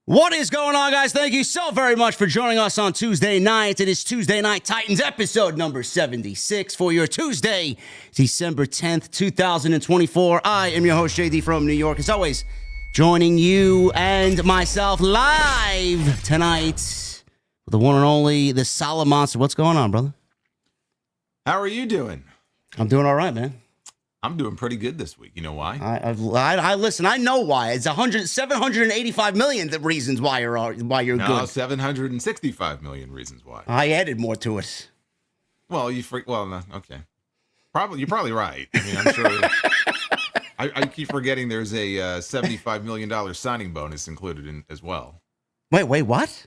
What is going on, guys? Thank you so very much for joining us on Tuesday night. It is Tuesday Night Titans episode number 76 for your Tuesday, December 10th, 2024. I am your host, JD from New York. As always, joining you and myself live tonight with the one and only, the Solid Monster. What's going on, brother? How are you doing? I'm doing all right, man. I'm doing pretty good this week. You know why? I listen. I know why. It's 785 million the reasons why you're good. No, 765 million reasons why. I added more to it. Well, no, okay. You're probably right. I mean, I'm sure. I keep forgetting there's a $75 million signing bonus included in as well. Wait, what?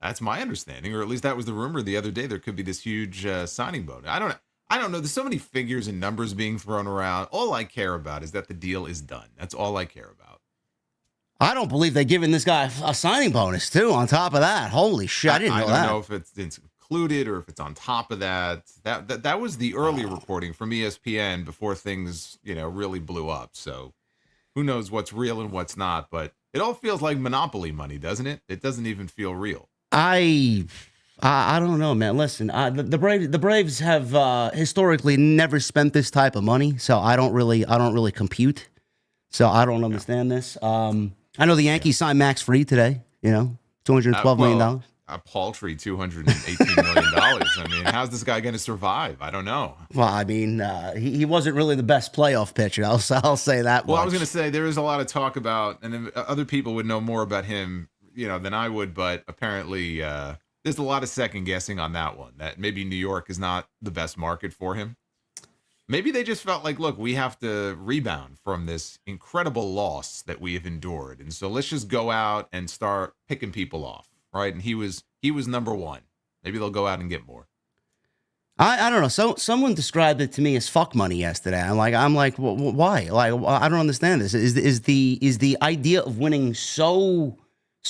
That's my understanding, or at least that was the rumor the other day. There could be this huge signing bonus. I don't know. There's so many figures and numbers being thrown around. All I care about is that the deal is done. That's all I care about. I don't believe they're giving this guy a signing bonus, too, on top of that. Holy shit, I didn't know that. I don't know if it's included or if it's on top of that. That was the early reporting from ESPN before things, really blew up. So who knows what's real and what's not. But it all feels like Monopoly money, doesn't it? It doesn't even feel real. I don't know, man. Listen, the Braves have historically never spent this type of money, so I don't really compute. So I don't understand this. I know the Yankees signed Max Fried today. $212 million. A paltry $218 million. I mean, how's this guy going to survive? I don't know. Well, I mean, he wasn't really the best playoff pitcher. I'll say that. Well, much. I was going to say there is a lot of talk about, and other people would know more about him, than I would. But apparently, there's a lot of second guessing on that one. That maybe New York is not the best market for him. Maybe they just felt like, look, we have to rebound from this incredible loss that we have endured, and so let's just go out and start picking people off. Right, and he was number one. Maybe they'll go out and get more. I don't know. So someone described it to me as fuck money yesterday. I'm like, why? Like, I don't understand this. Is the idea of winning so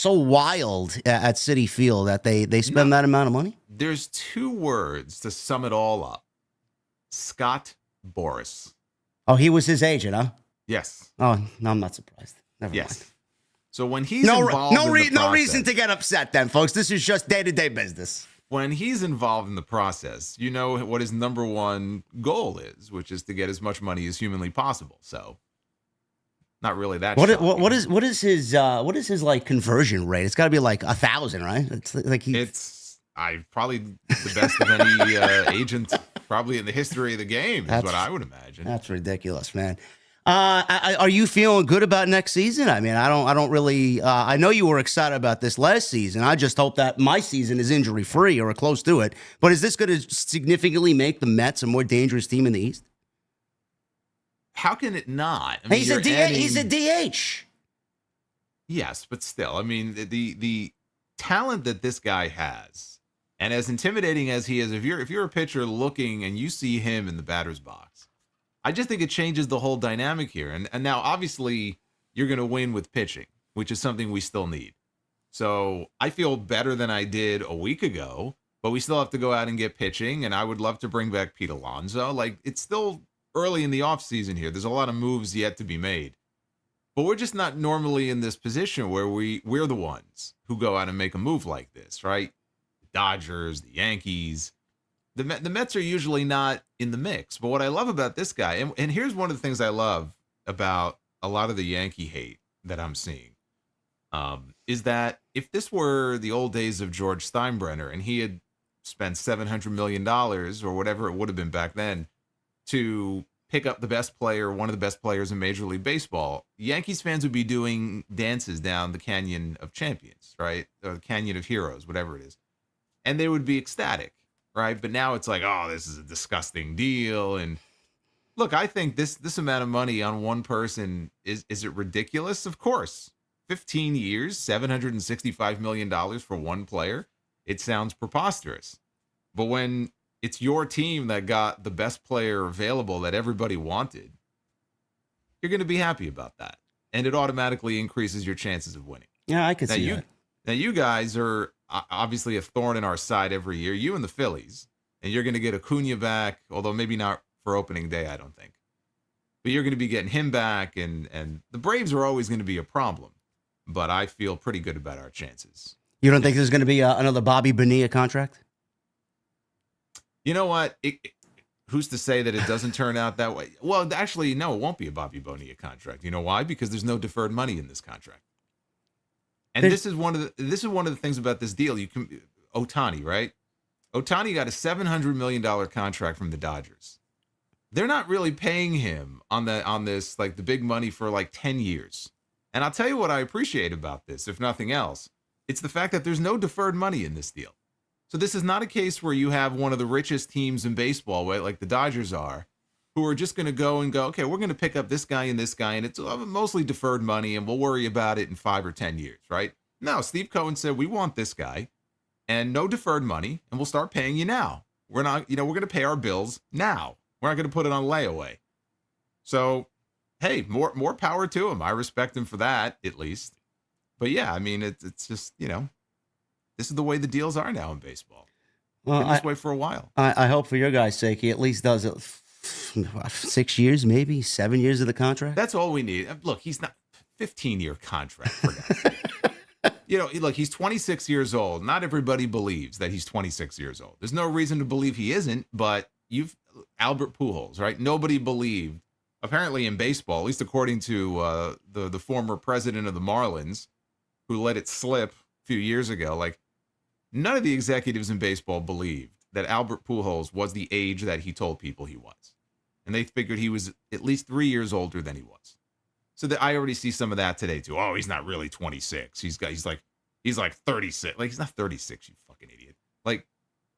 wild at Citi Field that they spend that amount of money? There's two words to sum it all up. Scott Boras. Oh, he was his agent, huh? Yes. Oh, no, I'm not surprised. Never mind. So when he's involved in the process, no reason to get upset then, folks. This is just day-to-day business. When he's involved in the process, you know what his number one goal is, which is to get as much money as humanly possible. So not really that. What is his like conversion rate? It's got to be like 1,000, right? It's like it's probably the best of any agent probably in the history of the game is what I would imagine. That's ridiculous, man. Are you feeling good about next season? I mean, I don't really. I know you were excited about this last season. I just hope that my season is injury free or close to it. But is this going to significantly make the Mets a more dangerous team in the East? How can it not? I mean, he's a DH. Yes, but still, I mean, the talent that this guy has, and as intimidating as he is, if you're a pitcher looking and you see him in the batter's box, I just think it changes the whole dynamic here. And now, obviously, you're going to win with pitching, which is something we still need. So I feel better than I did a week ago, but we still have to go out and get pitching. And I would love to bring back Pete Alonso. Like, it's still early in the offseason here. There's a lot of moves yet to be made. But we're just not normally in this position where we're the ones who go out and make a move like this, right? The Dodgers, the Yankees. The Mets are usually not in the mix. But what I love about this guy, and here's one of the things I love about a lot of the Yankee hate that I'm seeing, is that if this were the old days of George Steinbrenner and he had spent $700 million or whatever it would have been back then to pick up the best player, one of the best players in Major League Baseball, Yankees fans would be doing dances down the Canyon of Champions, right? Or the Canyon of Heroes, whatever it is. And they would be ecstatic. Right. But now it's like, oh, this is a disgusting deal. And look, I think this amount of money on one person, is it ridiculous? Of course. 15 years, $765 million for one player. It sounds preposterous. But when it's your team that got the best player available that everybody wanted, you're going to be happy about that. And it automatically increases your chances of winning. Yeah, I could see that. Now, you guys are obviously a thorn in our side every year, you and the Phillies, and you're going to get Acuna back, although maybe not for opening day, I don't think. But you're going to be getting him back, and the Braves are always going to be a problem. but I feel pretty good about our chances. You don't think there's going to be another Bobby Bonilla contract? You know what? Who's to say that it doesn't turn out that way? Well, actually, no, it won't be a Bobby Bonilla contract. You know why? Because there's no deferred money in this contract. And this is one of the things about this deal. You can Ohtani, right? Ohtani got a $700 million contract from the Dodgers. They're not really paying him on this like the big money for like 10 years. And I'll tell you what I appreciate about this, if nothing else, it's the fact that there's no deferred money in this deal. So this is not a case where you have one of the richest teams in baseball, right, like the Dodgers are, who are just going to go, okay, we're going to pick up this guy, and it's mostly deferred money, and we'll worry about it in 5 or 10 years, right? No, Steve Cohen said, we want this guy, and no deferred money, and we'll start paying you now. We're not, we're going to pay our bills now. We're not going to put it on layaway. So, hey, more power to him. I respect him for that, at least. But yeah, I mean, it's just, this is the way the deals are now in baseball. Well, this way for a while. I hope for your guys' sake, he at least does it 6 years, maybe 7 years of the contract. That's all we need. Look, he's not 15-year contract. For God's sake. Look, he's 26 years old. Not everybody believes that he's 26 years old. There's no reason to believe he isn't, but Albert Pujols, right? Nobody believed, apparently in baseball, at least according to the former president of the Marlins, who let it slip a few years ago. Like, none of the executives in baseball believed that Albert Pujols was the age that he told people he was. And they figured he was at least 3 years older than he was. So I already see some of that today too. Oh, he's not really 26. He's like 36. Like, he's not 36, you fucking idiot. Like,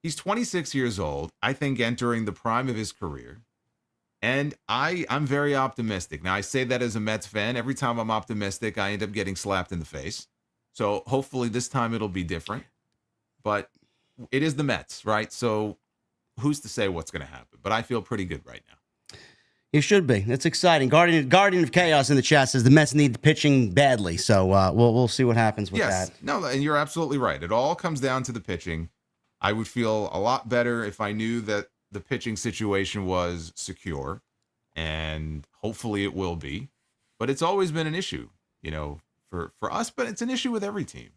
he's 26 years old, I think entering the prime of his career. And I'm very optimistic. Now, I say that as a Mets fan. Every time I'm optimistic, I end up getting slapped in the face. So hopefully this time it'll be different. But it is the Mets, right? So who's to say what's going to happen? But I feel pretty good right now. You should be. That's exciting. Guardian of Chaos in the chat says the Mets need pitching badly. So we'll see what happens with that. No, and you're absolutely right. It all comes down to the pitching. I would feel a lot better if I knew that the pitching situation was secure, and hopefully it will be. But it's always been an issue, for us, but it's an issue with every team.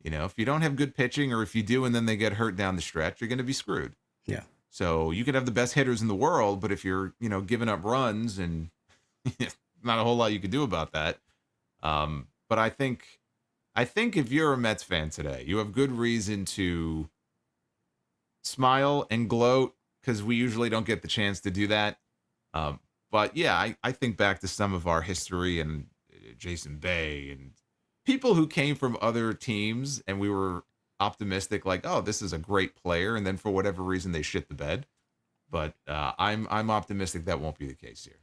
If you don't have good pitching, or if you do and then they get hurt down the stretch, you're going to be screwed. Yeah. So you could have the best hitters in the world, but if you're, giving up runs, and not a whole lot you could do about that. But I think if you're a Mets fan today, you have good reason to smile and gloat, because we usually don't get the chance to do that. But yeah, I think back to some of our history and Jason Bay and people who came from other teams, and we were optimistic, like, oh, this is a great player, and then for whatever reason they shit the bed. But I'm optimistic that won't be the case here.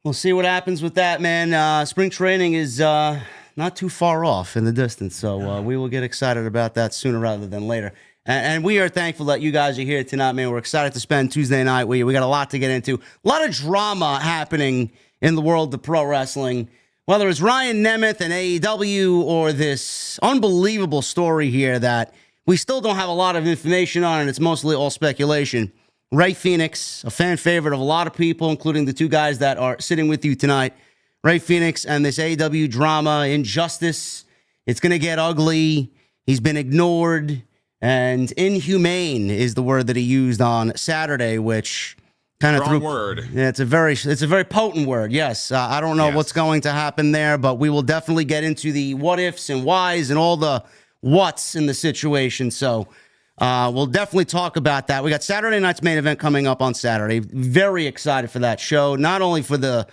We'll see what happens with that, man. Spring training is not too far off in the distance, so we will get excited about that sooner rather than later. And we are thankful that you guys are here tonight, man. We're excited to spend Tuesday night with you. We got a lot to get into. A lot of drama happening in the world of pro wrestling. Whether it's Ryan Nemeth and AEW, or this unbelievable story here that we still don't have a lot of information on, and it's mostly all speculation. Rey Fenix, a fan favorite of a lot of people, including the two guys that are sitting with you tonight. Rey Fenix and this AEW drama, injustice. It's going to get ugly. He's been ignored. And inhumane is the word that he used on Saturday, which kind of threw. Word. Yeah, it's a very potent word. Yes, I don't know what's going to happen there, but we will definitely get into the what ifs and whys and all the what's in the situation. So we'll definitely talk about that. We got Saturday night's main event coming up on Saturday. Very excited for that show. Not only for the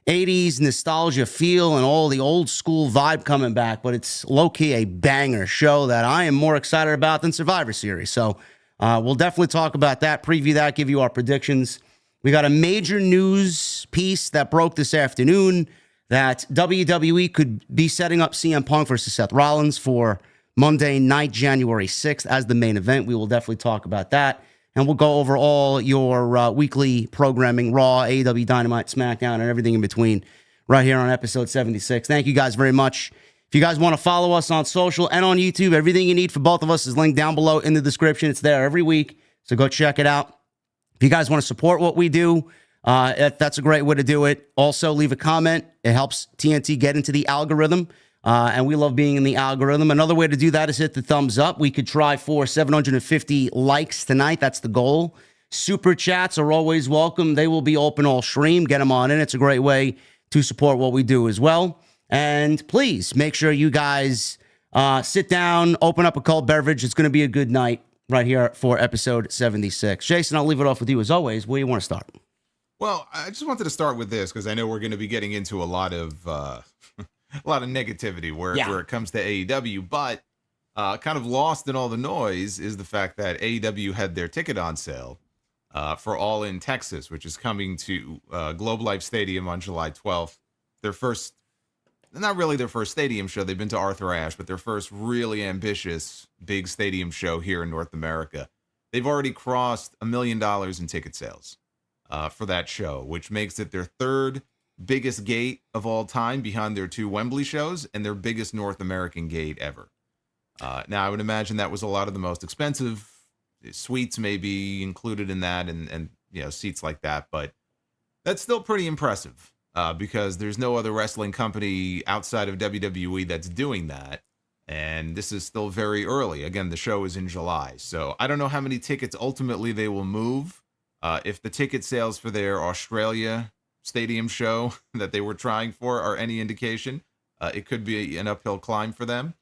80s nostalgia feel and all the old school vibe coming back, but it's low-key a banger show that I am more excited about than Survivor Series. So we'll definitely talk about that, preview that, give you our predictions. We got a major news piece that broke this afternoon that WWE could be setting up CM Punk versus Seth Rollins for Monday night, January 6th as the main event. We will definitely talk about that. And we'll go over all your weekly programming, Raw, AEW Dynamite, SmackDown, and everything in between right here on episode 76. Thank you guys very much. If you guys want to follow us on social and on YouTube, everything you need for both of us is linked down below in the description. It's there every week, so go check it out. If you guys want to support what we do, that's a great way to do it. Also, leave a comment. It helps TNT get into the algorithm. And we love being in the algorithm. Another way to do that is hit the thumbs up. We could try for 750 likes tonight. That's the goal. Super chats are always welcome. They will be open all stream. Get them on in. It's a great way to support what we do as well. And please make sure you guys sit down, open up a cold beverage. It's going to be a good night right here for episode 76. Jason, I'll leave it off with you as always. Where do you want to start? Well, I just wanted to start with this because I know we're going to be getting into a lot of negativity where it comes to AEW, but kind of lost in all the noise is the fact that AEW had their ticket on sale for All In Texas, which is coming to Globe Life Stadium on July 12th. Their first, not really their first stadium show. They've been to Arthur Ashe, but their first really ambitious big stadium show here in North America. They've already crossed $1 million in ticket sales for that show, which makes it their third biggest gate of all time behind their two Wembley shows and their biggest North American gate ever. Now, I would imagine that was a lot of the most expensive suites may be included in that and you know, seats like that, but that's still pretty impressive because there's no other wrestling company outside of WWE that's doing that. And this is still very early. Again, the show is in July. So I don't know how many tickets ultimately they will move. If the ticket sales for their Australia stadium show that they were trying for are any indication, it could be an uphill climb for them.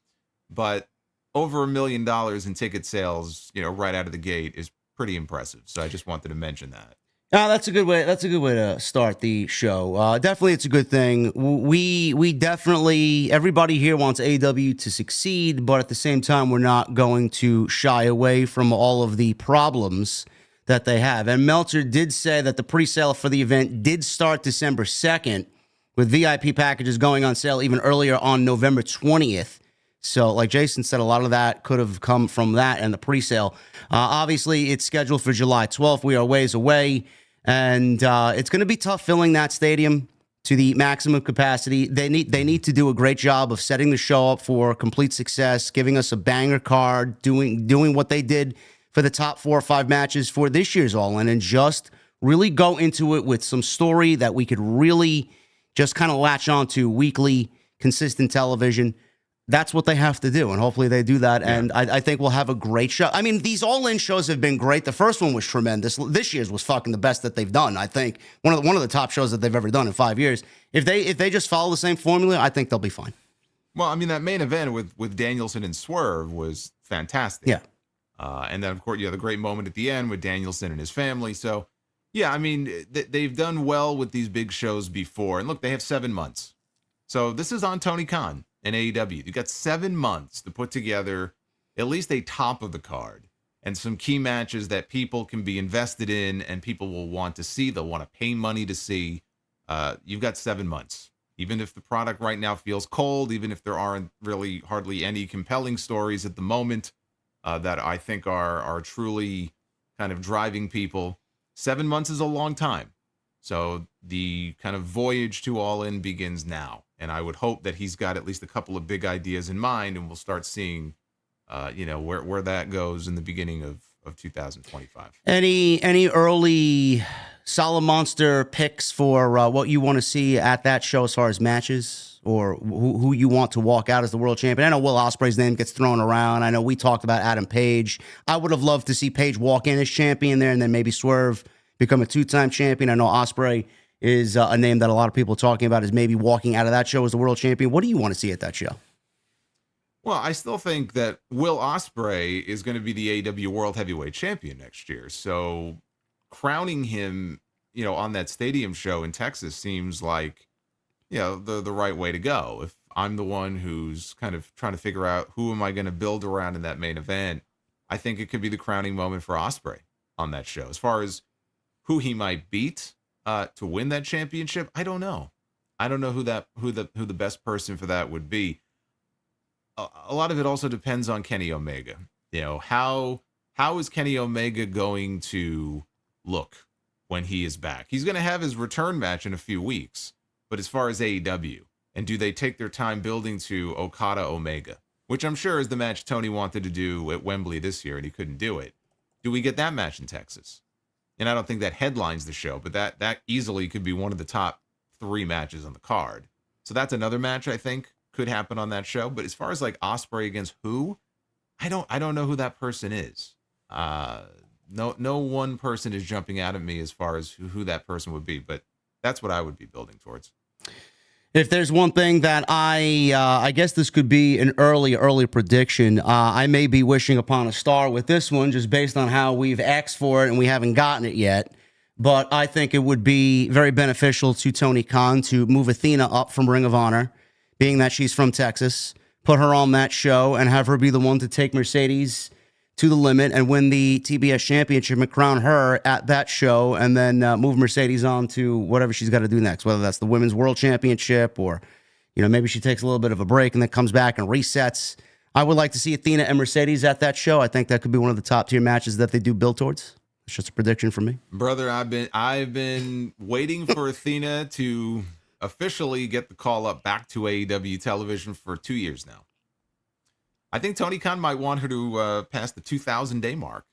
But over $1 million in ticket sales, you know, right out of the gate is pretty impressive. So I just wanted to mention that. That's a good way. That's a good way to start the show. Definitely, it's a good thing. We definitely, everybody here wants AEW to succeed, but at the same time, we're not going to shy away from all of the problems that they have. And Meltzer did say that the pre-sale for the event did start December 2nd, with VIP packages going on sale even earlier on November 20th. So, like Jason said, a lot of that could have come from that and the pre-sale. Obviously, it's scheduled for July 12th. We are ways away, and it's going to be tough filling that stadium to the maximum capacity. They need to do a great job of setting the show up for complete success, giving us a banger card, doing what they did for the top 4 or 5 matches for this year's All In, and just really go into it with some story that we could really just kind of latch on to weekly, consistent television. That's what they have to do, and hopefully they do that, and I think we'll have a great show. I mean, these All-In shows have been great. The first one was tremendous. This year's was fucking the best that they've done. I think one of the top shows that they've ever done in 5 years. If they just follow the same formula, I think they'll be fine. Well, I mean, that main event with Danielson and Swerve was fantastic. Yeah. And then, of course, the great moment at the end with Danielson and his family. So, yeah, I mean, they've done well with these big shows before. And look, they have 7 months. So this is on Tony Khan and AEW. You've got 7 months to put together at least a top of the card and some key matches that people can be invested in and people will want to see. They'll want to pay money to see. You've got 7 months. Even if the product right now feels cold, even if there aren't really hardly any compelling stories at the moment, that I think are truly kind of driving people. 7 months is a long time. So the kind of voyage to All In begins now. And I would hope that he's got at least a couple of big ideas in mind, and we'll start seeing, where that goes in the beginning of 2025. Any early Solid Monster picks for what you want to see at that show as far as matches? Or who you want to walk out as the world champion? I know Will Ospreay's name gets thrown around. I know we talked about Adam Page. I would have loved to see Page walk in as champion there and then maybe Swerve become a 2-time champion. I know Ospreay is a name that a lot of people are talking about as maybe walking out of that show as the world champion. What do you want to see at that show? Well, I still think that Will Ospreay is going to be the AEW World Heavyweight Champion next year. So crowning him, on that stadium show in Texas seems like, the right way to go. If I'm the one who's kind of trying to figure out who am I going to build around in that main event, I think it could be the crowning moment for Ospreay on that show. As far as who he might beat to win that championship, I don't know. I don't know who the best person for that would be. A lot of it also depends on Kenny Omega. How is Kenny Omega going to look when he is back? He's going to have his return match in a few weeks. But as far as AEW, and do they take their time building to Okada Omega, which I'm sure is the match Tony wanted to do at Wembley this year and he couldn't do it. Do we get that match in Texas? And I don't think that headlines the show, but that easily could be one of the top 3 matches on the card. So that's another match I think could happen on that show. But as far as like Ospreay against who, I don't know who that person is. No one person is jumping out at me as far as who that person would be, but that's what I would be building towards. If there's one thing that I guess this could be an early prediction. I may be wishing upon a star with this one just based on how we've asked for it and we haven't gotten it yet. But I think it would be very beneficial to Tony Khan to move Athena up from Ring of Honor, being that she's from Texas, put her on that show and have her be the one to take Mercedes to the limit and win the TBS championship and crown her at that show, and then move Mercedes on to whatever she's got to do next, whether that's the women's world championship or, maybe she takes a little bit of a break and then comes back and resets. I would like to see Athena and Mercedes at that show. I think that could be one of the top tier matches that they do build towards. It's just a prediction for me. Brother, I've been waiting for Athena to officially get the call up back to AEW television for 2 years now. I think Tony Khan might want her to pass the 2,000-day mark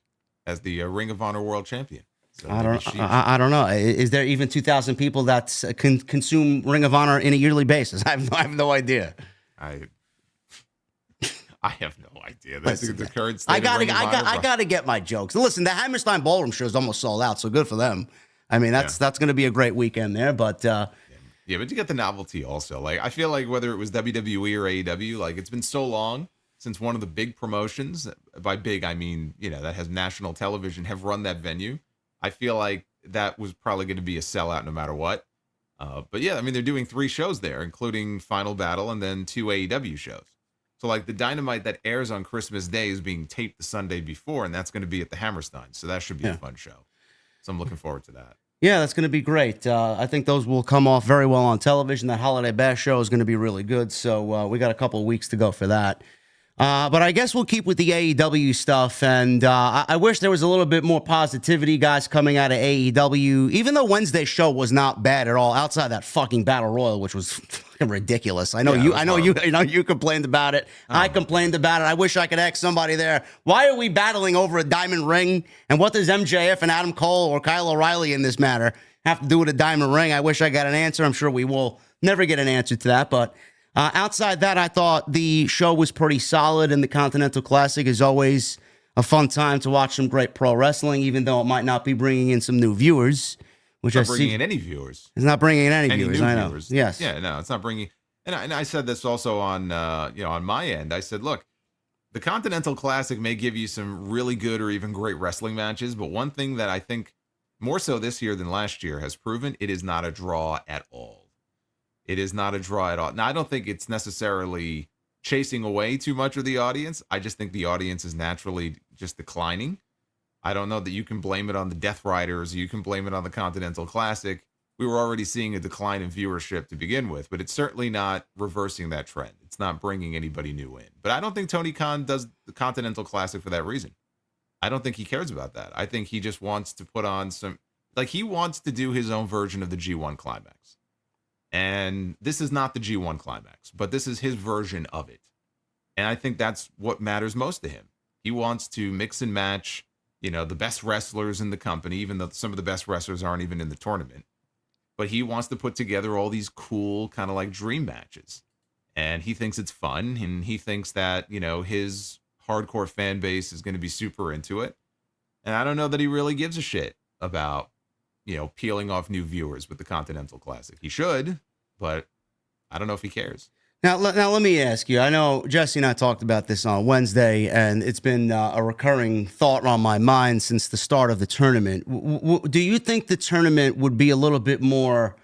as the Ring of Honor World Champion. So I don't know. Is there even 2,000 people that consume Ring of Honor in a yearly basis? I have no idea. I have no idea. That's the current state I gotta get my jokes. Listen, the Hammerstein Ballroom show is almost sold out, so good for them. I mean, that's going to be a great weekend there. But but you get the novelty also. Like, I feel like whether it was WWE or AEW, like, it's been so long since one of the big promotions, by big I mean that has national television, have run that venue. I feel like that was probably going to be a sellout no matter what. But yeah, I mean, they're doing 3 shows there, including Final Battle and then 2 AEW shows. So like the Dynamite that airs on Christmas Day is being taped the Sunday before, and that's going to be at the Hammerstein. So that should be a fun show. So I'm looking forward to that. Yeah, that's going to be great. I think those will come off very well on television. That Holiday Bash show is going to be really good. So we got a couple of weeks to go for that. But I guess we'll keep with the AEW stuff, and I wish there was a little bit more positivity, guys, coming out of AEW. Even though Wednesday's show was not bad at all, outside that fucking Battle Royal, which was fucking ridiculous. I know you complained about it. I complained about it. I wish I could ask somebody there, why are we battling over a diamond ring? And what does MJF and Adam Cole or Kyle O'Reilly in this matter have to do with a diamond ring? I wish I got an answer. I'm sure we will never get an answer to that, but outside that, I thought the show was pretty solid, and the Continental Classic is always a fun time to watch some great pro wrestling, even though it might not be bringing in some new viewers. Which it's not bringing in any viewers. It's not bringing in any viewers. I know. Viewers. Yes. Yeah. No, it's not bringing. And I said this also on on my end. I said, look, the Continental Classic may give you some really good or even great wrestling matches, but one thing that I think more so this year than last year has proven, it is not a draw at all. It is not a draw at all. Now, I don't think it's necessarily chasing away too much of the audience. I just think the audience is naturally just declining. I don't know that you can blame it on the Death Riders. You can blame it on the Continental Classic. We were already seeing a decline in viewership to begin with, but it's certainly not reversing that trend. It's not bringing anybody new in. But I don't think Tony Khan does the Continental Classic for that reason. I don't think he cares about that. I think he just wants to put on he wants to do his own version of the G1 Climax. And this is not the G1 Climax, but this is his version of it. And I think that's what matters most to him. He wants to mix and match, the best wrestlers in the company, even though some of the best wrestlers aren't even in the tournament. But he wants to put together all these cool kind of like dream matches. And he thinks it's fun. And he thinks that, his hardcore fan base is going to be super into it. And I don't know that he really gives a shit about peeling off new viewers with the Continental Classic. He should, but I don't know if he cares. Now let me ask you. I know Jesse and I talked about this on Wednesday, and it's been a recurring thought on my mind since the start of the tournament. Do you think the tournament would be a little bit more,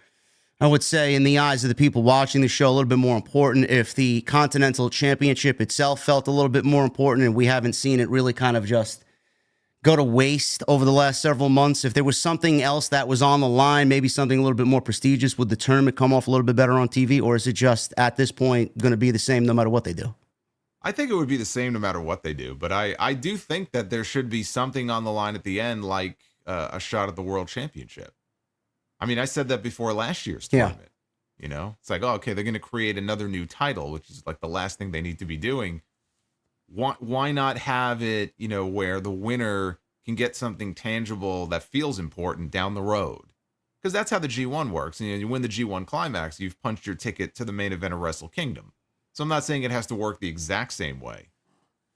I would say, in the eyes of the people watching the show, a little bit more important if the Continental Championship itself felt a little bit more important, and we haven't seen it really kind of just go to waste over the last several months? If there was something else that was on the line, maybe something a little bit more prestigious, would the tournament come off a little bit better on TV? Or is it just at this point going to be the same no matter what they do? I think it would be the same no matter what they do. But I do think that there should be something on the line at the end, like a shot at the World Championship. I mean, I said that before last year's tournament. It's like, oh, okay, they're going to create another new title, which is like the last thing they need to be doing. Why not have it, where the winner can get something tangible that feels important down the road? Because that's how the G1 works. You win the G1 Climax, you've punched your ticket to the main event of Wrestle Kingdom. So I'm not saying it has to work the exact same way,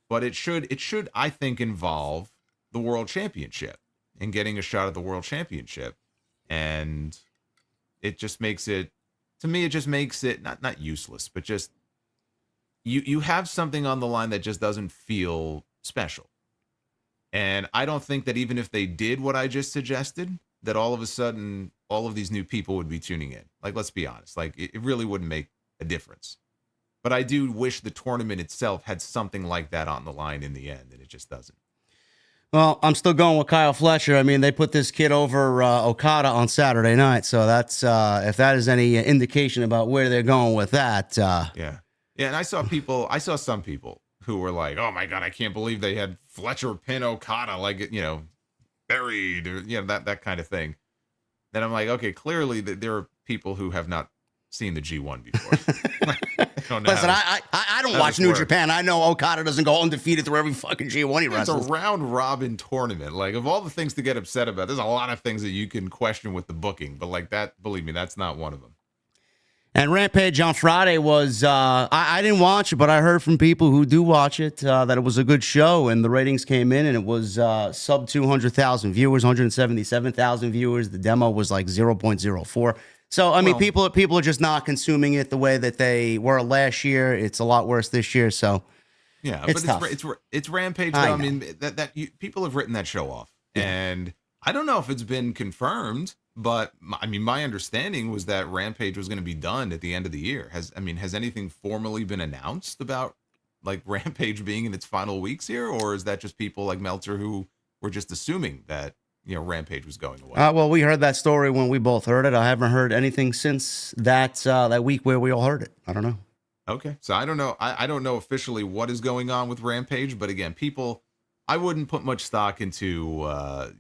but it should, I think, involve the world championship and getting a shot at the world championship. And it just makes it, to me, it just makes it not useless, but just you have something on the line that just doesn't feel special. And I don't think that even if they did what I just suggested, that all of a sudden all of these new people would be tuning in. Like, let's be honest, like it really wouldn't make a difference. But I do wish the tournament itself had something like that on the line in the end, and it just doesn't. Well, I'm still going with Kyle Fletcher. I mean, they put this kid over Okada on Saturday night, so that's if that is any indication about where they're going with that. Yeah. And I saw some people who were like, "Oh my God, I can't believe they had Fletcher pin Okada, like, buried, or that kind of thing." Then I'm like, okay, clearly there are people who have not seen the G1 before. Listen, I don't watch New Japan. I know Okada doesn't go undefeated through every fucking G1 he wrestles. It's a round robin tournament. Like, of all the things to get upset about, there's a lot of things that you can question with the booking, but like that, believe me, that's not one of them. And Rampage on Friday was, I didn't watch it, but I heard from people who do watch it that it was a good show, and the ratings came in, and it was sub 200,000 viewers, 177,000 viewers. The demo was like 0.04. So, I mean, people are just not consuming it the way that they were last year. It's a lot worse this year, so yeah, it's tough. It's Rampage, though. I mean, people have written that show off, and I don't know if it's been confirmed. But I mean, my understanding was that Rampage was going to be done at the end of the year. Has anything formally been announced about like Rampage being in its final weeks here, or is that just people like Meltzer who were just assuming that Rampage was going away? Well, we heard that story when we both heard it. I haven't heard anything since that week where we all heard it. I don't know. Okay, so I don't know. I don't know officially what is going on with Rampage, but again, I wouldn't put much stock into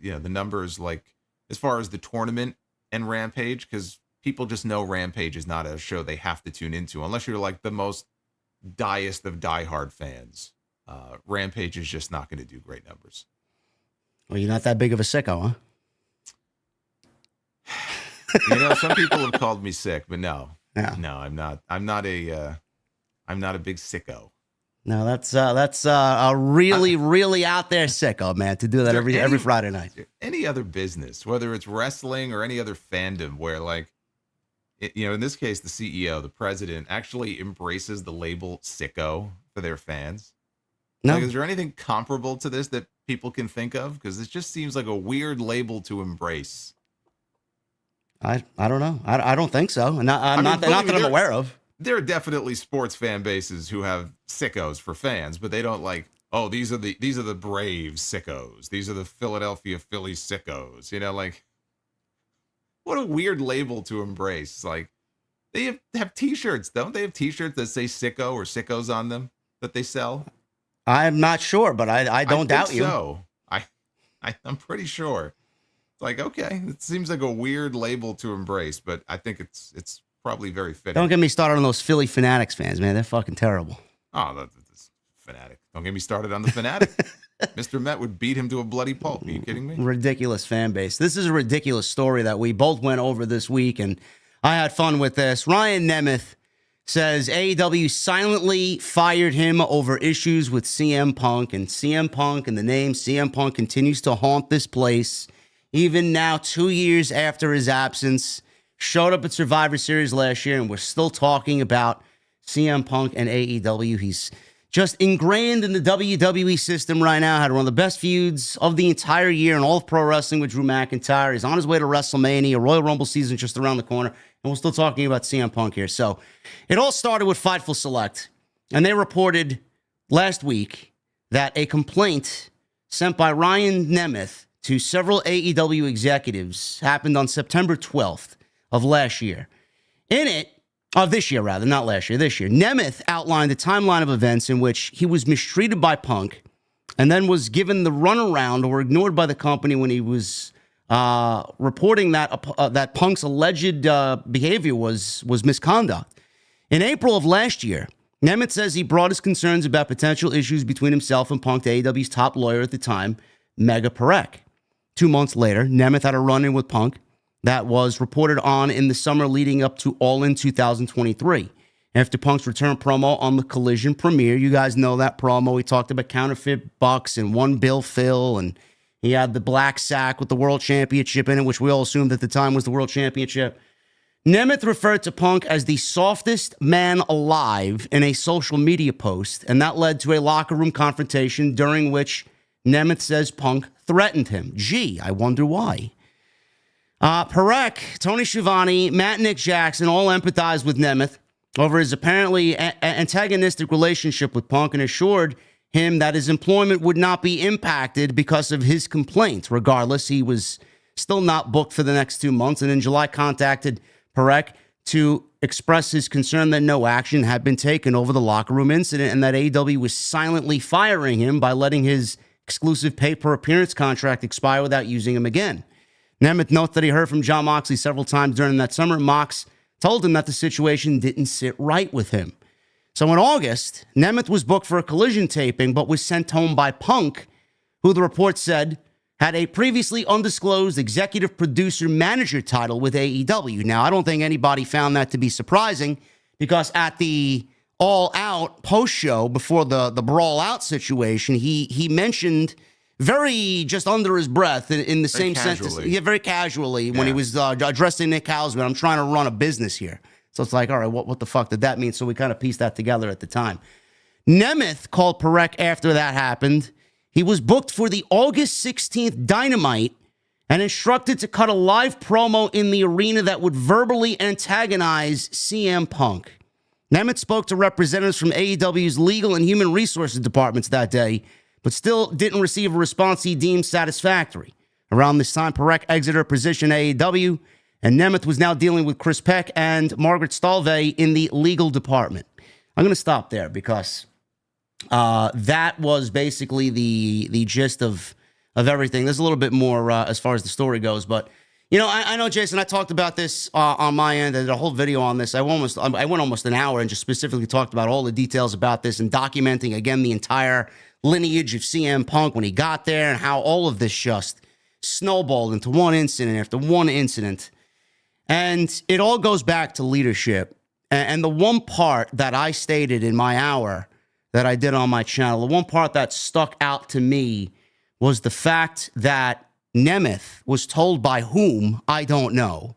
the numbers like, as far as the tournament and Rampage, because people just know Rampage is not a show they have to tune into unless you're like the most diest of diehard fans. Rampage is just not going to do great numbers. Well, you're not that big of a sicko, huh? Some people have called me sick, but no, I'm not. I'm not a big sicko. No, that's a really out there sicko, man, to do that every Friday night. Any other business, whether it's wrestling or any other fandom, where like, in this case, the CEO, the president, actually embraces the label sicko for their fans. No, like, is there anything comparable to this that people can think of? Because it just seems like a weird label to embrace. I don't know. I don't think so. Not that I'm aware of. There are definitely sports fan bases who have sickos for fans, but they don't like, oh, these are the Braves sickos. These are the Philadelphia Phillies sickos. Like, what a weird label to embrace. Like, they have T-shirts, don't they? Have T-shirts that say sicko or sickos on them that they sell? I'm not sure, but I don't doubt you. So I'm pretty sure. Like, okay, it seems like a weird label to embrace, but I think it's probably very fitting. Don't get me started on those Philly Fanatics fans, man. They're fucking terrible. Oh, that's Fanatic. Don't get me started on the Fanatic. Mr. Met would beat him to a bloody pulp. Are you kidding me? Ridiculous fan base. This is a ridiculous story that we both went over this week, and I had fun with this. Ryan Nemeth says AEW silently fired him over issues with CM Punk, and CM Punk and the name CM Punk continues to haunt this place. Even now, 2 years after his absence, showed up at Survivor Series last year, and we're still talking about CM Punk and AEW. He's just ingrained in the WWE system right now, had one of the best feuds of the entire year in all of pro wrestling with Drew McIntyre. He's on his way to WrestleMania, Royal Rumble season just around the corner, and we're still talking about CM Punk here. So it all started with Fightful Select, and they reported last week that a complaint sent by Ryan Nemeth to several AEW executives happened on September 12th. Of last year. In it, of this year rather, not last year, this year, Nemeth outlined a timeline of events in which he was mistreated by Punk and then was given the runaround or ignored by the company when he was reporting that Punk's alleged behavior was misconduct. In April of last year, Nemeth says he brought his concerns about potential issues between himself and Punk to AEW's top lawyer at the time, Mega Parek. 2 months later, Nemeth had a run-in with Punk that was reported on in the summer leading up to All In 2023. after Punk's return promo on the Collision premiere. You guys know that promo. We talked about counterfeit bucks and one Bill Phil, and he had the black sack with the World Championship in it, which we all assumed at the time was the World Championship. Nemeth referred to Punk as the softest man alive in a social media post, and that led to a locker room confrontation during which Nemeth says Punk threatened him. Gee, I wonder why. Parekh, Tony Schiavone, Matt and Nick Jackson all empathized with Nemeth over his apparently antagonistic relationship with Punk and assured him that his employment would not be impacted because of his complaint. Regardless, he was still not booked for the next 2 months, and in July contacted Parekh to express his concern that no action had been taken over the locker room incident and that AEW was silently firing him by letting his exclusive pay-per-appearance contract expire without using him again. Nemeth notes that he heard from Jon Moxley several times during that summer. Mox told him that the situation didn't sit right with him. So in August, Nemeth was booked for a Collision taping, but was sent home by Punk, who the report said had a previously undisclosed executive producer manager title with AEW. Now, I don't think anybody found that to be surprising because at the All Out post show before the Brawl Out situation, he mentioned very just under his breath in the same sentence. Yeah, very casually when he was addressing Nick Hausman, I'm trying to run a business here. So it's like, all right, what the fuck did that mean? So we kind of pieced that together at the time. Nemeth called Parekh after that happened. He was booked for the August 16th Dynamite and instructed to cut a live promo in the arena that would verbally antagonize CM Punk. Nemeth spoke to representatives from AEW's legal and human resources departments that day, but still didn't receive a response he deemed satisfactory. Around this time, Parekh exited her position at AEW, and Nemeth was now dealing with Chris Peck and Margaret Stalvey in the legal department. I'm going to stop there because that was basically the gist of everything. There's a little bit more as far as the story goes, but you know, I know, Jason, I talked about this on my end. I did a whole video on this. I went almost an hour and just specifically talked about all the details about this and documenting, again, the entire lineage of CM Punk when he got there and how all of this just snowballed into one incident after one incident. And it all goes back to leadership. And the one part that I stated in my hour that I did on my channel, the one part that stuck out to me was the fact that Nemeth was told by whom, I don't know,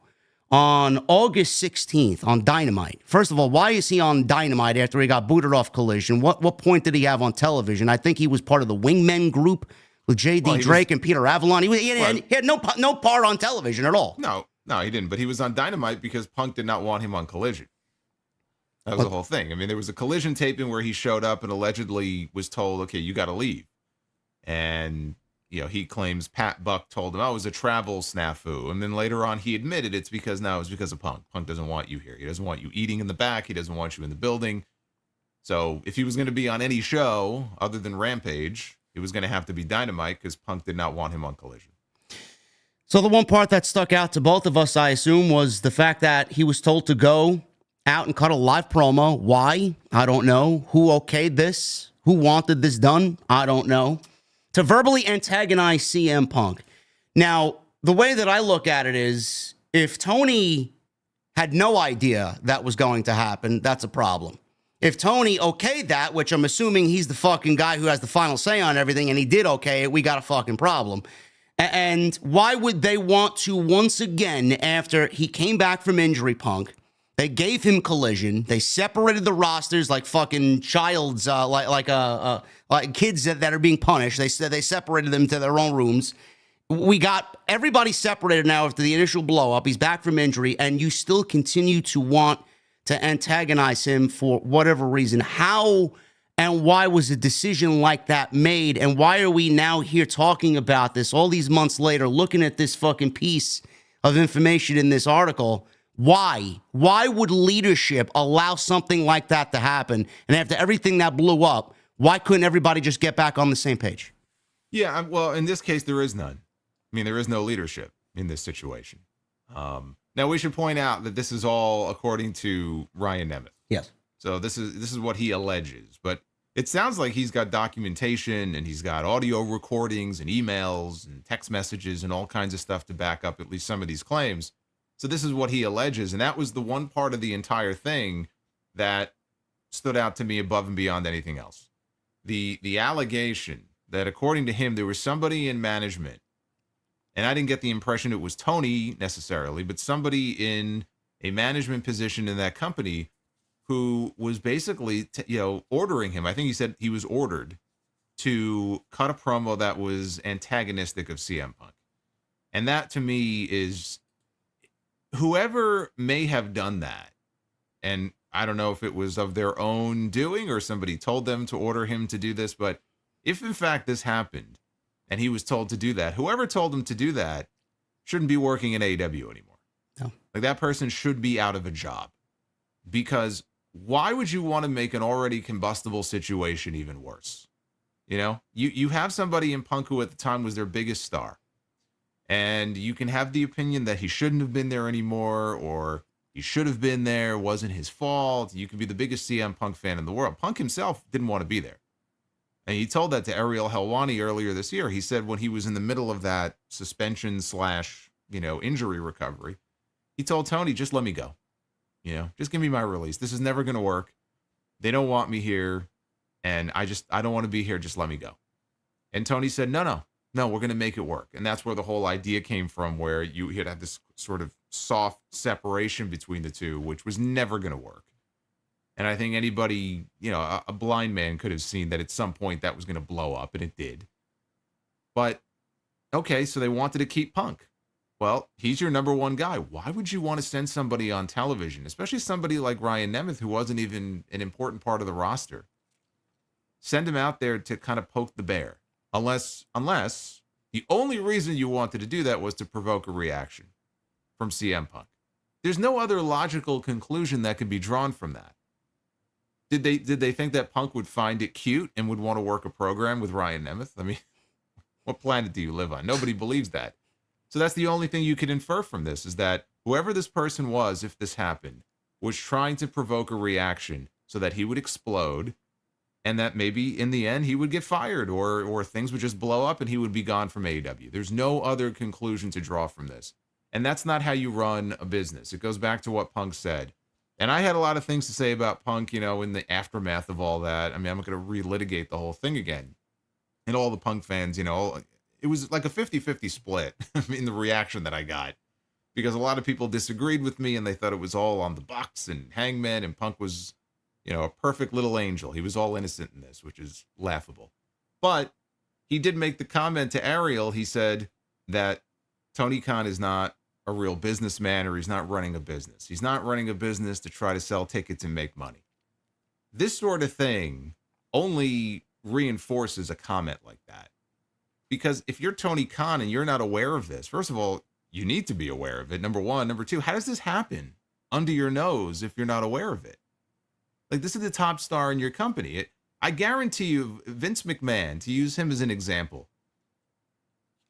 on August 16th on Dynamite. First of all, why is he on Dynamite after he got booted off Collision? What point did he have on television? I think he was part of the Wingmen group with J.D. Drake and Peter Avalon. He had no part on television at all. No, he didn't. But he was on Dynamite because Punk did not want him on Collision. That was the whole thing. I mean, there was a Collision taping where he showed up and allegedly was told, okay, you got to leave. And you know, he claims Pat Buck told him, oh, it was a travel snafu. And then later on, he admitted it was because of Punk. Punk doesn't want you here. He doesn't want you eating in the back. He doesn't want you in the building. So if he was going to be on any show other than Rampage, it was going to have to be Dynamite because Punk did not want him on Collision. So the one part that stuck out to both of us, I assume, was the fact that he was told to go out and cut a live promo. Why? I don't know. Who okayed this? Who wanted this done? I don't know. To verbally antagonize CM Punk. Now, the way that I look at it is, if Tony had no idea that was going to happen, that's a problem. If Tony okayed that, which I'm assuming he's the fucking guy who has the final say on everything, and he did okay it, we got a fucking problem. And why would they want to once again, after he came back from injury, Punk, they gave him Collision. They separated the rosters like fucking childs, like kids that are being punished. They said they separated them to their own rooms. We got everybody separated now after the initial blow up. He's back from injury, and you still continue to want to antagonize him for whatever reason. How and why was a decision like that made? And why are we now here talking about this all these months later, looking at this fucking piece of information in this article? Why? Why would leadership allow something like that to happen? And after everything that blew up, why couldn't everybody just get back on the same page? Yeah, well, in this case, there is none. I mean, there is no leadership in this situation. Now, we should point out that this is all according to Ryan Nemeth. Yes. So this is what he alleges. But it sounds like he's got documentation and he's got audio recordings and emails and text messages and all kinds of stuff to back up at least some of these claims. So this is what he alleges. And that was the one part of the entire thing that stood out to me above and beyond anything else. The allegation that according to him, there was somebody in management, and I didn't get the impression it was Tony necessarily, but somebody in a management position in that company who was basically, ordering him. I think he said he was ordered to cut a promo that was antagonistic of CM Punk. And that to me is whoever may have done that. And I don't know if it was of their own doing or somebody told them to order him to do this, but if in fact this happened and he was told to do that, whoever told him to do that shouldn't be working in AEW anymore. No. Like that person should be out of a job, because why would you want to make an already combustible situation even worse? You have somebody in Punk who at the time was their biggest star, and you can have the opinion that he shouldn't have been there anymore, or he should have been there, wasn't his fault. You can be the biggest CM Punk fan in the world. Punk himself didn't want to be there. And he told that to Ariel Helwani earlier this year. He said when he was in the middle of that suspension / injury recovery, he told Tony, just let me go. Just give me my release. This is never going to work. They don't want me here. And I don't want to be here. Just let me go. And Tony said, no, we're going to make it work. And that's where the whole idea came from, where you had had this sort of soft separation between the two, which was never going to work. And I think anybody, a blind man could have seen that at some point that was going to blow up, and it did. But, okay, so they wanted to keep Punk. Well, he's your number one guy. Why would you want to send somebody on television, especially somebody like Ryan Nemeth, who wasn't even an important part of the roster? Send him out there to kind of poke the bear. Unless the only reason you wanted to do that was to provoke a reaction from CM Punk. There's no other logical conclusion that could be drawn from that. Did they think that Punk would find it cute and would want to work a program with Ryan Nemeth? I mean, what planet do you live on? Nobody believes that. So that's the only thing you could infer from this, is that whoever this person was, if this happened, was trying to provoke a reaction so that he would explode, and that maybe in the end he would get fired, or things would just blow up and he would be gone from AEW. There's no other conclusion to draw from this. And that's not how you run a business. It goes back to what Punk said. And I had a lot of things to say about Punk, in the aftermath of all that. I mean, I'm not going to relitigate the whole thing again. And all the Punk fans, it was like a 50-50 split in the reaction that I got, because a lot of people disagreed with me and they thought it was all on the Bucks and Hangman, and Punk was, a perfect little angel. He was all innocent in this, which is laughable. But he did make the comment to Ariel. He said that Tony Khan is not a real businessman, or he's not running a business. He's not running a business to try to sell tickets and make money. This sort of thing only reinforces a comment like that. Because if you're Tony Khan and you're not aware of this, first of all, you need to be aware of it. Number one. Number two, how does this happen under your nose if you're not aware of it? Like, this is the top star in your company. I guarantee you, Vince McMahon, to use him as an example,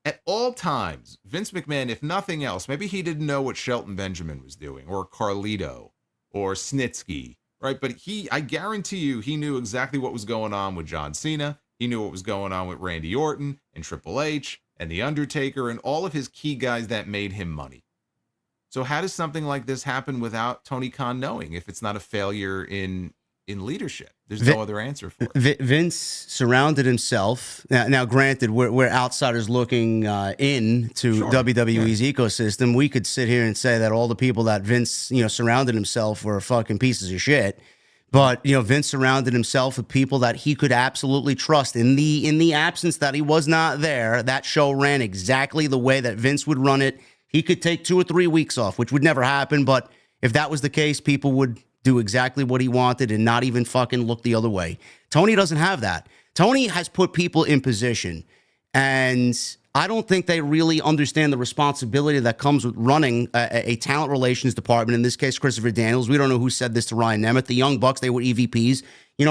at all times, Vince McMahon, if nothing else, maybe he didn't know what Shelton Benjamin was doing, or Carlito, or Snitsky, right? But I guarantee you, he knew exactly what was going on with John Cena. He knew what was going on with Randy Orton and Triple H and The Undertaker and all of his key guys that made him money. So how does something like this happen without Tony Khan knowing, if it's not a failure in leadership? There's no other answer for it. Vince surrounded himself. Now granted, we're outsiders looking into WWE's ecosystem. We could sit here and say that all the people that Vince, surrounded himself were fucking pieces of shit. But, Vince surrounded himself with people that he could absolutely trust. In the absence that he was not there, that show ran exactly the way that Vince would run it. He could take 2 or 3 weeks off, which would never happen. But if that was the case, people would do exactly what he wanted and not even fucking look the other way. Tony doesn't have that. Tony has put people in position, and I don't think they really understand the responsibility that comes with running a talent relations department. In this case, Christopher Daniels. We don't know who said this to Ryan Nemeth. The Young Bucks, they were EVPs.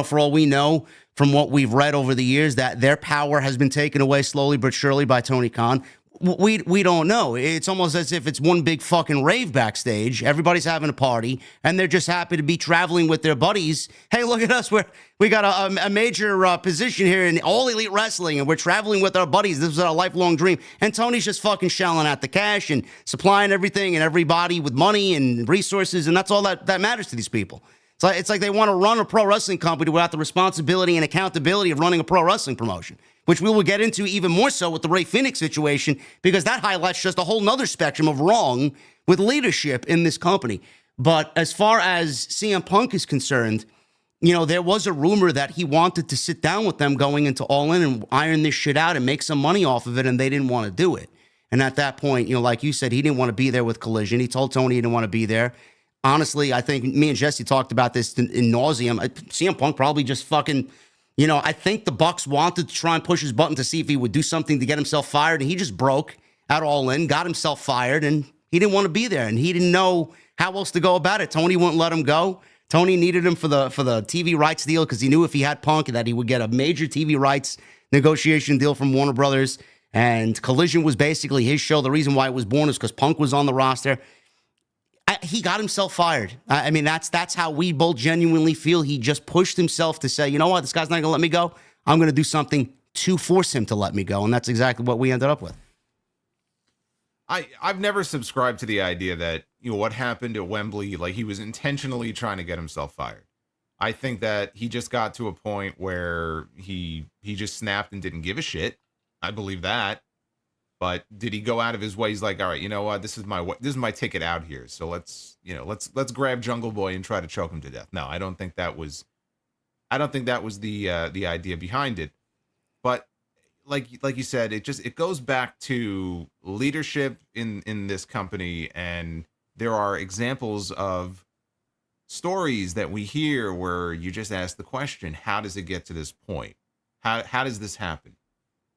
For all we know from what we've read over the years, that their power has been taken away slowly but surely by Tony Khan. We don't know. It's almost as if it's one big fucking rave backstage. Everybody's having a party, and they're just happy to be traveling with their buddies. Hey, look at us. We got a major position here in All Elite Wrestling, and we're traveling with our buddies. This was our lifelong dream. And Tony's just fucking shelling out the cash and supplying everything and everybody with money and resources, and that's all that matters to these people. It's like they want to run a pro wrestling company without the responsibility and accountability of running a pro wrestling promotion, which we will get into even more so with the Rey Fenix situation, because that highlights just a whole nother spectrum of wrong with leadership in this company. But as far as CM Punk is concerned, you know, there was a rumor that he wanted to sit down with them going into All In and iron this shit out and make some money off of it, and they didn't want to do it. And at that point, you know, like you said, he didn't want to be there with Collision. He told Tony he didn't want to be there. Honestly, I think me and Jesse talked about this in nauseum. CM Punk probably just fucking, you know, I think the Bucks wanted to try and push his button to see if he would do something to get himself fired, and he just broke at All In, got himself fired, and he didn't want to be there, and he didn't know how else to go about it. Tony wouldn't let him go. Tony needed him for the TV rights deal because he knew if he had Punk that he would get a major TV rights negotiation deal from Warner Brothers, and Collision was basically his show. The reason why it was born is because Punk was on the roster. He got himself fired. I mean, that's how we both genuinely feel. He just pushed himself to say, you know what, this guy's not going to let me go. I'm going to do something to force him to let me go. And that's exactly what we ended up with. I've never subscribed to the idea that, you know, what happened at Wembley, like he was intentionally trying to get himself fired. I think that he just got to a point where he just snapped and didn't give a shit. I believe that. But did he go out of his way? He's like, all right, you know what? This is my ticket out here. So let's let's grab Jungle Boy and try to choke him to death. No, I don't think that was the idea behind it. But like you said, it goes back to leadership in this company, and there are examples of stories that we hear where you just ask the question, how does it get to this point? How does this happen?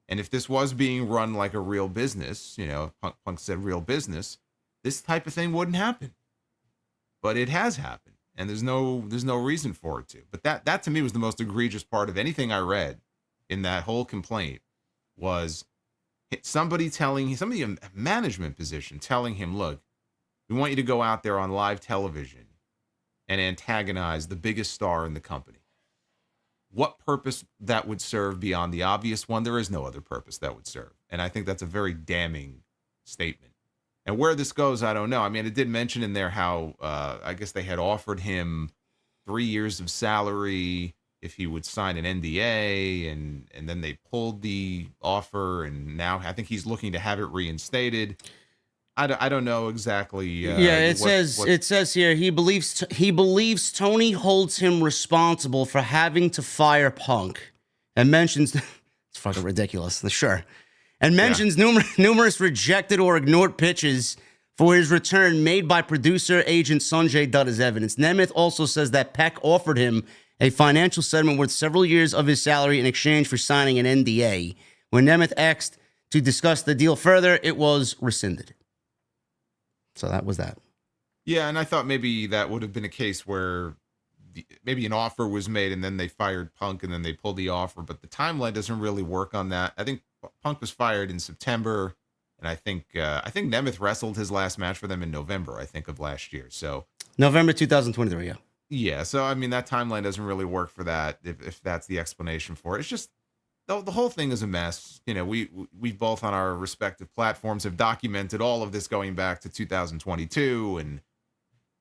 And if this was being run like a real business, you know, Punk said real business, this type of thing wouldn't happen. But it has happened, and there's no reason for it to. But that to me was the most egregious part of anything I read in that whole complaint, was somebody in a management position telling him, look, we want you to go out there on live television and antagonize the biggest star in the company. What purpose that would serve beyond the obvious one? There is no other purpose that would serve. And I think that's a very damning statement. And where this goes, I don't know. I mean, it did mention in there how I guess they had offered him 3 years of salary if he would sign an NDA, and then they pulled the offer, and now I think he's looking to have it reinstated. I don't know exactly. It says here he believes Tony holds him responsible for having to fire Punk, and mentions it's fucking ridiculous. Sure, and mentions numerous rejected or ignored pitches for his return made by producer agent Sanjay Dutt as evidence. Nemeth also says that Peck offered him a financial settlement worth several years of his salary in exchange for signing an NDA. When Nemeth asked to discuss the deal further, it was rescinded. So that was that. Yeah, and I thought maybe that would have been a case where maybe an offer was made and then they fired Punk and then they pulled the offer, but the timeline doesn't really work on that. I think Punk was fired in September, and I think Nemeth wrestled his last match for them in November, I think, of last year. So November 2023, yeah. Yeah, so I mean that timeline doesn't really work for that if that's the explanation for it. It's just the whole thing is a mess. You know, we both on our respective platforms have documented all of this going back to 2022, and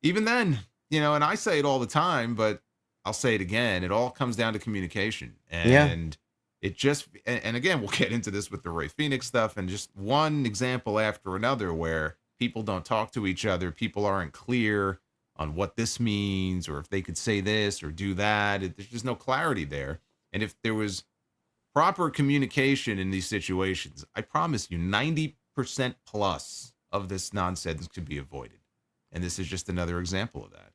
even then, you know, and I say it all the time, but I'll say it again. It all comes down to communication, and it just and again we'll get into this with the Rey Fenix stuff, and just one example after another where people don't talk to each other, people aren't clear on what this means, or if they could say this or do that. There's just no clarity there, and if there was proper communication in these situations, I promise you 90% plus of this nonsense could be avoided. And this is just another example of that.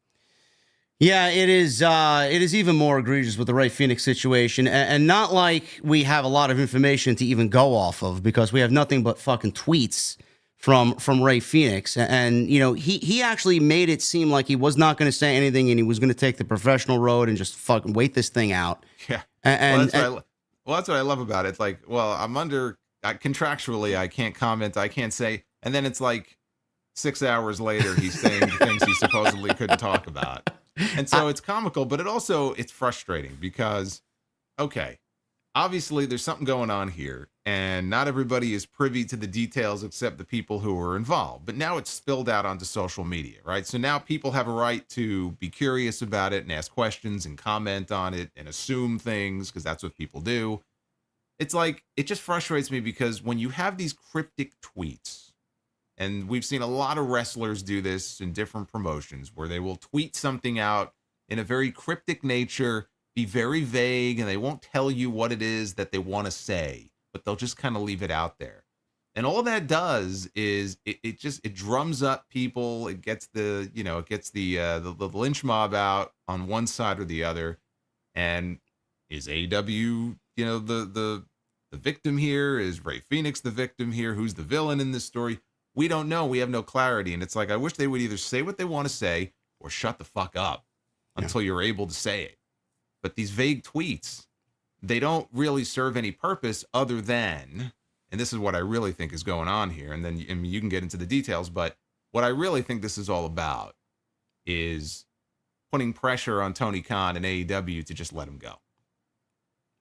Yeah, it is even more egregious with the Rey Fenix situation. And not like we have a lot of information to even go off of, because we have nothing but fucking tweets from Rey Fenix. And you know, he actually made it seem like he was not going to say anything and he was going to take the professional road and just fucking wait this thing out. Yeah. Well, that's what I love about it. It's like, well, I'm under contractually, I can't comment, I can't say, and then it's like 6 hours later, he's saying the things he supposedly couldn't talk about. And so it's comical, but it's frustrating because, okay, obviously there's something going on here, and not everybody is privy to the details except the people who were involved. But now it's spilled out onto social media, right? So now people have a right to be curious about it and ask questions and comment on it and assume things, because that's what people do. It's like, it just frustrates me because when you have these cryptic tweets, and we've seen a lot of wrestlers do this in different promotions, where they will tweet something out in a very cryptic nature, be very vague, and they won't tell you what it is that they want to say, but they'll just kind of leave it out there. And all that does is it drums up people. It gets the lynch mob out on one side or the other. And is AEW, the victim here? Is Rey Fenix the victim here? Who's the villain in this story? We don't know. We have no clarity. And it's like, I wish they would either say what they want to say or shut the fuck up until you're able to say it. But these vague tweets, they don't really serve any purpose other than, and this is what I really think is going on here, and then you can get into the details, but what I really think this is all about is putting pressure on Tony Khan and AEW to just let him go.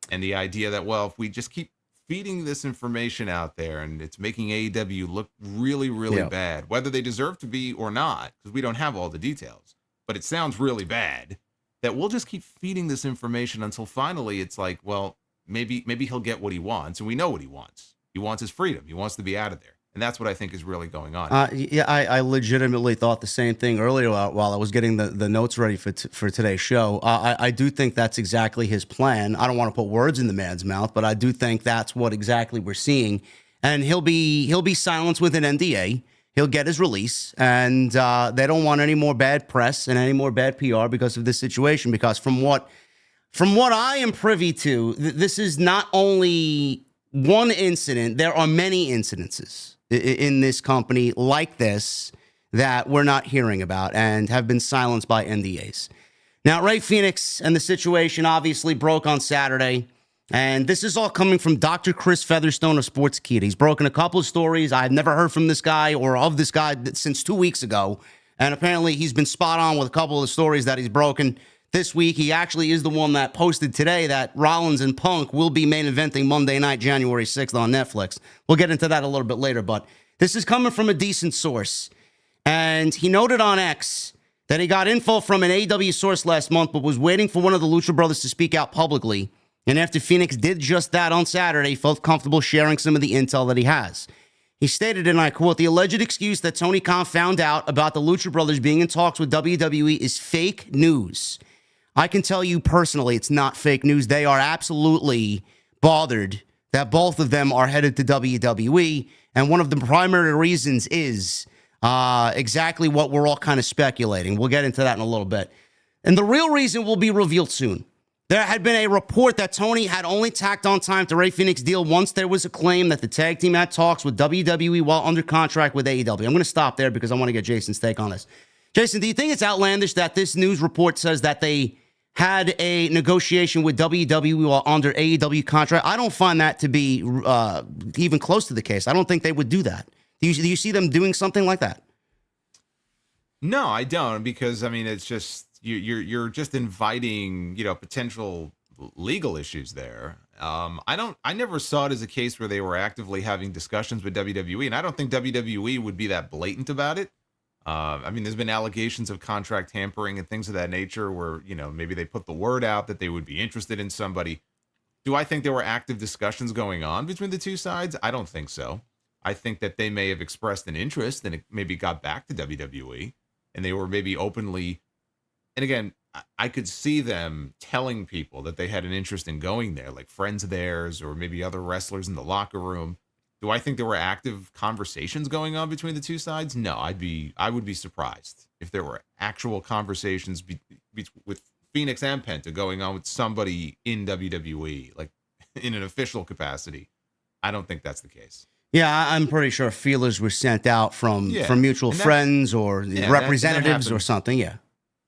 And the idea that, well, if we just keep feeding this information out there and it's making AEW look really, really bad, whether they deserve to be or not, because we don't have all the details, but it sounds really bad, that we'll just keep feeding this information until finally it's like, well, maybe he'll get what he wants. And we know what he wants. He wants his freedom. He wants to be out of there. And that's what I think is really going on. I legitimately thought the same thing earlier while I was getting the notes ready for today's show. I do think that's exactly his plan. I don't want to put words in the man's mouth, but I do think that's what exactly we're seeing. And he'll be silenced with an NDA. He'll get his release, and they don't want any more bad press and any more bad PR because of this situation. Because from what I am privy to, this is not only one incident. There are many incidences in this company like this that we're not hearing about and have been silenced by NDAs. Now, Rey Fenix and the situation obviously broke on Saturday. And this is all coming from Dr. Chris Featherstone of Sportskeeda. He's broken a couple of stories. I've never heard from this guy or of this guy since 2 weeks ago. And apparently he's been spot on with a couple of the stories that he's broken this week. He actually is the one that posted today that Rollins and Punk will be main eventing Monday night, January 6th on Netflix. We'll get into that a little bit later, but this is coming from a decent source. And he noted on X that he got info from an AEW source last month, but was waiting for one of the Lucha Brothers to speak out publicly. And after Phoenix did just that on Saturday, he felt comfortable sharing some of the intel that he has. He stated, and I quote, "The alleged excuse that Tony Khan found out about the Lucha Brothers being in talks with WWE is fake news. I can tell you personally, it's not fake news. They are absolutely bothered that both of them are headed to WWE. And one of the primary reasons is exactly what we're all kind of speculating. We'll get into that in a little bit. And the real reason will be revealed soon. There had been a report that Tony had only tacked on time to Rey Fenix deal once there was a claim that the tag team had talks with WWE while under contract with AEW. I'm going to stop there because I want to get Jason's take on this. Jason, do you think it's outlandish that this news report says that they had a negotiation with WWE while under AEW contract? I don't find that to be even close to the case. I don't think they would do that. Do you see them doing something like that? No, I don't, because I mean, it's just you're just inviting, potential legal issues there. I never saw it as a case where they were actively having discussions with WWE, and I don't think WWE would be that blatant about it. I mean, there's been allegations of contract tampering and things of that nature where, maybe they put the word out that they would be interested in somebody. Do I think there were active discussions going on between the two sides? I don't think so. I think that they may have expressed an interest and it maybe got back to WWE and they were maybe openly. And again, I could see them telling people that they had an interest in going there, like friends of theirs or maybe other wrestlers in the locker room. Do I think there were active conversations going on between the two sides? No, I would be surprised if there were actual conversations with Phoenix and Penta going on with somebody in WWE, like in an official capacity. I don't think that's the case. Yeah, I'm pretty sure feelers were sent out from mutual friends or representatives or something. Yeah.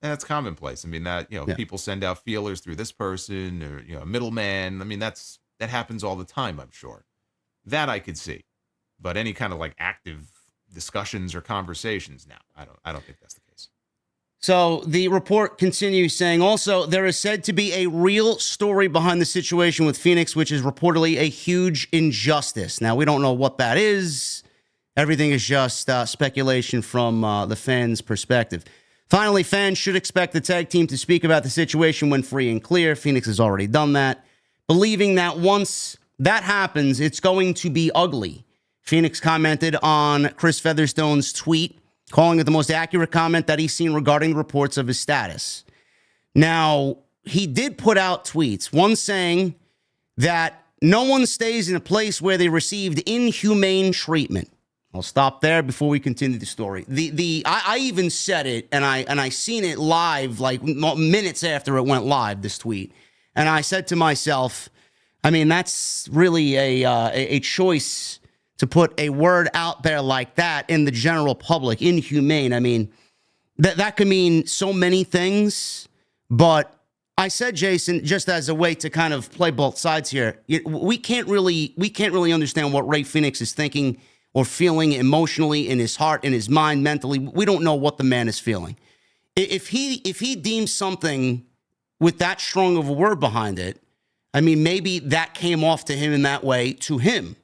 And that's commonplace. I mean, that, people send out feelers through this person or, a middleman. I mean, that happens all the time, I'm sure. That I could see. But any kind of like active discussions or conversations, no, I don't think that's the case. So the report continues saying, also, there is said to be a real story behind the situation with Fenix, which is reportedly a huge injustice. Now, we don't know what that is. Everything is just speculation from the fans' perspective. Finally, fans should expect the tag team to speak about the situation when free and clear. Fenix has already done that, believing that once that happens, it's going to be ugly. Fenix commented on Chris Featherstone's tweet, calling it the most accurate comment that he's seen regarding the reports of his status. Now, he did put out tweets, one saying that no one stays in a place where they received inhumane treatment. I'll stop there before we continue the story. I even said it, and I seen it live, like minutes after it went live, this tweet. And I said to myself, I mean, that's really a choice to put a word out there like that in the general public, inhumane. I mean, that could mean so many things, but I said, Jason, just as a way to kind of play both sides here, we can't really understand what Rey Fenix is thinking or feeling emotionally in his heart, in his mind, mentally. We don't know what the man is feeling. If he deems something with that strong of a word behind it, I mean, maybe that came off to him in that way to him.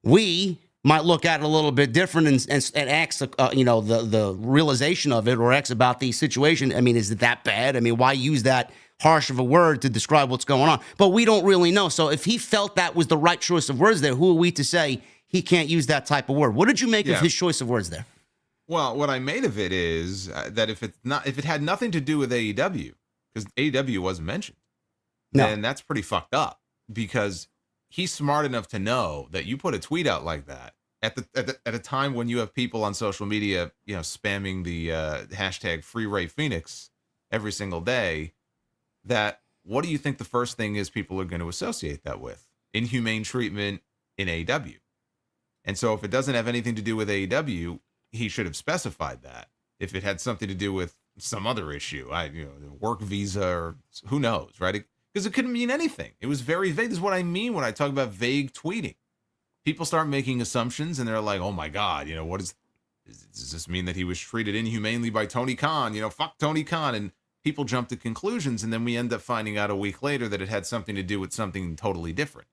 We might look at it a little bit different and ask, the realization of it, or ask about the situation. I mean, is it that bad? I mean, why use that harsh of a word to describe what's going on? But we don't really know. So if he felt that was the right choice of words there, who are we to say he can't use that type of word? What did you make of his choice of words there? Well, what I made of it is that if it had nothing to do with AEW, because AEW wasn't mentioned, then that's pretty fucked up, because he's smart enough to know that you put a tweet out like that at a time when you have people on social media, spamming the hashtag Free Rey Fenix every single day. That, what do you think the first thing is people are going to associate that with? Inhumane treatment in AEW. And so if it doesn't have anything to do with AEW, he should have specified that. If it had something to do with some other issue, work visa, or who knows, right? Because it couldn't mean anything. It was very vague. This is what I mean when I talk about vague tweeting. People start making assumptions, and they're like, oh my God, does this mean that he was treated inhumanely by Tony Khan? Fuck Tony Khan. And people jump to conclusions, and then we end up finding out a week later that it had something to do with something totally different.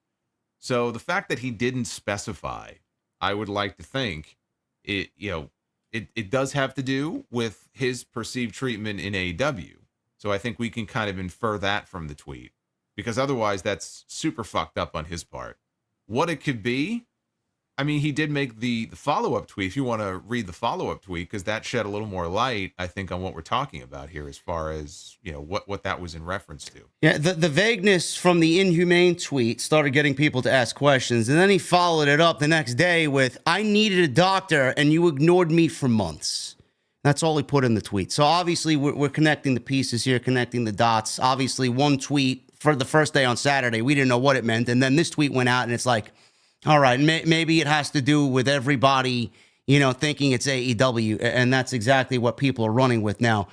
So the fact that he didn't specify, I would like to think it does have to do with his perceived treatment in AEW. So I think we can kind of infer that from the tweet, because otherwise that's super fucked up on his part. What it could be, I mean, he did make the follow-up tweet, if you want to read the follow-up tweet, because that shed a little more light, I think, on what we're talking about here as far as, what that was in reference to. Yeah, the vagueness from the inhumane tweet started getting people to ask questions, and then he followed it up the next day with, I needed a doctor, and you ignored me for months. That's all he put in the tweet. So obviously, we're connecting the pieces here, connecting the dots. Obviously, one tweet for the first day on Saturday, we didn't know what it meant, and then this tweet went out, and it's like, all right, maybe it has to do with everybody, thinking it's AEW, and that's exactly what people are running with now.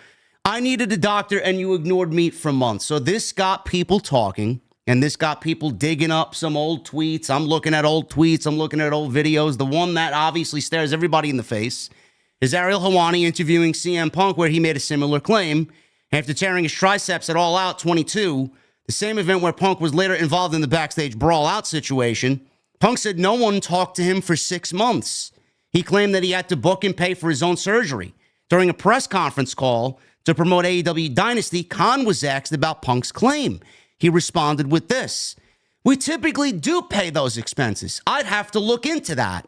I needed a doctor, and you ignored me for months. So this got people talking, and this got people digging up some old tweets. I'm looking at old tweets. I'm looking at old videos. The one that obviously stares everybody in the face is Ariel Helwani interviewing CM Punk, where he made a similar claim after tearing his triceps at All Out 22, the same event where Punk was later involved in the backstage brawl-out situation. Punk said no one talked to him for 6 months. He claimed that he had to book and pay for his own surgery. During a press conference call to promote AEW Dynasty, Khan was asked about Punk's claim. He responded with this: we typically do pay those expenses. I'd have to look into that.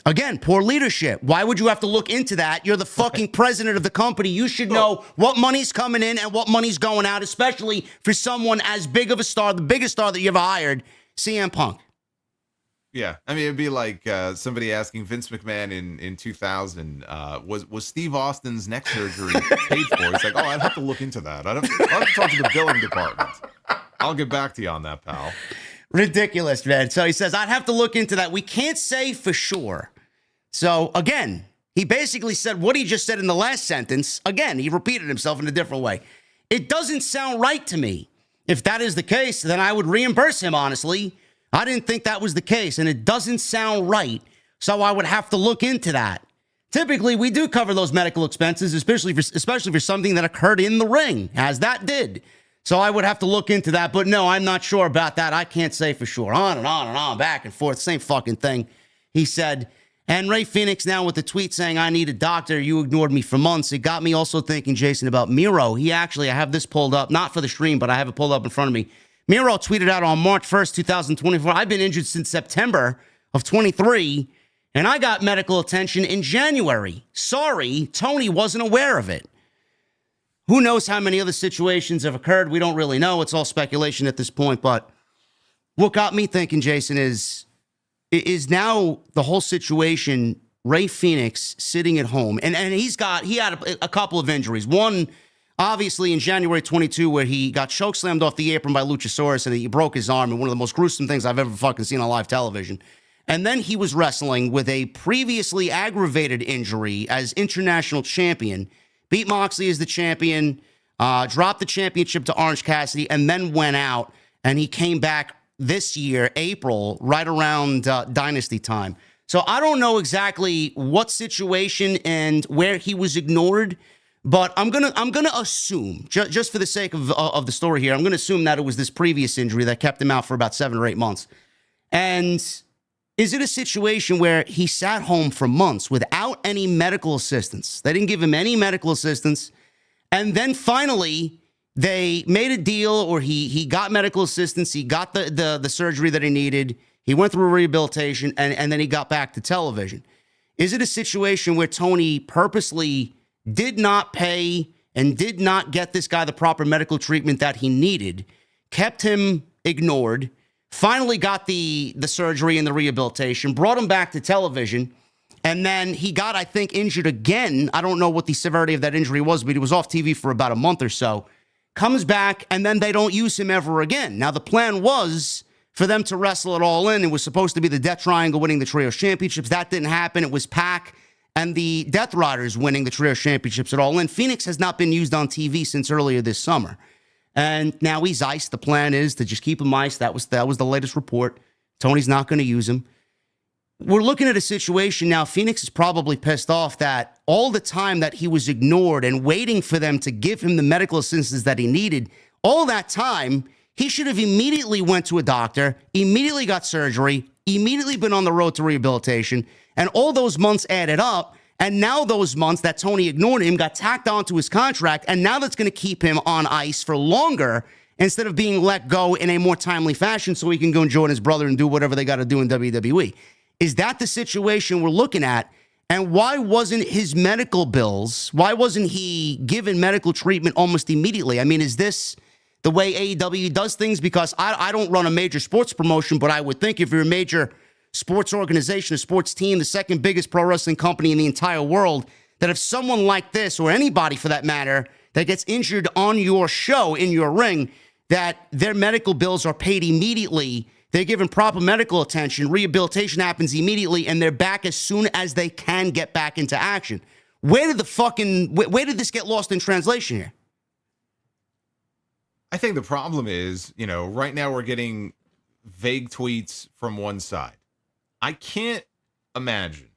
Again, poor leadership. Why would you have to look into that? You're the fucking president of the company. You should know what money's coming in and what money's going out, especially for someone as big of a star, the biggest star that you ever hired, CM Punk. Yeah, I mean, it'd be like somebody asking Vince McMahon in 2000, was Steve Austin's neck surgery paid for? He's like, I'd have to look into that. I'll have to talk to the billing department. I'll get back to you on that, pal. Ridiculous, man. So he says, I'd have to look into that. We can't say for sure. So again, he basically said what he just said in the last sentence. Again, he repeated himself in a different way. It doesn't sound right to me. If that is the case, then I would reimburse him, honestly. I didn't think that was the case, and it doesn't sound right, so I would have to look into that. Typically, we do cover those medical expenses, especially for something that occurred in the ring, as that did. So I would have to look into that. But no, I'm not sure about that. I can't say for sure. On and on and on, back and forth, same fucking thing, he said. And Rey Fenix now with the tweet saying, I need a doctor. You ignored me for months. It got me also thinking, Jason, about Miro. I have this pulled up, not for the stream, but I have it pulled up in front of me. Miro tweeted out on March 1st, 2024, I've been injured since September of 23, and I got medical attention in January. Sorry, Tony wasn't aware of it. Who knows how many other situations have occurred? We don't really know. It's all speculation at this point. But what got me thinking, Jason, is now the whole situation, Rey Fenix sitting at home. And he had a couple of injuries. One, obviously, in January 22, where he got chokeslammed off the apron by Luchasaurus and he broke his arm in one of the most gruesome things I've ever fucking seen on live television. And then he was wrestling with a previously aggravated injury as international champion, beat Moxley as the champion, dropped the championship to Orange Cassidy, and then went out. And he came back this year, April, right around Dynasty time. So I don't know exactly what situation and where he was ignored, but I'm gonna assume, just for the sake of the story here, I'm gonna assume that it was this previous injury that kept him out for about 7 or 8 months. And is it a situation where he sat home for months without any medical assistance? They didn't give him any medical assistance. And then finally, they made a deal, or he got medical assistance. He got the surgery that he needed. He went through rehabilitation, and then he got back to television. Is it a situation where Tony purposely did not pay and did not get this guy the proper medical treatment that he needed, kept him ignored, finally got the surgery and the rehabilitation, brought him back to television, and then he got, I think, injured again. I don't know what the severity of that injury was, but he was off TV for about a month or so. Comes back, and then they don't use him ever again. Now, the plan was for them to wrestle at All In. It was supposed to be the Death Triangle winning the Trios Championships. That didn't happen. It was Pac and the Death Riders winning the Trios Championships at All In. Fenix has not been used on TV since earlier this summer. And now he's iced. The plan is to just keep him iced. That was the latest report. Tony's not going to use him. We're looking at a situation now. Fenix is probably pissed off that all the time that he was ignored and waiting for them to give him the medical assistance that he needed, all that time, he should have immediately went to a doctor, immediately got surgery, immediately been on the road to rehabilitation, and all those months added up. And now those months that Tony ignored him got tacked onto his contract, and now that's going to keep him on ice for longer instead of being let go in a more timely fashion so he can go and join his brother and do whatever they got to do in WWE. Is that the situation we're looking at? And why wasn't his medical bills, why wasn't he given medical treatment almost immediately? I mean, is this the way AEW does things? Because I don't run a major sports promotion, but I would think if you're a major sports organization, a sports team, the second biggest pro wrestling company in the entire world, that if someone like this, or anybody for that matter, that gets injured on your show, in your ring, that their medical bills are paid immediately, they're given proper medical attention, rehabilitation happens immediately, and they're back as soon as they can get back into action. Where did this get lost in translation here? I think the problem is, right now we're getting vague tweets from one side. I can't imagine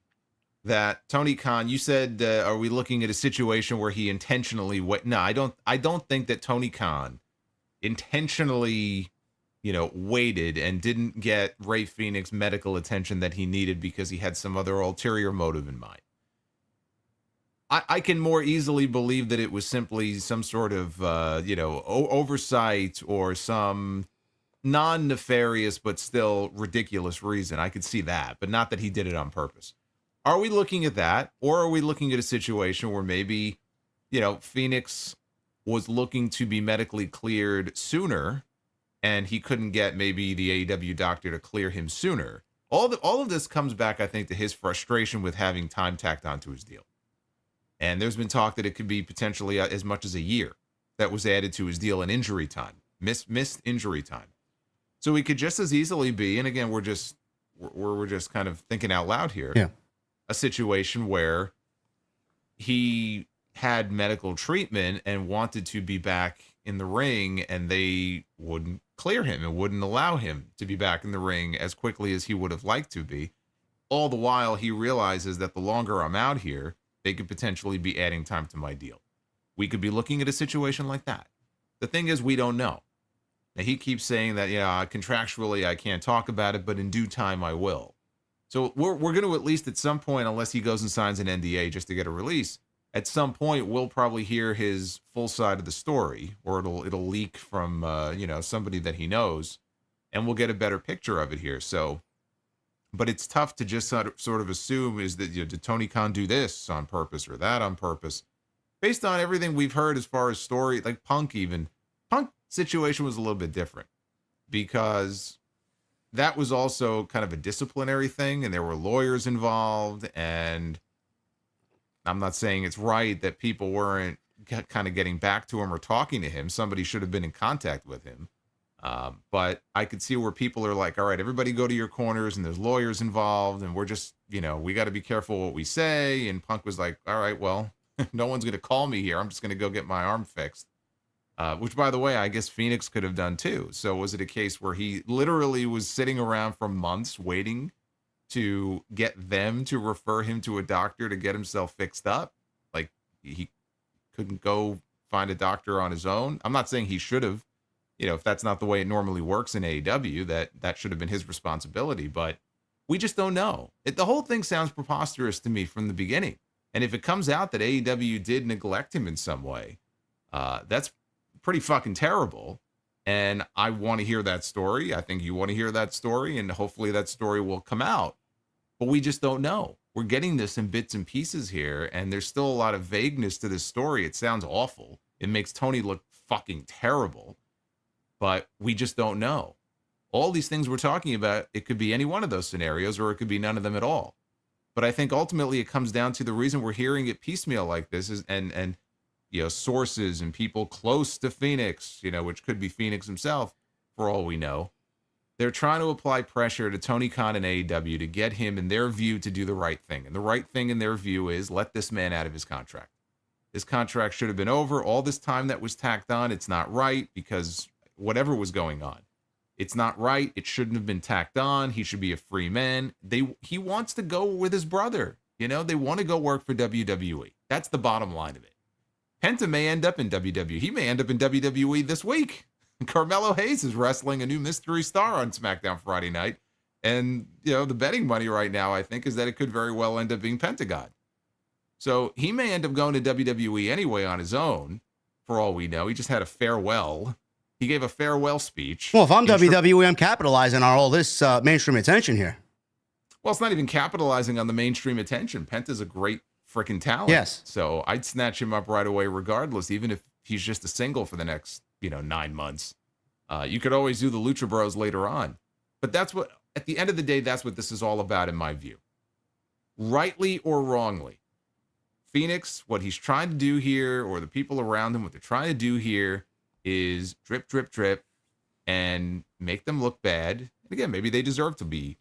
that Tony Khan, you said, are we looking at a situation where he intentionally No, I don't think that Tony Khan intentionally, waited and didn't get Rey Fenix medical attention that he needed because he had some other ulterior motive in mind. I can more easily believe that it was simply some sort of, oversight or some non-nefarious but still ridiculous reason. I could see that, but not that he did it on purpose. Are we looking at that, or are we looking at a situation where maybe, Phoenix was looking to be medically cleared sooner and he couldn't get maybe the AEW doctor to clear him sooner? All of this comes back, I think, to his frustration with having time tacked onto his deal. And there's been talk that it could be potentially as much as a year that was added to his deal in injury time, missed injury time. So it could just as easily be, and again, we're just kind of thinking out loud here, a situation where he had medical treatment and wanted to be back in the ring, and they wouldn't clear him and wouldn't allow him to be back in the ring as quickly as he would have liked to be. All the while, he realizes that the longer I'm out here, they could potentially be adding time to my deal. We could be looking at a situation like that. The thing is, we don't know. Now, he keeps saying that, contractually, I can't talk about it, but in due time, I will. So we're going to, at least at some point, unless he goes and signs an NDA just to get a release, at some point, we'll probably hear his full side of the story, or it'll leak from, somebody that he knows, and we'll get a better picture of it here. So, but it's tough to just sort of assume is that, did Tony Khan do this on purpose or that on purpose? Based on everything we've heard as far as story, like Punk situation was a little bit different because that was also kind of a disciplinary thing and there were lawyers involved, and I'm not saying it's right that people weren't kind of getting back to him or talking to him. Somebody should have been in contact with him. But I could see where people are like, all right, everybody go to your corners, and there's lawyers involved, and we're just, we got to be careful what we say. And Punk was like, all right, well, no one's going to call me here. I'm just going to go get my arm fixed. Which, by the way, I guess Phoenix could have done too. So was it a case where he literally was sitting around for months waiting to get them to refer him to a doctor to get himself fixed up? Like, he couldn't go find a doctor on his own? I'm not saying he should have. If that's not the way it normally works in AEW, that should have been his responsibility. But we just don't know. The whole thing sounds preposterous to me from the beginning. And if it comes out that AEW did neglect him in some way, that's pretty fucking terrible. And I want to hear that story. I think you want to hear that story, and hopefully that story will come out. But we just don't know. We're getting this in bits and pieces here, and there's still a lot of vagueness to this story. It sounds awful. It makes Tony look fucking terrible. But we just don't know. All these things we're talking about, it could be any one of those scenarios, or it could be none of them at all. But I think ultimately it comes down to the reason we're hearing it piecemeal like this is, and sources and people close to Phoenix, which could be Phoenix himself, for all we know. They're trying to apply pressure to Tony Khan and AEW to get him, in their view, to do the right thing. And the right thing in their view is let this man out of his contract. His contract should have been over. All this time that was tacked on, it's not right because whatever was going on, it's not right. It shouldn't have been tacked on. He should be a free man. He wants to go with his brother. They want to go work for WWE. That's the bottom line of it. Penta may end up in WWE. He may end up in WWE this week. Carmelo Hayes is wrestling a new mystery star on SmackDown Friday night. And, the betting money right now, I think, is that it could very well end up being Pentagon. So he may end up going to WWE anyway on his own, for all we know. He just had a farewell. He gave a farewell speech. Well, if I'm WWE, I'm capitalizing on all this mainstream attention here. Well, it's not even capitalizing on the mainstream attention. Penta's a great freaking talent. Yes. So I'd snatch him up right away regardless, even if he's just a single for the next, 9 months. You could always do the Lucha Bros later on. But that's what, at the end of the day, that's what this is all about in my view. Rightly or wrongly, Phoenix, what he's trying to do here, or the people around him, what they're trying to do here is drip, drip, drip, and make them look bad. And again, maybe they deserve to be,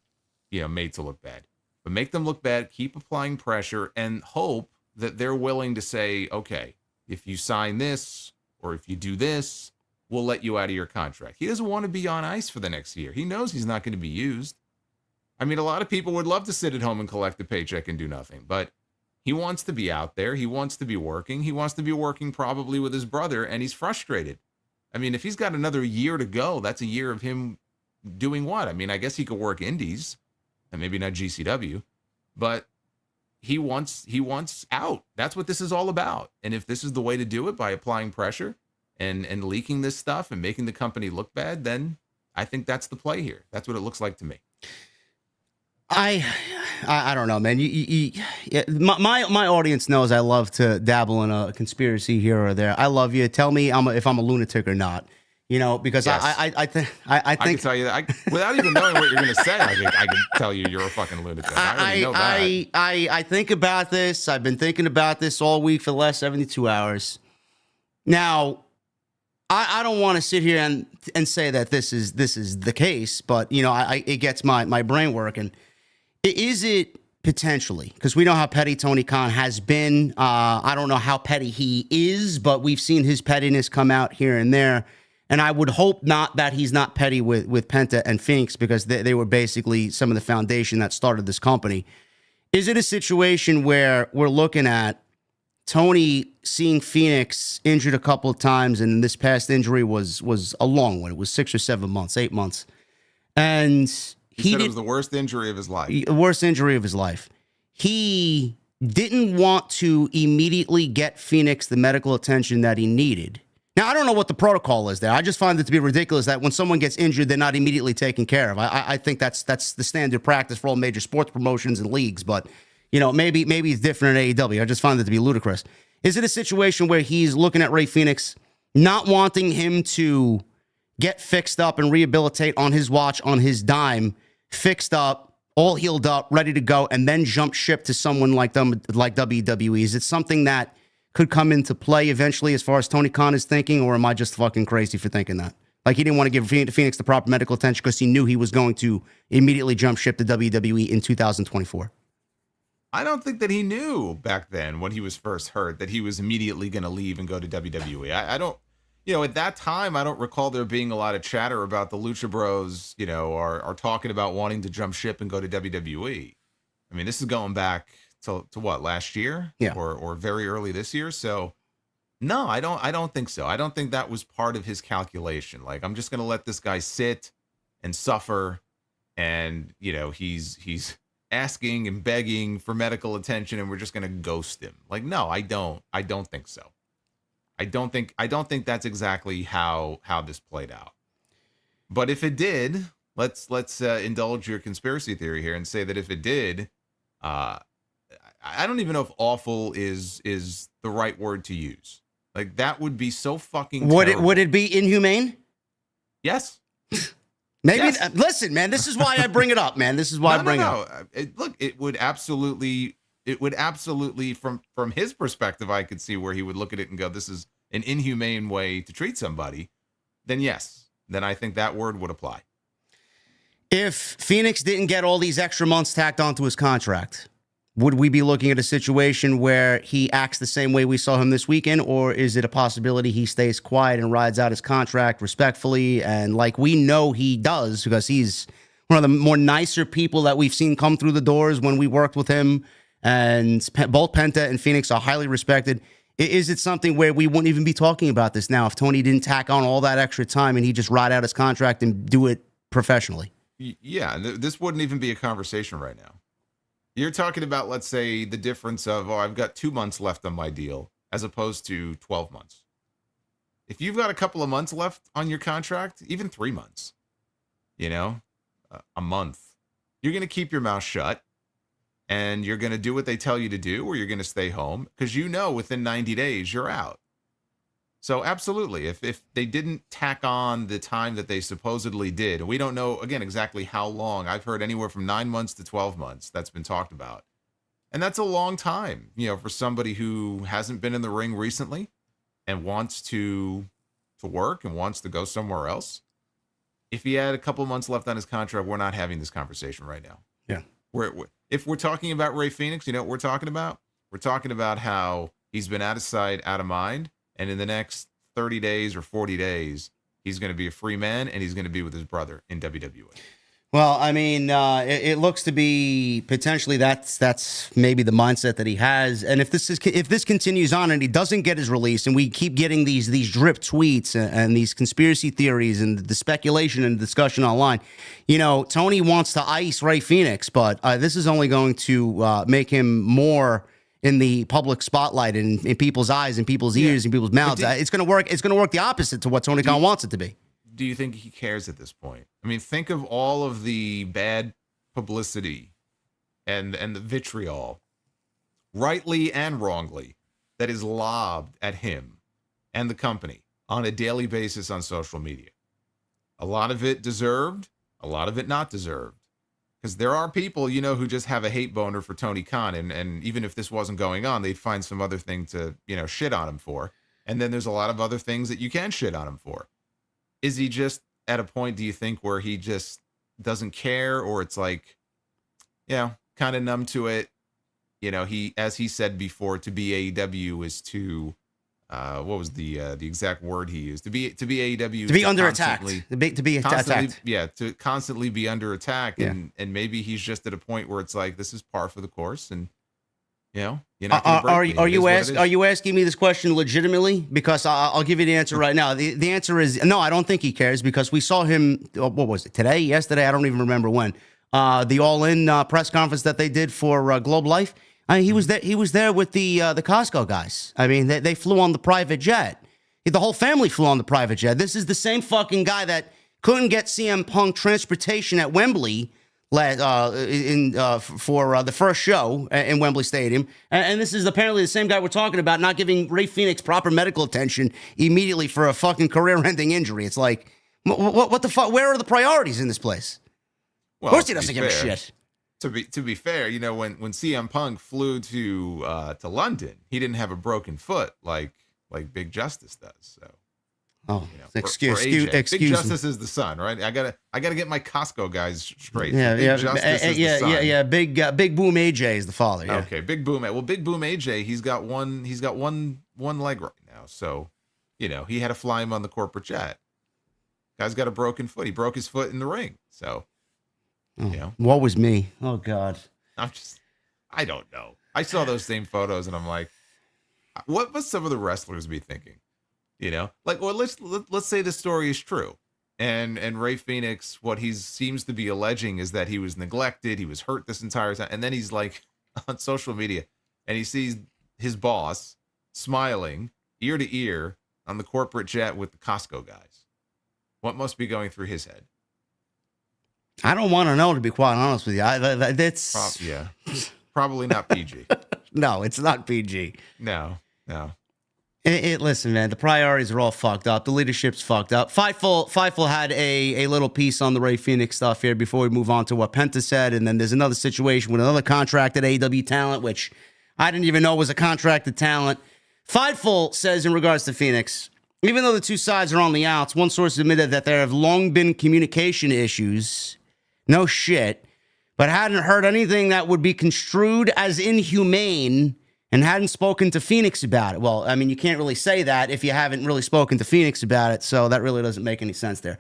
made to look bad. But make them look bad, keep applying pressure, and hope that they're willing to say, okay, if you sign this, or if you do this, we'll let you out of your contract. He doesn't want to be on ice for the next year. He knows he's not going to be used. I mean, a lot of people would love to sit at home and collect a paycheck and do nothing, but he wants to be out there. He wants to be working. He wants to be working probably with his brother, and he's frustrated. I mean, if he's got another year to go, that's a year of him doing what? I mean, I guess he could work indies, and maybe not GCW, but he wants out. That's what this is all about. And if this is the way to do it, by applying pressure and leaking this stuff and making the company look bad, then I think that's the play here. That's what it looks like to me. I don't know, man. My audience knows I love to dabble in a conspiracy here or there. I love you. Tell me if I'm a lunatic or not. Because yes. I think I can tell you that without even knowing what you're going to say. I can tell you you're a fucking lunatic. I already know that. I think about this. I've been thinking about this all week for the last 72 hours. Now, I don't want to sit here and say that this is the case, but it gets my brain working. Is it potentially, because we know how petty Tony Khan has been. I don't know how petty he is, but we've seen his pettiness come out here and there. And I would hope not that he's not petty with Penta and Phoenix, because they were basically some of the foundation that started this company. Is it a situation where we're looking at Tony seeing Phoenix injured a couple of times, and this past injury was a long one. It was 6 or 7 months, 8 months. And he said it was the worst injury of his life. The worst injury of his life. He didn't want to immediately get Phoenix the medical attention that he needed. Now, I don't know what the protocol is there. I just find it to be ridiculous that when someone gets injured, they're not immediately taken care of. I think that's the standard practice for all major sports promotions and leagues, but maybe it's different at AEW. I just find it to be ludicrous. Is it a situation where he's looking at Rey Fenix, not wanting him to get fixed up and rehabilitate on his watch, on his dime, fixed up, all healed up, ready to go, and then jump ship to someone like WWE? Is it something that could come into play eventually as far as Tony Khan is thinking, or am I just fucking crazy for thinking that? Like, he didn't want to give Phoenix the proper medical attention because he knew he was going to immediately jump ship to WWE in 2024. I don't think that he knew back then when he was first hurt that he was immediately going to leave and go to WWE. I don't, at that time, I don't recall there being a lot of chatter about the Lucha Bros, are talking about wanting to jump ship and go to WWE. I mean, this is going back to what, last year? Yeah. Or very early this year. So no, I don't think so. I don't think that was part of his calculation. Like, I'm just going to let this guy sit and suffer. And, he's asking and begging for medical attention, and we're just going to ghost him. Like, no, I don't think so. I don't think that's exactly how this played out. But if it did, let's indulge your conspiracy theory here and say that if it did, I don't even know if awful is the right word to use. Like, that would be so fucking terrible. Would it be inhumane? Yes. Maybe. Yes. Listen, man, this is why I bring it up, man. This is why I bring it up. Look, it would absolutely, from his perspective, I could see where he would look at it and go, this is an inhumane way to treat somebody. Then yes, then I think that word would apply. If Phoenix didn't get all these extra months tacked onto his contract, would we be looking at a situation where he acts the same way we saw him this weekend, or is it a possibility he stays quiet and rides out his contract respectfully, and like we know he does, because he's one of the more nicer people that we've seen come through the doors when we worked with him, and both Penta and Phoenix are highly respected. Is it something where we wouldn't even be talking about this now if Tony didn't tack on all that extra time and he just ride out his contract and do it professionally? Yeah, this wouldn't even be a conversation right now. You're talking about, let's say, the difference of, I've got 2 months left on my deal as opposed to 12 months. If you've got a couple of months left on your contract, even 3 months, a month, you're going to keep your mouth shut and you're going to do what they tell you to do, or you're going to stay home because within 90 days you're out. So absolutely, if they didn't tack on the time that they supposedly did, and we don't know, again, exactly how long. I've heard anywhere from 9 months to 12 months that's been talked about. And that's a long time, for somebody who hasn't been in the ring recently and wants to work and wants to go somewhere else. If he had a couple months left on his contract, we're not having this conversation right now. Yeah. If we're talking about Rey Fenix, you know what we're talking about? We're talking about how he's been out of sight, out of mind. And in the next 30 days or 40 days, he's going to be a free man, and he's going to be with his brother in WWE. Well, I mean, it looks to be potentially that's maybe the mindset that he has. And if this continues on and he doesn't get his release, and we keep getting these drip tweets and these conspiracy theories and the speculation and discussion online, Tony wants to ice Rey Fenix, but this is only going to make him more in the public spotlight and in people's eyes and people's ears and people's mouths. It's going to work. It's going to work the opposite to what Tony Khan wants it to be. Do you think he cares at this point? I mean, think of all of the bad publicity and the vitriol, rightly and wrongly, that is lobbed at him and the company on a daily basis on social media. A lot of it deserved, a lot of it not deserved. Because there are people, who just have a hate boner for Tony Khan, and even if this wasn't going on, they'd find some other thing to, shit on him for. And then there's a lot of other things that you can shit on him for. Is he just at a point, do you think, where he just doesn't care, or it's like, kind of numb to it? He, as he said before, to be AEW is to what was the exact word he used? To be AEW, to be under attack, to be attacked. Yeah, to constantly be under attack, Yeah. and maybe he's just at a point where it's like this is par for the course, and you're not are you asking me this question legitimately? Because I'll give you the answer right now. The answer is no. I don't think he cares because we saw him. What was it today? Yesterday? I don't even remember when. The All In press conference that they did for Globe Life. I mean, he was there. He was there with the Costco guys. I mean, they flew on the private jet. The whole family flew on the private jet. This is the same fucking guy that couldn't get CM Punk transportation at Wembley for the first show in Wembley Stadium. And this is apparently the same guy we're talking about not giving Rey Fenix proper medical attention immediately for a fucking career-ending injury. It's like, what the fuck? Where are the priorities in this place? Well, of course he doesn't give a shit. To be fair, when CM Punk flew to London, he didn't have a broken foot like Big Justice does. So, excuse Big me. Justice is the son, right? I gotta get my Costco guys straight. Yeah, Big Justice is the son. Big Boom AJ is the father. Yeah. Okay, Big Boom. Well, Big Boom AJ, he's got one leg right now. So, he had to fly him on the corporate jet. Guy's got a broken foot. He broke his foot in the ring. So. What was me? Oh God. I don't know. I saw those same photos and I'm like, what must some of the wrestlers be thinking? Let's say the story is true. And Rey Fenix, what he seems to be alleging is that he was neglected, he was hurt this entire time. And then he's like on social media and he sees his boss smiling ear to ear on the corporate jet with the Costco guys. What must be going through his head? I don't want to know, to be quite honest with you. That's probably not PG. No, it's not PG. No. Listen, man, the priorities are all fucked up. The leadership's fucked up. Fightful had a little piece on the Rey Fenix stuff here before we move on to what Penta said, and then there's another situation with another contracted AEW talent, which I didn't even know was a contracted talent. Fightful says in regards to Fenix, even though the two sides are on the outs, one source admitted that there have long been communication issues. No shit, but hadn't heard anything that would be construed as inhumane and hadn't spoken to Fenix about it. Well, I mean, you can't really say that if you haven't really spoken to Fenix about it, so that really doesn't make any sense there.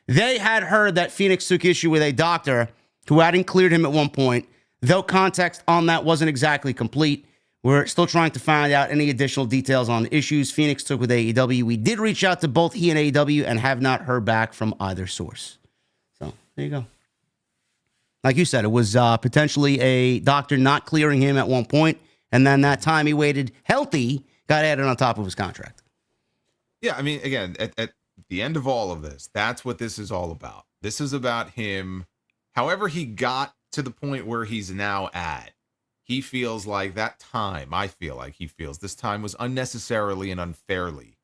They had heard that Fenix took issue with a doctor who hadn't cleared him at one point, though context on that wasn't exactly complete. We're still trying to find out any additional details on the issues Fenix took with AEW. We did reach out to both he and AEW and have not heard back from either source. So, there you go. Like you said, it was potentially a doctor not clearing him at one point, and then that time he waited healthy got added on top of his contract. Yeah, I mean, again, at the end of all of this, that's what this is all about. This is about him, however he got to the point where he's now at. He feels like that time, I feel like he feels this time was unnecessarily and unfairly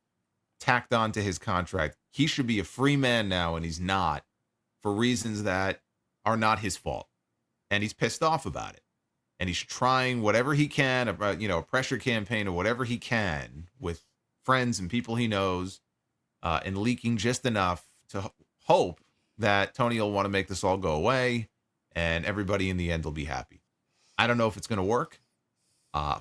tacked onto his contract. He should be a free man now, and he's not, for reasons that are not his fault. And he's pissed off about it. And he's trying whatever he can, a pressure campaign or whatever he can with friends and people he knows, and leaking just enough to hope that Tony will want to make this all go away and everybody in the end will be happy. I don't know if it's going to work.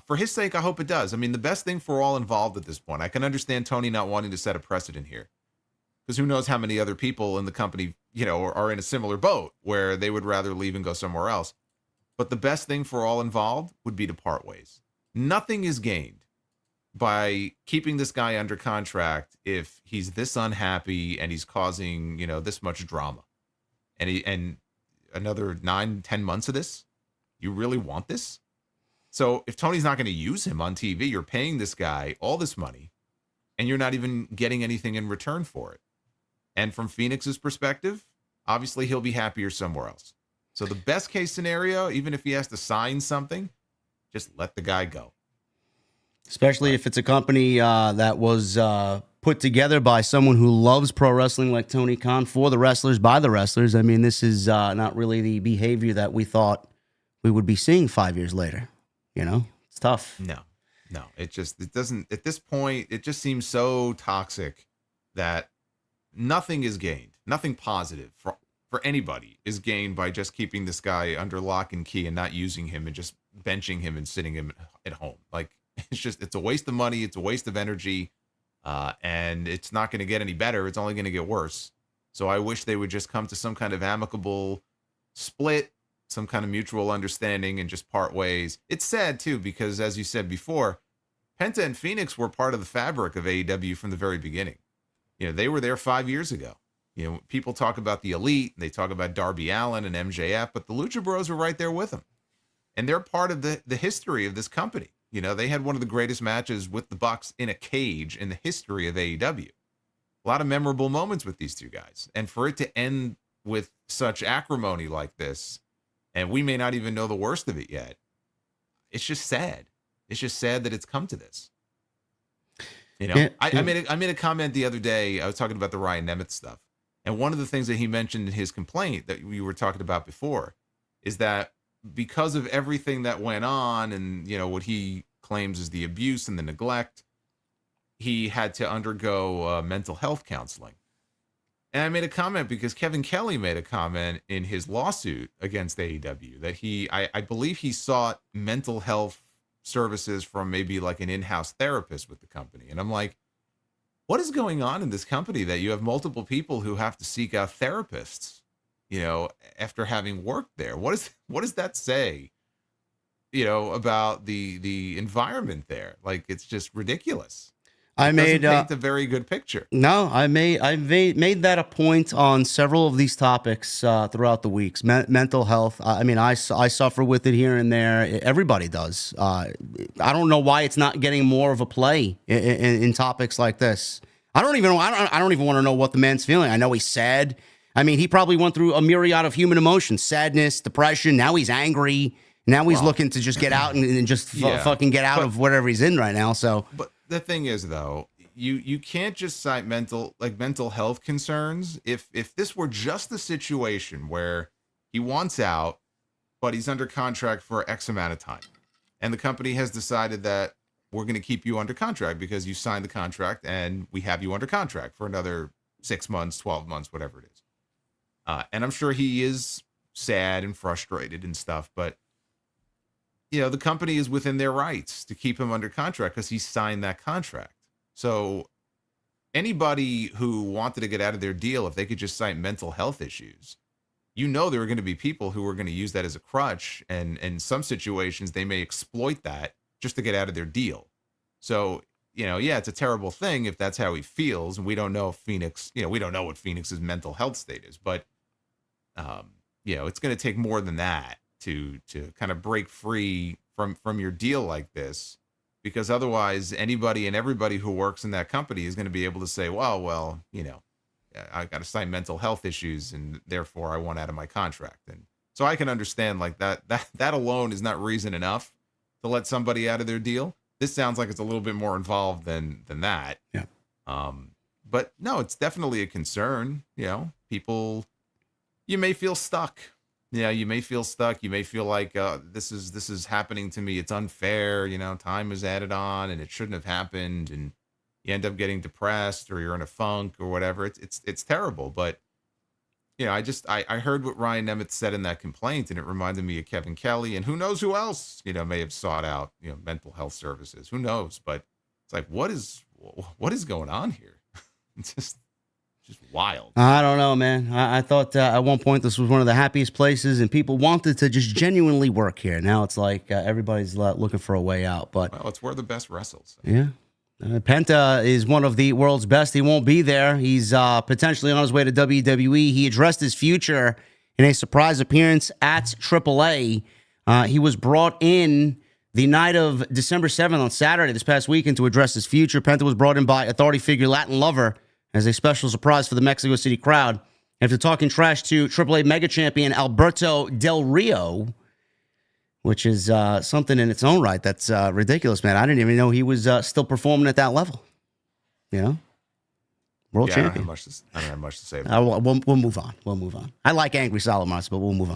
For his sake, I hope it does. I mean, the best thing for all involved at this point, I can understand Tony not wanting to set a precedent here. Because who knows how many other people in the company, are in a similar boat where they would rather leave and go somewhere else. But the best thing for all involved would be to part ways. Nothing is gained by keeping this guy under contract if he's this unhappy and he's causing, this much drama. And another 9-10 months of this? You really want this? So if Tony's not going to use him on TV, you're paying this guy all this money and you're not even getting anything in return for it. And from Phoenix's perspective, obviously he'll be happier somewhere else. So the best case scenario, even if he has to sign something, just let the guy go. Especially if it's a company that was put together by someone who loves pro wrestling like Tony Khan, for the wrestlers, by the wrestlers. I mean, this is not really the behavior that we thought we would be seeing 5 years later. It's tough. No. It doesn't, at this point, it just seems so toxic that nothing is gained. Nothing positive for anybody is gained by just keeping this guy under lock and key and not using him and just benching him and sitting him at home. Like, It's a waste of money. It's a waste of energy. And it's not going to get any better. It's only going to get worse. So I wish they would just come to some kind of amicable split, some kind of mutual understanding, and just part ways. It's sad too, because as you said before, Penta and Fenix were part of the fabric of AEW from the very beginning. They were there 5 years ago. People talk about the Elite, they talk about Darby Allin and MJF, but the Lucha Bros were right there with them. And they're part of the history of this company. They had one of the greatest matches with the Bucks in a cage in the history of AEW. A lot of memorable moments with these two guys. And for it to end with such acrimony like this, and we may not even know the worst of it yet, it's just sad. It's just sad that it's come to this. I made a comment the other day. I was talking about the Ryan Nemeth stuff. And one of the things that he mentioned in his complaint that we were talking about before is that because of everything that went on and, what he claims is the abuse and the neglect, he had to undergo mental health counseling. And I made a comment because Kevin Kelly made a comment in his lawsuit against AEW that I believe he sought mental health services from maybe like an in-house therapist with the company. And I'm like, what is going on in this company that you have multiple people who have to seek out therapists, after having worked there? What does that say, about the environment there? Like, it's just ridiculous. I made paint a very good picture. No, I made that a point on several of these topics throughout the weeks. Mental health. I suffer with it here and there. Everybody does. I don't know why it's not getting more of a play in topics like this. I don't even want to know what the man's feeling. I know he's sad. He probably went through a myriad of human emotions: sadness, depression. Now he's angry. Now he's looking to just get out and just fucking get out of whatever he's in right now. So, but the thing is, though, you can't just cite mental health concerns. If this were just the situation where he wants out, but he's under contract for X amount of time, and the company has decided that we're going to keep you under contract because you signed the contract and we have you under contract for another 6 months, 12 months, whatever it is. And I'm sure he is sad and frustrated and stuff, but the company is within their rights to keep him under contract because he signed that contract. So anybody who wanted to get out of their deal, if they could just cite mental health issues, there are going to be people who are going to use that as a crutch. And in some situations, they may exploit that just to get out of their deal. So, it's a terrible thing if that's how he feels. And we don't know if Phoenix, we don't know what Phoenix's mental health state is, but, it's going to take more than that to kind of break free from your deal like this, because otherwise anybody and everybody who works in that company is going to be able to say, well, I got to cite mental health issues and therefore I want out of my contract. And so I can understand like that alone is not reason enough to let somebody out of their deal. This sounds like it's a little bit more involved than that. Yeah. But no, it's definitely a concern. People, you may feel stuck. Yeah, you may feel stuck. You may feel like this is happening to me. It's unfair. Time is added on, and it shouldn't have happened. And you end up getting depressed, or you're in a funk, or whatever. It's terrible. But I heard what Ryan Nemeth said in that complaint, and it reminded me of Kevin Kelly, and who knows who else may have sought out mental health services. Who knows? But it's like, what is going on here? It's just wild. I don't know, man. I thought at one point this was one of the happiest places and people wanted to just genuinely work here. Now it's like everybody's looking for a way out. But it's where the best wrestles. Yeah. Penta is one of the world's best. He won't be there. He's potentially on his way to WWE. He addressed his future in a surprise appearance at AAA. He was brought in the night of December 7th on Saturday this past weekend to address his future. Penta was brought in by authority figure Latin Lover as a special surprise for the Mexico City crowd. After talking trash to AAA Mega Champion Alberto Del Rio, which is something in its own right that's ridiculous, man. I didn't even know he was still performing at that level. World champion. I don't have much to say about we'll move on. We'll move on. I like Angry Salamas, but we'll move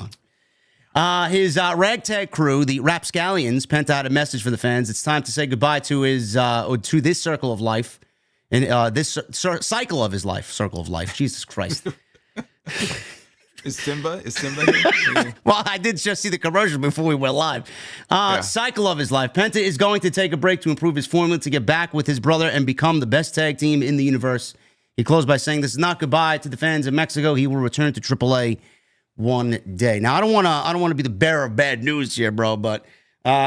on. His ragtag crew, the Rapscallions, Penta had a message for the fans. It's time to say goodbye to this circle of life. In this cycle of his life, circle of life. Jesus Christ. Is Simba here? Well, I did just see the commercial before we went live. Cycle of his life. Penta is going to take a break to improve his formula to get back with his brother and become the best tag team in the universe. He closed by saying, "This is not goodbye to the fans of Mexico. He will return to AAA one day." Now, I don't want to be the bearer of bad news here, bro, but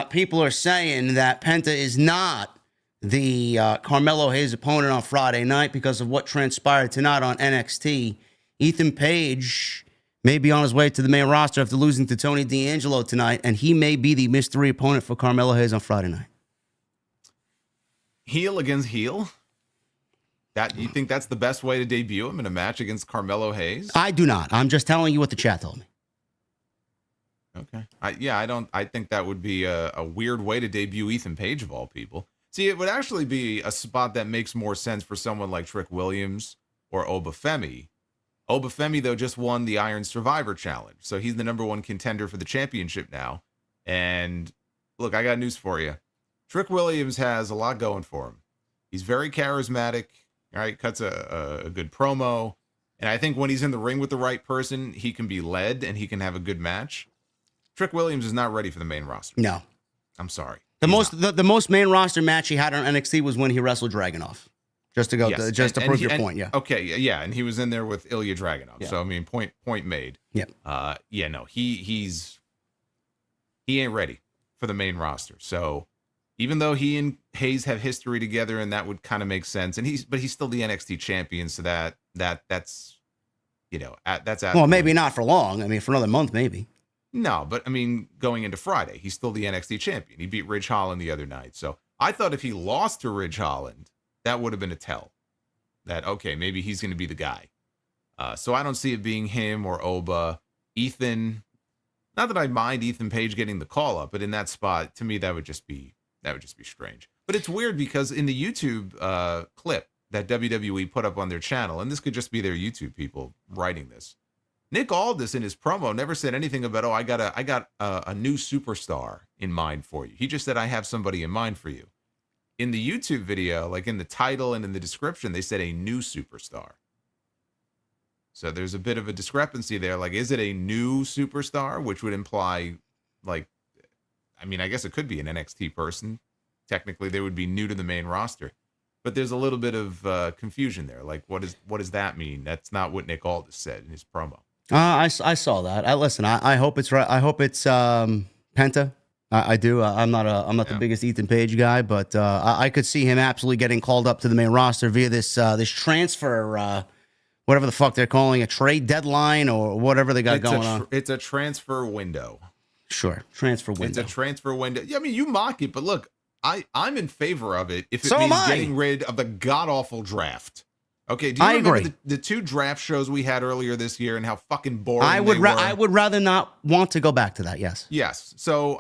people are saying that Penta is not the Carmelo Hayes opponent on Friday night because of what transpired tonight on NXT. Ethan Page may be on his way to the main roster after losing to Tony D'Angelo tonight, and he may be the mystery opponent for Carmelo Hayes on Friday night. Heel against heel? You think that's the best way to debut him in a match against Carmelo Hayes? I do not. I'm just telling you what the chat told me. Okay. I think that would be a weird way to debut Ethan Page of all people. See, it would actually be a spot that makes more sense for someone like Trick Williams or Obafemi. Obafemi, though, just won the Iron Survivor Challenge, so he's the number one contender for the championship now. And look, I got news for you. Trick Williams has a lot going for him. He's very charismatic, right? Cuts a good promo. And I think when he's in the ring with the right person, he can be led and he can have a good match. Trick Williams is not ready for the main roster. No. I'm sorry. The most main roster match he had on NXT was when he wrestled Dragunov. Just to go, yes. to prove your point, yeah. Okay, yeah, and he was in there with Ilya Dragunov. Yeah. So I mean, point made. Yeah. No, he ain't ready for the main roster. So even though he and Hayes have history together, and that would kind of make sense, and he's still the NXT champion, so that's that's well, maybe not for long. I mean, for another month, maybe. No, but I mean, going into Friday, he's still the NXT champion. He beat Ridge Holland the other night. So I thought if he lost to Ridge Holland, that would have been a tell that, okay, maybe he's going to be the guy. So I don't see it being him or Oba. Ethan, not that I mind Ethan Page getting the call up, but in that spot, to me, that would just be strange. But it's weird because in the YouTube clip that WWE put up on their channel, and this could just be their YouTube people writing this, Nick Aldis in his promo never said anything about, I got a new superstar in mind for you. He just said, I have somebody in mind for you. In the YouTube video, like in the title and in the description, they said a new superstar. So there's a bit of a discrepancy there. Like, is it a new superstar? Which would imply, like, I mean, I guess it could be an NXT person. Technically, they would be new to the main roster. But there's a little bit of confusion there. Like, what does that mean? That's not what Nick Aldis said in his promo. I saw that. I hope it's right. I hope it's Penta. I do. I'm not the biggest Ethan Page guy, but I could see him absolutely getting called up to the main roster via this transfer, whatever the fuck they're calling a trade deadline or whatever they got going on. It's a transfer window. Sure, transfer window. It's a transfer window. Yeah, I mean, you mock it, but look, I'm in favor of it if it so means getting rid of the god awful draft. Okay, do you remember the two draft shows we had earlier this year and how fucking boring I would rather not want to go back to that, yes. Yes. So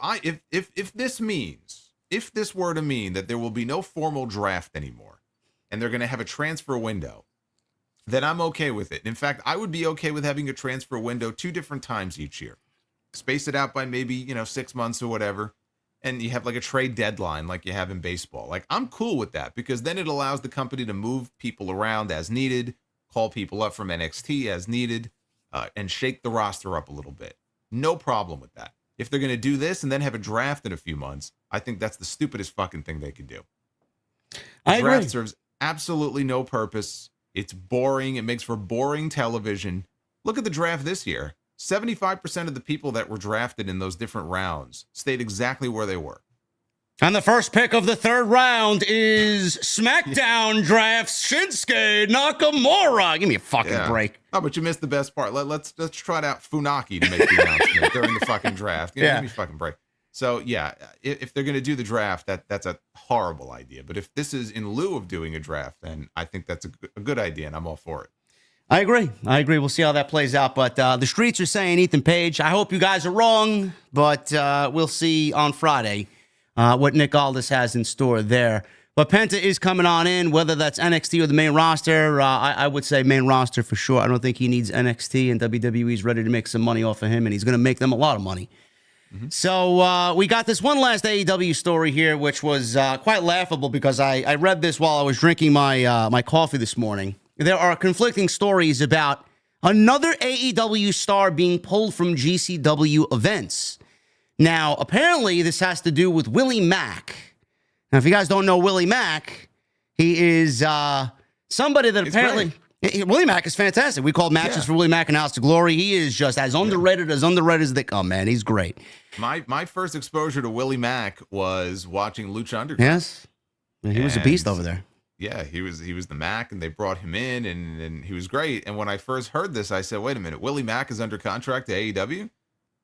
if this were to mean that there will be no formal draft anymore and they're going to have a transfer window, then I'm okay with it. In fact, I would be okay with having a transfer window 2 different times each year. Space it out by maybe, 6 months or whatever. And you have like a trade deadline like you have in baseball. Like, I'm cool with that because then it allows the company to move people around as needed, call people up from NXT as needed, and shake the roster up a little bit. No problem with that. If they're going to do this and then have a draft in a few months, I think that's the stupidest fucking thing they could do. I agree. Draft serves absolutely no purpose. It's boring. It makes for boring television. Look at the draft this year. 75% of the people that were drafted in those different rounds stayed exactly where they were. And the first pick of the 3rd round is SmackDown drafts Shinsuke Nakamura. Give me a fucking break. Oh, but you missed the best part. Let's trot out Funaki to make the announcement during the fucking draft. Give me a fucking break. So, yeah, if they're going to do the draft, that's a horrible idea. But if this is in lieu of doing a draft, then I think that's a good idea, and I'm all for it. I agree. We'll see how that plays out. But the streets are saying Ethan Page. I hope you guys are wrong, but we'll see on Friday what Nick Aldis has in store there. But Penta is coming on in, whether that's NXT or the main roster. I would say main roster for sure. I don't think he needs NXT, and WWE's ready to make some money off of him, and he's going to make them a lot of money. Mm-hmm. So we got this one last AEW story here, which was quite laughable because I read this while I was drinking my coffee this morning. There are conflicting stories about Another AEW star being pulled from GCW events. Now, apparently, this has to do with Willie Mack. Now, if you guys don't know Willie Mack, he is somebody that apparently... Willie Mack is fantastic. We called matches for Willie Mack and House of Glory. He is just as underrated as they come, man. He's great. My first exposure to Willie Mack was watching Lucha Underground. Yes. And he was a beast over there. Yeah, he was the Mac, and they brought him in, and he was great. And when I first heard this, I said, wait a minute, Willie Mack is under contract to AEW?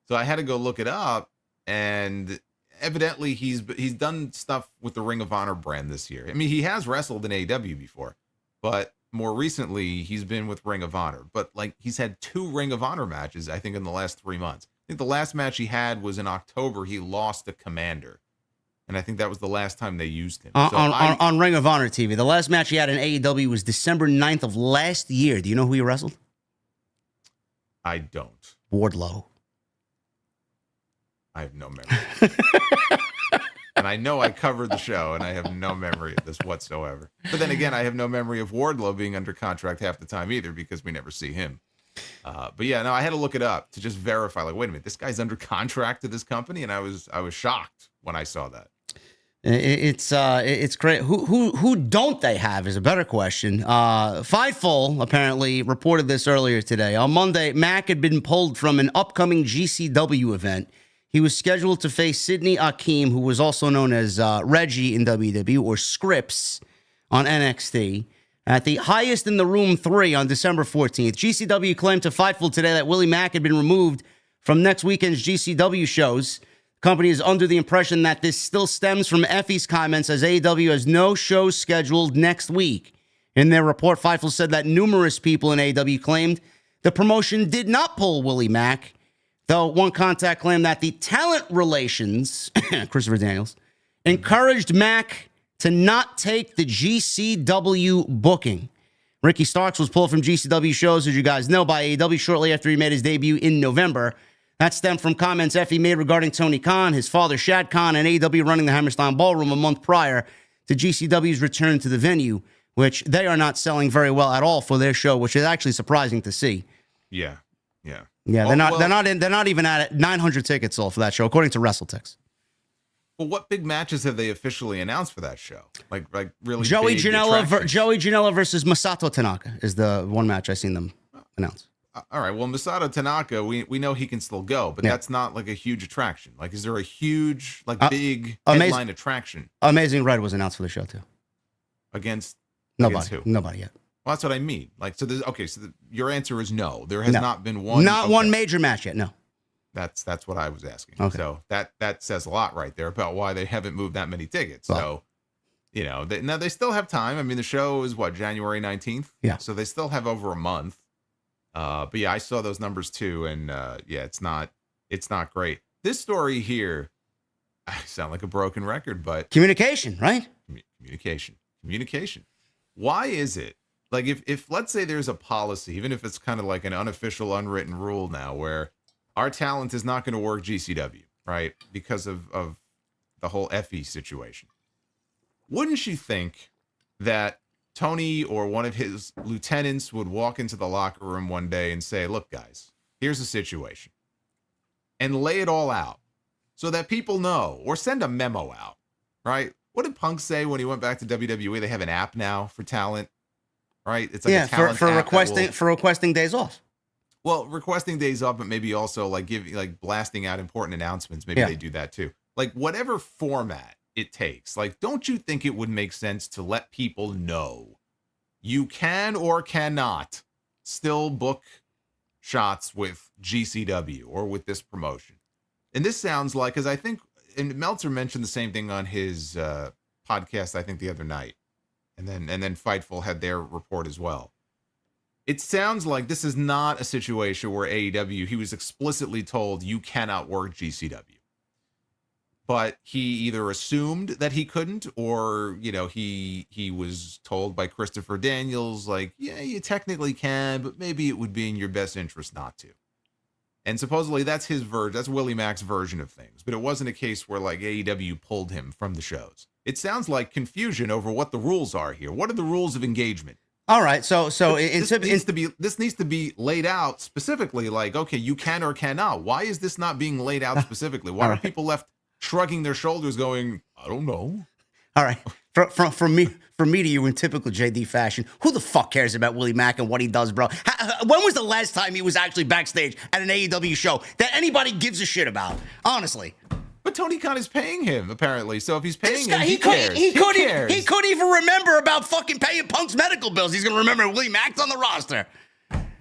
So I had to go look it up, and evidently he's done stuff with the Ring of Honor brand this year. I mean, he has wrestled in AEW before, but more recently he's been with Ring of Honor. But like, he's had 2 Ring of Honor matches, I think, in the last 3 months. I think the last match he had was in October. He lost to Commander. And I think that was the last time they used him. On Ring of Honor TV. The last match he had in AEW was December 9th of last year. Do you know who he wrestled? I don't. Wardlow. I have no memory. And I know I covered the show, and I have no memory of this whatsoever. But then again, I have no memory of Wardlow being under contract half the time either, because we never see him. But yeah, no, I had to look it up to just verify, like, wait a minute, this guy's under contract to this company? And I was shocked when I saw that. It's great. Who don't they have is a better question. Fightful apparently reported this earlier today. On Monday, Mack had been pulled from an upcoming GCW event. He was scheduled to face Sidney Akeem, who was also known as Reggie in WWE, or Scripps on NXT, at the Highest in the Room 3 on December 14th. GCW claimed to Fightful today that Willie Mack had been removed from next weekend's GCW shows. The company is under the impression that this still stems from Effie's comments, as AEW has no shows scheduled next week. In their report, Fightful said that numerous people in AEW claimed the promotion did not pull Willie Mack, though one contact claimed that the talent relations, Christopher Daniels, encouraged Mack to not take the GCW booking. Ricky Starks was pulled from GCW shows, as you guys know, by AEW shortly after he made his debut in November. That stemmed from comments Effie made regarding Tony Khan, his father Shad Khan, and AEW running the Hammerstein Ballroom a month prior to GCW's return to the venue, which they are not selling very well at all for their show, which is actually surprising to see. Yeah. They're not even at 900 tickets sold for that show, according to WrestleTix. Well, what big matches have they officially announced for that show? Like really Joey big Janela versus Masato Tanaka is the one match I've seen them announce. All right. Well, Masato Tanaka, we know he can still go, but that's not like a huge attraction. Like, is there a huge, big headline attraction? Amazing Red was announced for the show too. Against who? Nobody yet. Well, that's what I mean. Like, so your answer is no. There has not been one. One major match yet. No. That's what I was asking. Okay. So that says a lot right there about why they haven't moved that many tickets. Well, so, now they still have time. I mean, the show is January 19th. Yeah. So they still have over a month. But yeah, I saw those numbers too, and it's not great. This story here, I sound like a broken record, but communication, right? Communication. Why is it like if let's say there's a policy, even if it's kind of like an unofficial, unwritten rule now, where our talent is not going to work GCW, right, because of the whole Effie situation? Wouldn't you think that Tony or one of his lieutenants would walk into the locker room one day and say, look, guys, here's the situation, and lay it all out so that people know, or send a memo out, right? What did Punk say when he went back to WWE? They have an app now for talent, right? It's like a talent for app requesting days off. Well, requesting days off, but maybe also blasting out important announcements. Maybe they do that too. Like, whatever format it takes. Like, don't you think it would make sense to let people know you can or cannot still book shots with GCW or with this promotion? And this sounds like, because I think, and Meltzer mentioned the same thing on his podcast, I think the other night, and then Fightful had their report as well. It sounds like this is not a situation where AEW, he was explicitly told you cannot work GCW. But he either assumed that he couldn't, or, he was told by Christopher Daniels, like, yeah, you technically can, but maybe it would be in your best interest not to. And supposedly that's his version, that's Willie Mack's version of things. But it wasn't a case where like AEW pulled him from the shows. It sounds like confusion over what the rules are here. What are the rules of engagement? All right, so this needs to be laid out specifically. Like, okay, you can or cannot. Why is this not being laid out specifically? Why are people left shrugging their shoulders, going, I don't know. All right, from me to you in typical JD fashion. Who the fuck cares about Willie Mack and what he does, bro? When was the last time he was actually backstage at an AEW show that anybody gives a shit about? Honestly. But Tony Khan is paying him, apparently. So if he's paying him, he cares. He couldn't even remember about fucking paying Punk's medical bills. He's going to remember Willie Mack's on the roster.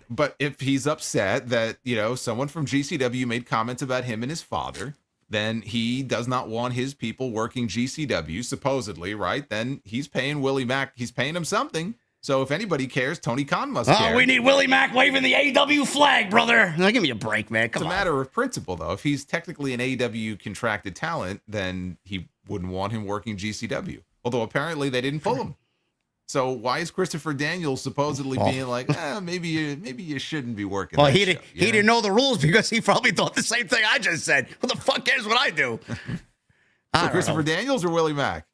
But if he's upset that, someone from GCW made comments about him and his father, then he does not want his people working GCW, supposedly, right? Then he's paying Willie Mack. He's paying him something. So if anybody cares, Tony Khan must care. Oh, we need Willie Mack waving the AEW flag, brother. Now, give me a break, man. Come on. It's a matter of principle, though. If he's technically an AEW contracted talent, then he wouldn't want him working GCW. Although apparently they didn't pull him. So why is Christopher Daniels supposedly being like, maybe you shouldn't be working? Well, he didn't know the rules because he probably thought the same thing I just said. Who the fuck cares what I do? So Christopher Daniels or Willie Mack?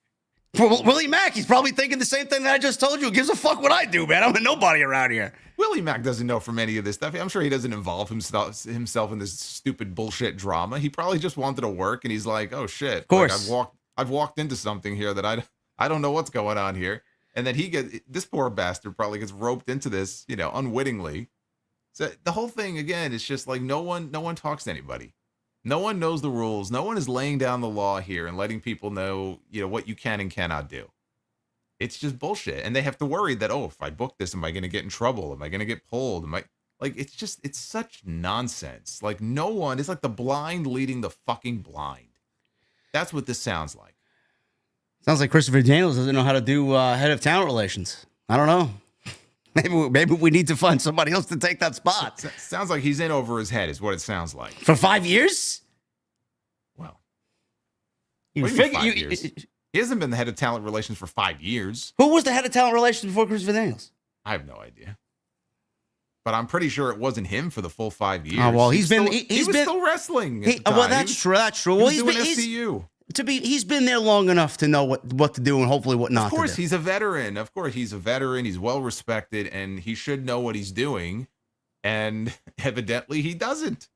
For Willie Mack, he's probably thinking the same thing that I just told you. Who gives a fuck what I do, man? I'm a nobody around here. Willie Mack doesn't know from any of this stuff. I'm sure he doesn't involve himself in this stupid bullshit drama. He probably just wanted to work, and he's like, oh shit, of course, like, I've walked into something here that I don't know what's going on here. And then this poor bastard probably gets roped into this, unwittingly. So the whole thing again is just like no one talks to anybody. No one knows the rules. No one is laying down the law here and letting people know, what you can and cannot do. It's just bullshit. And they have to worry that, if I book this, am I going to get in trouble? Am I going to get pulled? It's such nonsense. Like it's like the blind leading the fucking blind. That's what this sounds like. Sounds like Christopher Daniels doesn't know how to do head of talent relations. I don't know. Maybe we need to find somebody else to take that spot. Sounds like he's in over his head is what it sounds like. For 5 years? Well, you figure 5 years? He hasn't been the head of talent relations for 5 years. Who was the head of talent relations before Christopher Daniels? I have no idea. But I'm pretty sure it wasn't him for the full 5 years. Oh, well, he was still wrestling. Well, that's true. Well, he's doing SCU. He's been there long enough to know what to do and hopefully what not to do. Of course, he's a veteran. He's well respected, and he should know what he's doing. And evidently, he doesn't.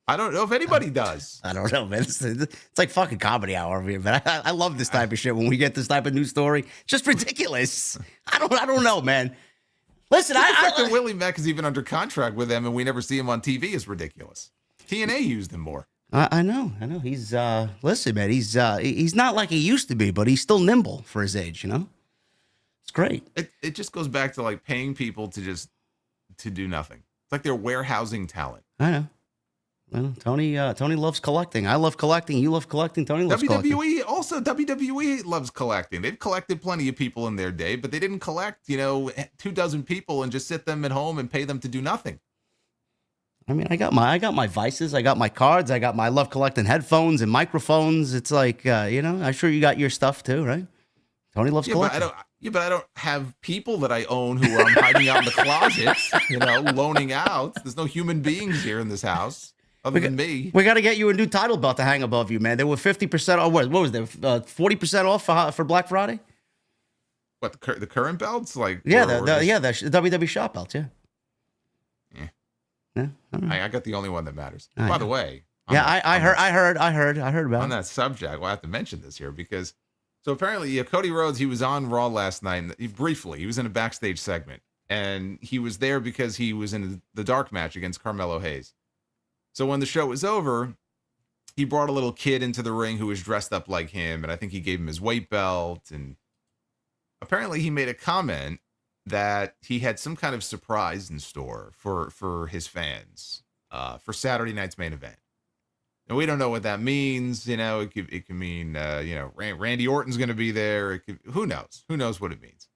I don't know if anybody does. I don't know, man. It's like fucking comedy hour over here, man. I love this type of shit when we get this type of news story. It's just ridiculous. I don't know, man. Listen, the fact that Willie Mack is even under contract with them and we never see him on TV is ridiculous. TNA used him more. I know. He's listen, man. He's not like he used to be, but he's still nimble for his age. It's great. It just goes back to like paying people to do nothing. It's like they're warehousing talent. I know. Well, Tony loves collecting. I love collecting. You love collecting. Tony loves collecting. WWE loves collecting. They've collected plenty of people in their day, but they didn't collect 24 people and just sit them at home and pay them to do nothing. I mean, I got my vices. I got my cards. I love collecting headphones and microphones. It's like, I'm sure you got your stuff too, right? Tony loves collecting. But I don't have people that I own who I'm hiding out in the closets, loaning out. There's no human beings here in this house other than me. We got to get you a new title belt to hang above you, man. They were 50% off. What was there? 40% off for Black Friday? What, the current belts? Like the WWE shop belts, yeah. Yeah, right. I got the only one that matters. By the way, I heard about on that subject. Well, I have to mention this here because so apparently, Cody Rhodes, he was on Raw last night. He was in a backstage segment, and he was there because he was in the dark match against Carmelo Hayes. So when the show was over, he brought a little kid into the ring who was dressed up like him, and I think he gave him his weight belt. And apparently, he made a comment that he had some kind of surprise in store for his fans for Saturday night's main event. And we don't know what that means. It could mean, Randy Orton's going to be there. Who knows? Who knows what it means?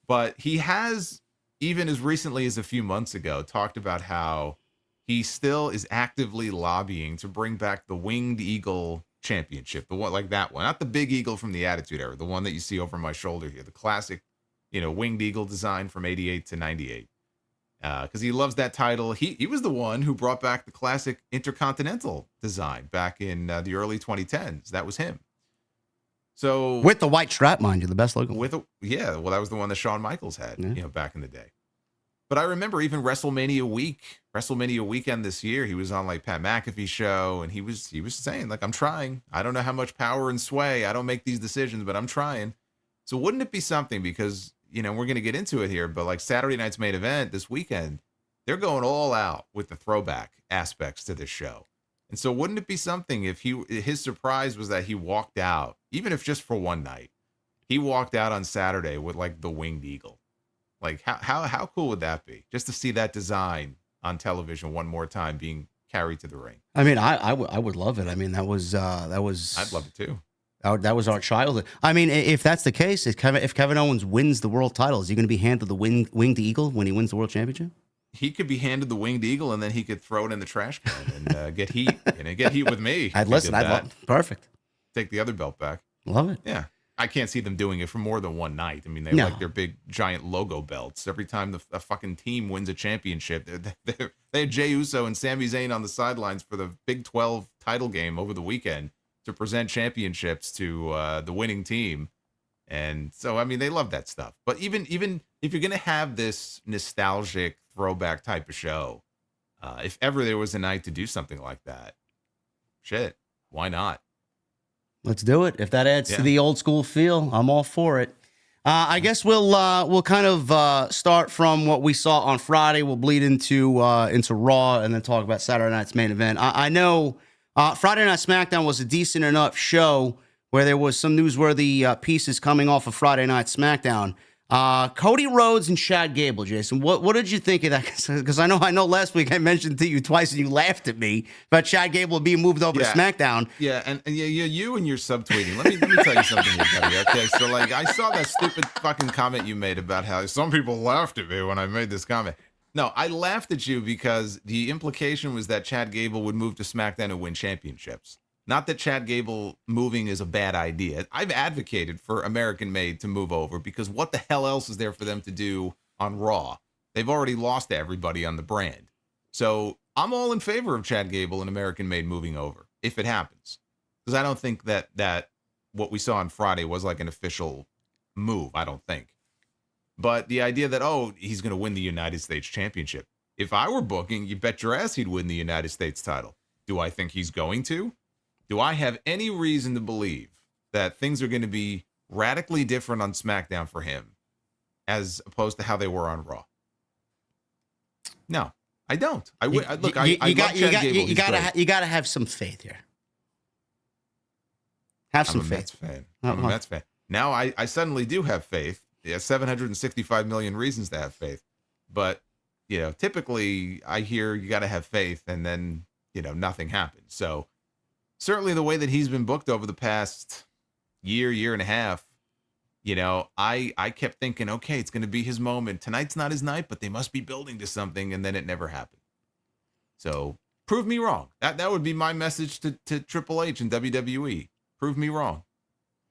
But he has, even as recently as a few months ago, talked about how he still is actively lobbying to bring back the Winged Eagle Championship. The one like that one, not the Big Eagle from the Attitude Era, the one that you see over my shoulder here, the classic Winged Eagle design from 88 to 98. Because he loves that title. He was the one who brought back the classic Intercontinental design back in the early 2010s. That was him. So with the white strap, mind you, the best logo. well, that was the one that Shawn Michaels had, back in the day. But I remember even WrestleMania weekend this year, he was on like Pat McAfee's show, and he was saying like, I'm trying. I don't know how much power and sway. I don't make these decisions, but I'm trying. So wouldn't it be something, because, we're going to get into it here, but like Saturday night's main event this weekend, they're going all out with the throwback aspects to this show. And so wouldn't it be something if his surprise was that he walked out, even if just for one night, he walked out on Saturday with like the winged eagle? Like how cool would that be? Just to see that design on television one more time being carried to the ring. I mean, I would love it. I mean, that was. I'd love it too. That was our childhood. I mean, if that's the case, if Kevin Owens wins the world title, is he going to be handed the winged eagle when he wins the world championship? He could be handed the winged eagle, and then he could throw it in the trash can and get heat. Get heat with me. I'd listen. I'd love. Perfect. Take the other belt back. Love it. Yeah. I can't see them doing it for more than one night. I mean, they like their big giant logo belts. Every time a fucking team wins a championship, they had Jey Uso and Sami Zayn on the sidelines for the Big 12 title game over the weekend to present championships to the winning team. And so, I mean, they love that stuff. But even if you're going to have this nostalgic throwback type of show, if ever there was a night to do something like that, shit, why not? Let's do it. If that adds to the old school feel, I'm all for it. I guess we'll kind of start from what we saw on Friday. We'll bleed into Raw and then talk about Saturday night's main event. I know Friday Night SmackDown was a decent enough show where there was some newsworthy pieces coming off of Friday Night SmackDown. Cody Rhodes and Chad Gable, Jason. What did you think of that? Because I know last week I mentioned to you twice and you laughed at me about Chad Gable being moved over to SmackDown. Yeah, and you and your subtweeting. Let me tell you something, buddy. Okay, so like I saw that stupid fucking comment you made about how some people laughed at me when I made this comment. No, I laughed at you because the implication was that Chad Gable would move to SmackDown and win championships. Not that Chad Gable moving is a bad idea. I've advocated for American Made to move over because what the hell else is there for them to do on Raw? They've already lost to everybody on the brand. So I'm all in favor of Chad Gable and American Made moving over, if it happens. Because I don't think that what we saw on Friday was like an official move, I don't think. But the idea that, he's going to win the United States Championship. If I were booking, you bet your ass he'd win the United States title. Do I think he's going to? Do I have any reason to believe that things are going to be radically different on SmackDown for him as opposed to how they were on Raw? No, I don't. You gotta have some faith here. Have some faith. I'm a Mets fan. Now I suddenly do have faith. Yeah, 765 million reasons to have faith. But, typically I hear you got to have faith and then, nothing happens. So certainly the way that he's been booked over the past year and a half, I kept thinking, okay, it's going to be his moment. Tonight's not his night, but they must be building to something, and then it never happened. So prove me wrong. That would be my message to Triple H and WWE. Prove me wrong.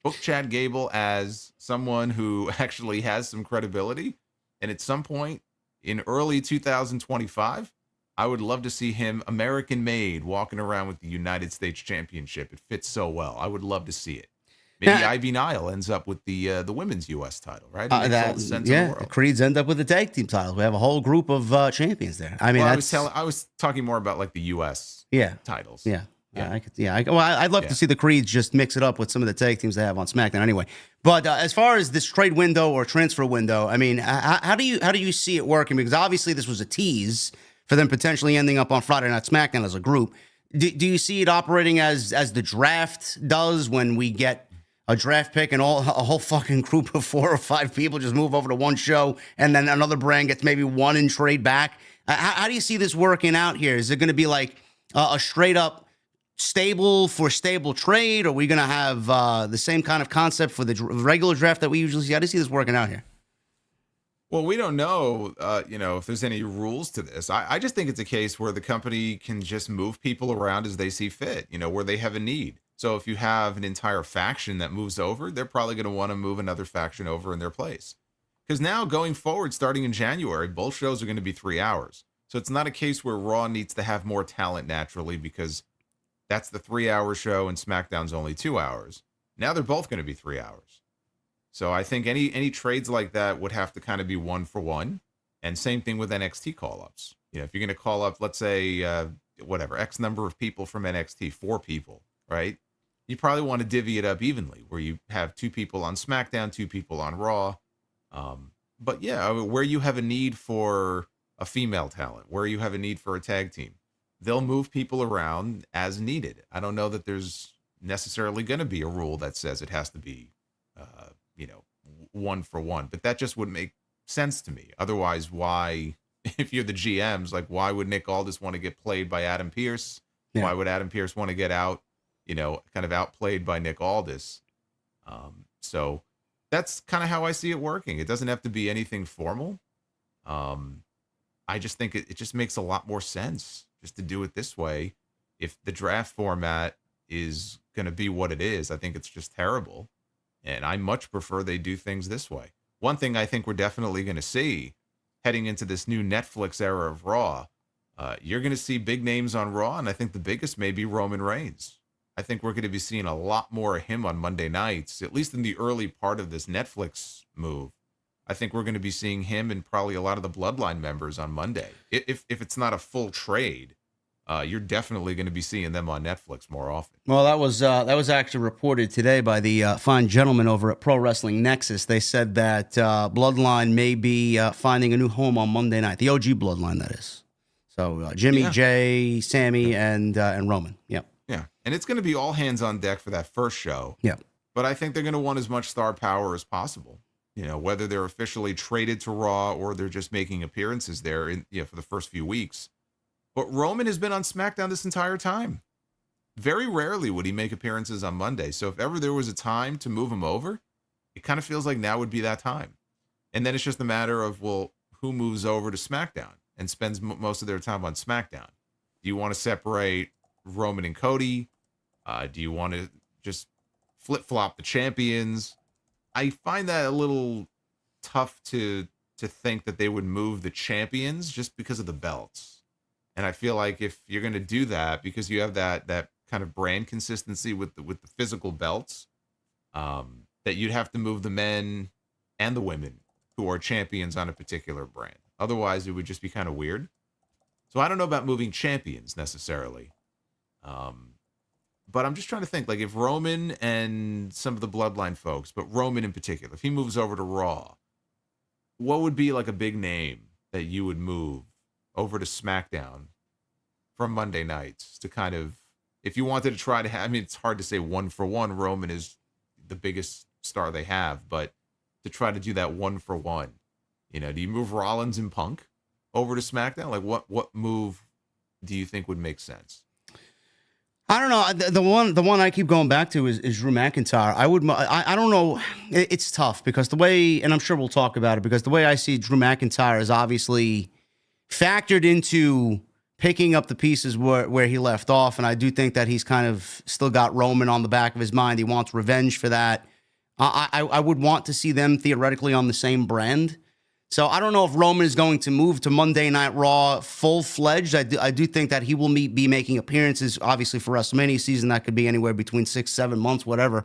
Book Chad Gable as someone who actually has some credibility, and at some point in early 2025, I would love to see him American Made walking around with the United States Championship. It fits so well. I would love to see it. Maybe Ivy Nile ends up with the women's U.S. title, right? The Creeds end up with the tag team titles. We have a whole group of champions there. I mean, I was talking more about like the U.S. titles. I'd love to see the Creeds just mix it up with some of the tag teams they have on SmackDown anyway. But as far as this trade window or transfer window, I mean, how do you see it working? Because obviously this was a tease for them potentially ending up on Friday Night SmackDown as a group. Do you see it operating as the draft does when we get a draft pick and a whole fucking group of 4 or 5 people just move over to one show and then another brand gets maybe one and trade back? How do you see this working out here? Is it going to be like a straight up stable for stable trade? Or are we going to have the same kind of concept for the regular draft that we usually see? How do you see this working out here? Well, we don't know, if there's any rules to this. I just think it's a case where the company can just move people around as they see fit, where they have a need. So if you have an entire faction that moves over, they're probably going to want to move another faction over in their place. Because now going forward, starting in January, both shows are going to be 3 hours. So it's not a case where Raw needs to have more talent naturally because that's the 3-hour show and SmackDown's only 2 hours. Now they're both going to be 3 hours. So I think any trades like that would have to kind of be 1-for-1. And same thing with NXT call-ups. If you're going to call up, let's say, whatever, X number of people from NXT, 4 people, right? You probably want to divvy it up evenly, where you have 2 people on SmackDown, 2 people on Raw. But yeah, where you have a need for a female talent, where you have a need for a tag team, they'll move people around as needed. I don't know that there's necessarily going to be a rule that says it has to be, 1-for-1, but that just would make sense to me. Otherwise, why, if you're the GMs, like, why would Nick Aldis want to get played by Adam Pearce? Yeah. Why would Adam Pearce want to get out, kind of outplayed by Nick Aldis? So that's kind of how I see it working. It doesn't have to be anything formal. I just think it just makes a lot more sense just to do it this way. If the draft format is going to be what it is, I think it's just terrible. And I much prefer they do things this way. One thing I think we're definitely going to see heading into this new Netflix era of Raw, you're going to see big names on Raw, and I think the biggest may be Roman Reigns. I think we're going to be seeing a lot more of him on Monday nights, at least in the early part of this Netflix move. I think we're going to be seeing him and probably a lot of the Bloodline members on Monday. If it's not a full trade, you're definitely going to be seeing them on Netflix more often. Well, that was actually reported today by the fine gentleman over at Pro Wrestling Nexus. They said that Bloodline may be finding a new home on Monday night. The OG Bloodline, that is. So Jimmy, Jay, Sammy, and Roman. Yep. Yeah, and it's going to be all hands on deck for that first show. Yeah. But I think they're going to want as much star power as possible. Whether they're officially traded to Raw or they're just making appearances there for the first few weeks. But Roman has been on SmackDown this entire time. Very rarely would he make appearances on Monday. So if ever there was a time to move him over, it kind of feels like now would be that time. And then it's just a matter of, well, who moves over to SmackDown and spends most of their time on SmackDown? Do you want to separate Roman and Cody? Do you want to just flip-flop the champions? I find that a little tough to think that they would move the champions just because of the belts. And I feel like if you're going to do that, because you have that kind of brand consistency with the physical belts, that you'd have to move the men and the women who are champions on a particular brand. Otherwise, it would just be kind of weird. So I don't know about moving champions necessarily. But I'm just trying to think, like, if Roman and some of the Bloodline folks, but Roman in particular, if he moves over to Raw, what would be like a big name that you would move over to SmackDown from Monday nights to kind of, if you wanted to try to have, I mean, it's hard to say 1-for-1. Roman is the biggest star they have, but to try to do that 1-for-1, do you move Rollins and Punk over to SmackDown? Like, what move do you think would make sense? I don't know. The one I keep going back to is Drew McIntyre. I don't know. It's tough because the way, and I'm sure we'll talk about it, because the way I see Drew McIntyre is obviously factored into picking up the pieces where he left off. And I do think that he's kind of still got Roman on the back of his mind. He wants revenge for that. I would want to see them theoretically on the same brand. So I don't know if Roman is going to move to Monday Night Raw full-fledged. I do think that he will be making appearances, obviously, for WrestleMania season. That could be anywhere between 6-7 months, whatever.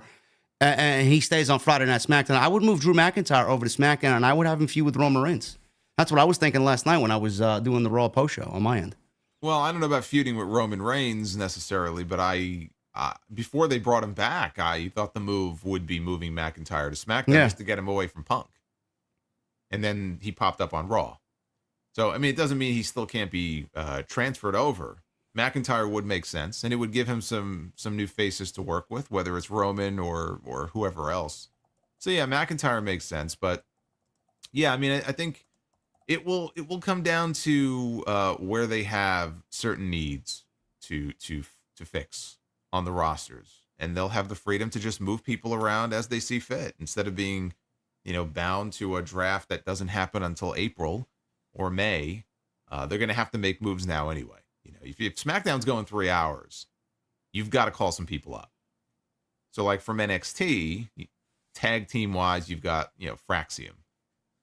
And he stays on Friday Night SmackDown. I would move Drew McIntyre over to SmackDown, and I would have him feud with Roman Reigns. That's what I was thinking last night when I was doing the Raw post-show on my end. Well, I don't know about feuding with Roman Reigns necessarily, but before they brought him back, I thought the move would be moving McIntyre to SmackDown just to get him away from Punk. And then he popped up on Raw. So, I mean, it doesn't mean he still can't be transferred over. McIntyre would make sense, and it would give him some new faces to work with, whether it's Roman or whoever else. So, yeah, McIntyre makes sense. But, yeah, I mean, I think it will come down to where they have certain needs to fix on the rosters. And they'll have the freedom to just move people around as they see fit instead of being bound to a draft that doesn't happen until April or May. They're going to have to make moves now anyway. If SmackDown's going 3 hours, you've got to call some people up. So like from NXT, tag team wise, you've got, Fraxium.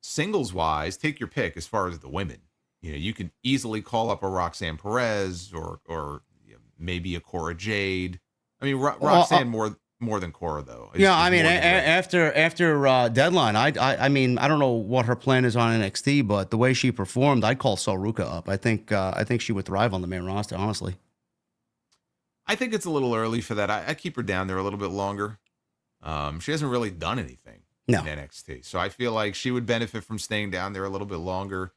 Singles wise, take your pick as far as the women. You can easily call up a Roxanne Perez or maybe a Cora Jade. I mean, Roxanne more than Cora though. Yeah, I mean, after Deadline, I mean, I don't know what her plan is on NXT, but the way she performed, I'd call Sol Ruca up. I think she would thrive on the main roster, honestly. I think it's a little early for that. I keep her down there a little bit longer. She hasn't really done anything in NXT, so I feel like she would benefit from staying down there a little bit longer.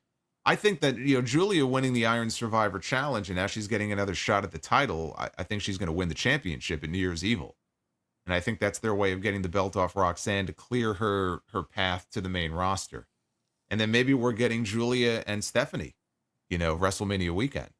I think that, Julia winning the Iron Survivor Challenge and now she's getting another shot at the title, I think she's going to win the championship at New Year's Evil. And I think that's their way of getting the belt off Roxanne to clear her path to the main roster. And then maybe we're getting Julia and Stephanie, WrestleMania weekend.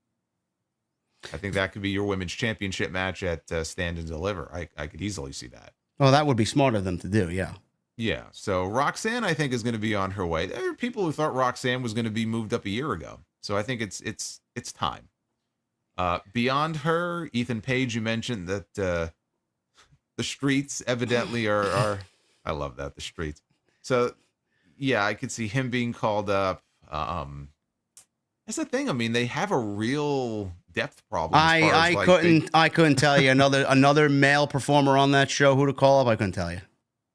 I think that could be your women's championship match at Stand and Deliver. I could easily see that. Oh, that would be smart of them to do, yeah. Yeah, so Roxanne, I think, is going to be on her way. There are people who thought Roxanne was going to be moved up a year ago. So I think it's time. Beyond her, Ethan Page, you mentioned that the streets evidently are I love that, the streets. So, yeah, I could see him being called up. That's the thing. I mean, they have a real depth problem. I couldn't tell you another male performer on that show who to call up. I couldn't tell you.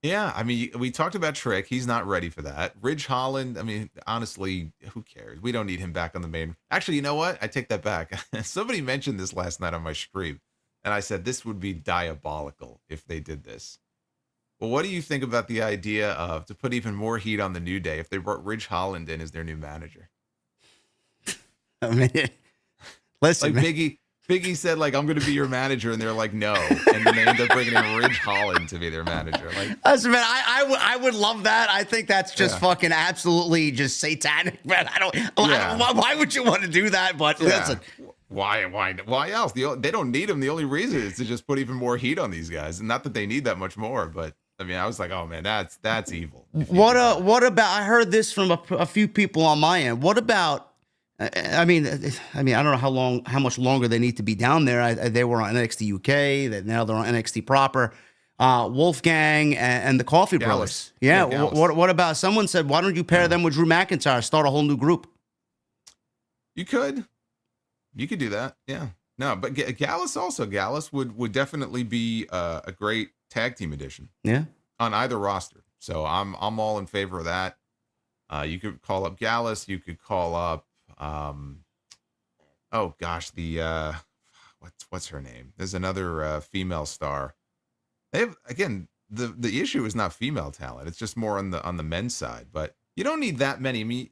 Yeah, I mean, we talked about Trick. He's not ready for that. Ridge Holland, I mean, honestly, who cares? We don't need him back on the main. Actually, you know what? I take that back. Somebody mentioned this last night on my stream, and I said this would be diabolical if they did this. Well, what do you think about the idea of, to put even more heat on the New Day, if they brought Ridge Holland in as their new manager? I mean, listen, like Biggie said, like, I'm going to be your manager, and they're like, no. And then they end up bringing in Ridge Holland to be their manager. Like, listen, man, I would love that. I think that's just fucking absolutely just satanic, man. Why would you want to do that? But listen. Why else? They don't need him. The only reason is to just put even more heat on these guys. And not that they need that much more, but I mean, I was like, oh man, that's evil. What about, I heard this from a few people on my end. What about, I mean, I don't know how much longer they need to be down there. They were on NXT UK. Now they're on NXT proper. Wolfgang and the Coffee Brothers. Yeah. What about, someone said, why don't you pair them with Drew McIntyre, start a whole new group? You could do that. Yeah. No, but Gallus would definitely be a great tag team addition. Yeah. On either roster. So I'm all in favor of that. You could call up Gallus. You could call up, oh gosh, the what's her name? There's another female star. They have, again, the issue is not female talent. It's just more on the men's side. But you don't need that many. I mean,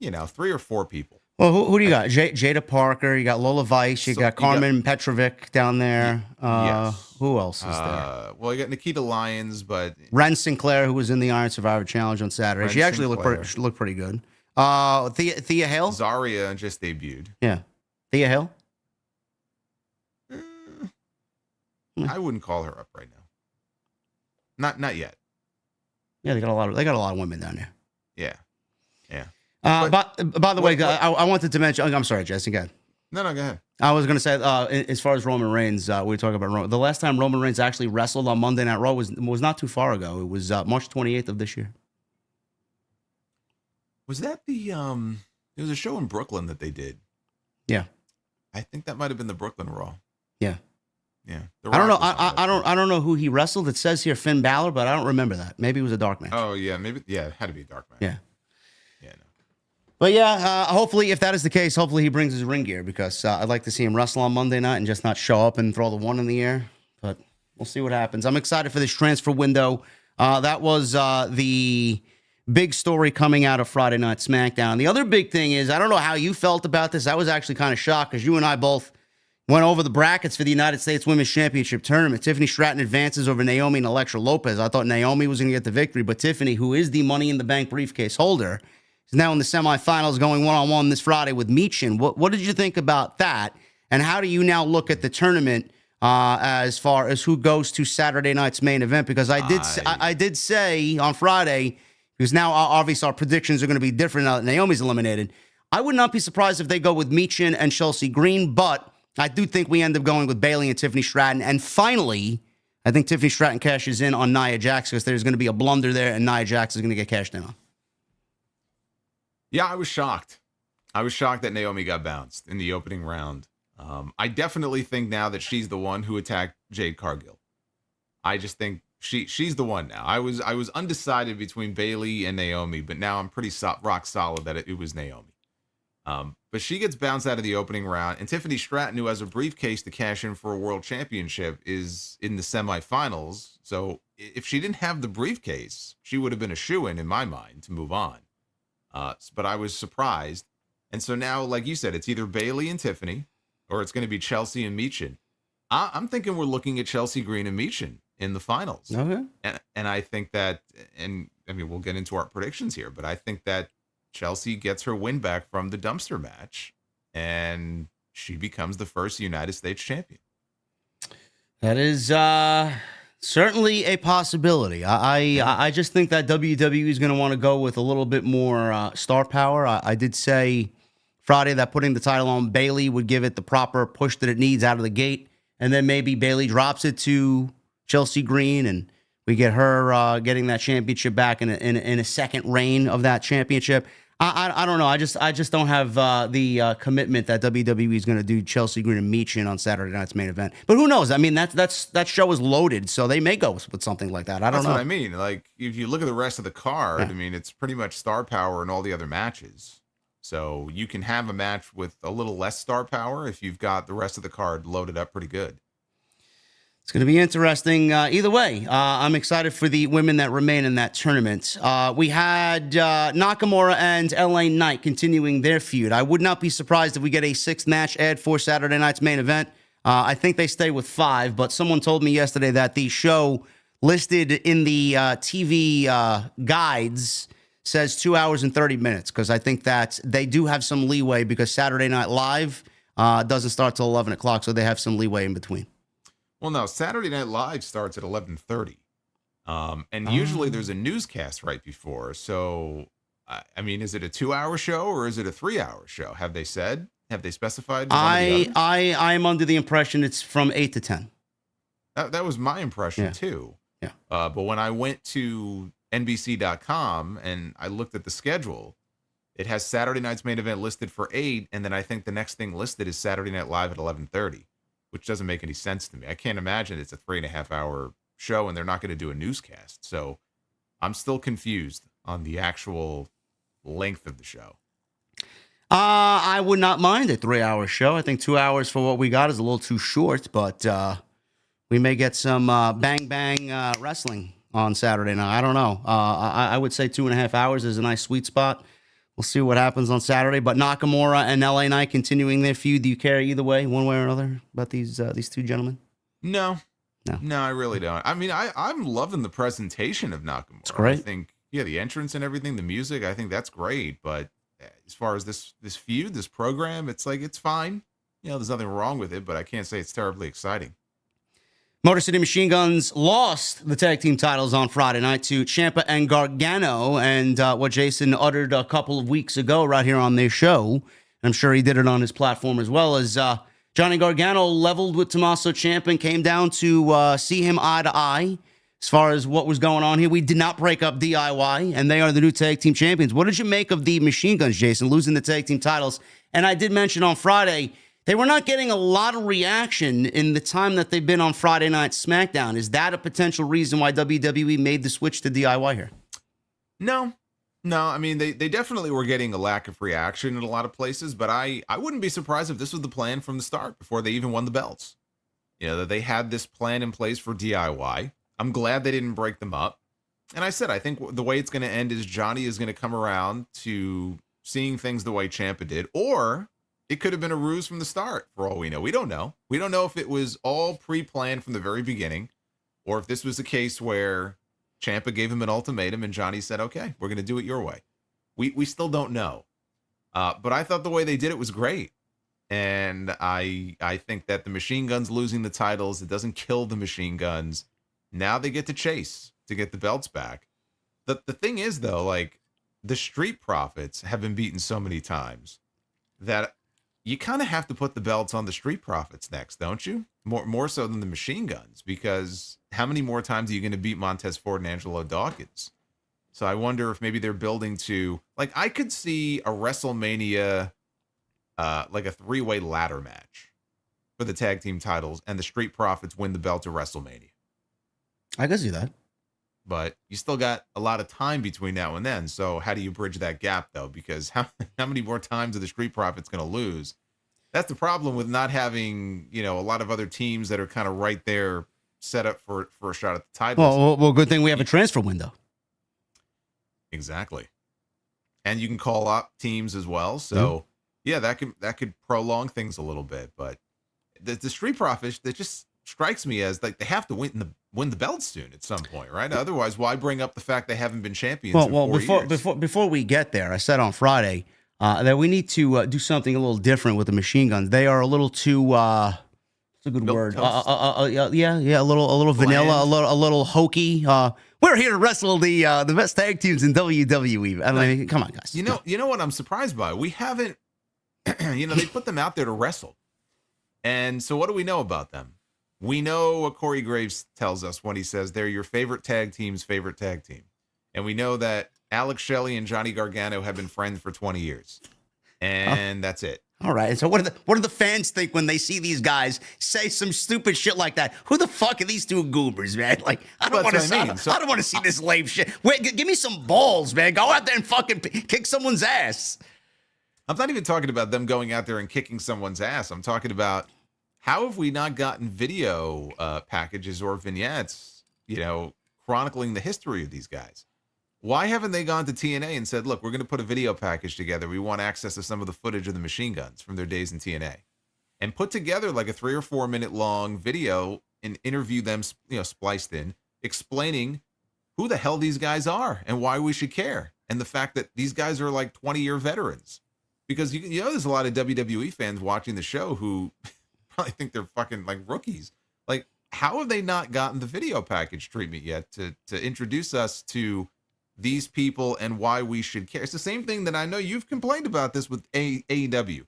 3 or 4 people. Well, who do you got? Jada Parker. You got Lola Vice. You got Carmen Petrovic down there. Yes. Who else is there? Well, you got Nikita Lyons, but Ren Sinclair, who was in the Iron Survivor Challenge on Saturday. She actually looked pretty good. Thea Hale. Zarya just debuted. Yeah, Thea Hale. I wouldn't call her up right now. Not yet. Yeah, they got a lot of women down there. Yeah. By the way, I wanted to mention. I'm sorry, Jesse. Go ahead. No, go ahead. I was going to say, as far as Roman Reigns, we were talking about Roman. The last time Roman Reigns actually wrestled on Monday Night Raw was not too far ago. It was March 28th of this year. Was that the there was a show in Brooklyn that they did? Yeah, I think that might have been the Brooklyn Raw. Yeah. I don't know. I don't know who he wrestled. It says here Finn Balor, but I don't remember that. Maybe it was a dark match. Oh yeah, maybe. Yeah, it had to be a dark match. Yeah. No. But yeah, hopefully, if that is the case, hopefully he brings his ring gear, because I'd like to see him wrestle on Monday night and just not show up and throw the one in the air. But we'll see what happens. I'm excited for this transfer window. That was the big story coming out of Friday Night SmackDown. The other big thing is, I don't know how you felt about this. I was actually kind of shocked, because you and I both went over the brackets for the United States Women's Championship Tournament. Tiffany Stratton advances over Naomi and Elektra Lopez. I thought Naomi was going to get the victory, but Tiffany, who is the Money in the Bank briefcase holder, is now in the semifinals, going one-on-one this Friday with Michin. What did you think about that? And how do you now look at the tournament as far as who goes to Saturday night's main event? Because I did say on Friday, because now obviously our predictions are going to be different now that Naomi's eliminated. I would not be surprised if they go with Michin and Chelsea Green, but I do think we end up going with Bayley and Tiffany Stratton. And finally, I think Tiffany Stratton cashes in on Nia Jax, because there's going to be a blunder there, and Nia Jax is going to get cashed in on. Yeah, I was shocked. I was shocked that Naomi got bounced in the opening round. I definitely think now that she's the one who attacked Jade Cargill. I just think she's the one now. I was undecided between Bayley and Naomi, but now I'm pretty rock solid that it was Naomi. But she gets bounced out of the opening round, and Tiffany Stratton, who has a briefcase to cash in for a world championship, is in the semifinals. So if she didn't have the briefcase, she would have been a shoo-in in my mind to move on. But I was surprised. And so now, like you said, it's either Bayley and Tiffany, or it's going to be Chelsea and Michin. I'm thinking we're looking at Chelsea Green and Michin in the finals. Okay. And I think that, and I mean, we'll get into our predictions here, but I think that Chelsea gets her win back from the dumpster match, and she becomes the first United States champion. That is certainly a possibility. I just think that WWE is going to want to go with a little bit more star power. I did say Friday that putting the title on Bayley would give it the proper push that it needs out of the gate, and then maybe Bayley drops it to Chelsea Green, and we get her getting that championship back in a second reign of that championship. I don't know. I just don't have the commitment that WWE is going to do Chelsea Green and Michin on Saturday night's main event. But who knows? I mean, that show is loaded, so they may go with something like that. I don't know. That's what I mean. Like, if you look at the rest of the card, I mean, it's pretty much star power in all the other matches. So you can have a match with a little less star power if you've got the rest of the card loaded up pretty good. It's going to be interesting either way. I'm excited for the women that remain in that tournament. We had Nakamura and LA Knight continuing their feud. I would not be surprised if we get a sixth match add for Saturday night's main event. I think they stay with 5, but someone told me yesterday that the show listed in the TV guides says 2 hours and 30 minutes, because I think that they do have some leeway, because Saturday Night Live doesn't start till 11 o'clock, so they have some leeway in between. Well, no, Saturday Night Live starts at 11:30, and usually there's a newscast right before. So, I mean, is it a 2-hour show or is it a 3-hour show? Have they said? Have they specified? I'm under the impression it's from 8 to 10. That was my impression too. Yeah. But when I went to NBC.com and I looked at the schedule, it has Saturday night's main event listed for 8, and then I think the next thing listed is Saturday Night Live at 11:30. Which doesn't make any sense to me. I can't imagine it's a 3.5-hour show and they're not going to do a newscast. So I'm still confused on the actual length of the show. I would not mind a 3-hour show. I think 2 hours for what we got is a little too short, but we may get some bang wrestling on Saturday night. I don't know. I would say 2.5 hours is a nice sweet spot. We'll see what happens on Saturday. But Nakamura and LA Knight continuing their feud. Do you care either way, one way or another, about these two gentlemen? No, I really don't. I mean, I'm loving the presentation of Nakamura. It's great. I think, the entrance and everything, the music, I think that's great. But as far as this feud, this program, it's like, it's fine. There's nothing wrong with it, but I can't say it's terribly exciting. Motor City Machine Guns lost the tag team titles on Friday night to Ciampa and Gargano, and what Jason uttered a couple of weeks ago right here on their show, I'm sure he did it on his platform as well, as Johnny Gargano leveled with Tommaso Ciampa and came down to see him eye to eye as far as what was going on here. We did not break up DIY, and they are the new tag team champions. What did you make of the Machine Guns, Jason, losing the tag team titles? And I did mention on Friday, they were not getting a lot of reaction in the time that they've been on Friday Night SmackDown. Is that a potential reason why WWE made the switch to DIY here? No. I mean, they definitely were getting a lack of reaction in a lot of places, but I wouldn't be surprised if this was the plan from the start before they even won the belts. That they had this plan in place for DIY. I'm glad they didn't break them up. And I said, I think the way it's going to end is Johnny is going to come around to seeing things the way Ciampa did, or it could have been a ruse from the start, for all we know. We don't know. We don't know if it was all pre-planned from the very beginning, or if this was a case where Ciampa gave him an ultimatum and Johnny said, okay, we're going to do it your way. We still don't know. But I thought the way they did it was great. And I think that the Machine Guns losing the titles, it doesn't kill the Machine Guns. Now they get to chase to get the belts back. The thing is, though, like, the Street Profits have been beaten so many times that you kind of have to put the belts on the Street Profits next, don't you? More so than the Machine Guns, because how many more times are you going to beat Montez Ford and Angelo Dawkins? So I wonder if maybe they're building to, like, I could see a WrestleMania, like a 3-way ladder match for the tag team titles, and the Street Profits win the belt at WrestleMania. I can see that. But you still got a lot of time between now and then. So how do you bridge that gap, though? Because how many more times are the Street Profits going to lose? That's the problem with not having, a lot of other teams that are kind of right there set up for a shot at the titles. Well, good thing we have a transfer window. Exactly. And you can call up teams as well. So, yeah, that could prolong things a little bit. But the Street Profits, that just strikes me as like they have to win the belt soon at some point, right? Otherwise, why bring up the fact they haven't been champions in 4 years? Before we get there, I said on Friday that we need to do something a little different with the machine guns. They are a little too what's a good word? Yeah, a little vanilla, a little hokey. We're here to wrestle the best tag teams in WWE. I mean, come on, guys. You know what I'm surprised by? We haven't they put them out there to wrestle. And so what do we know about them? We know what Corey Graves tells us when he says they're your favorite tag team's favorite tag team. And we know that Alex Shelley and Johnny Gargano have been friends for 20 years. And that's it. All right. So what do the fans think when they see these guys say some stupid shit like that? Who the fuck are these two goobers, man? Like, I don't want to see this lame shit. Wait, give me some balls, man. Go out there and fucking kick someone's ass. I'm not even talking about them going out there and kicking someone's ass. I'm talking about how have we not gotten video packages or vignettes, chronicling the history of these guys? Why haven't they gone to TNA and said, look, we're going to put a video package together. We want access to some of the footage of the machine guns from their days in TNA, and put together like a 3 or 4 minute long video and interview them, spliced in, explaining who the hell these guys are and why we should care. And the fact that these guys are like 20-year veterans, because there's a lot of WWE fans watching the show who probably think they're fucking like rookies. Like, how have they not gotten the video package treatment yet to introduce us to these people and why we should care? It's the same thing that I know you've complained about this with AEW.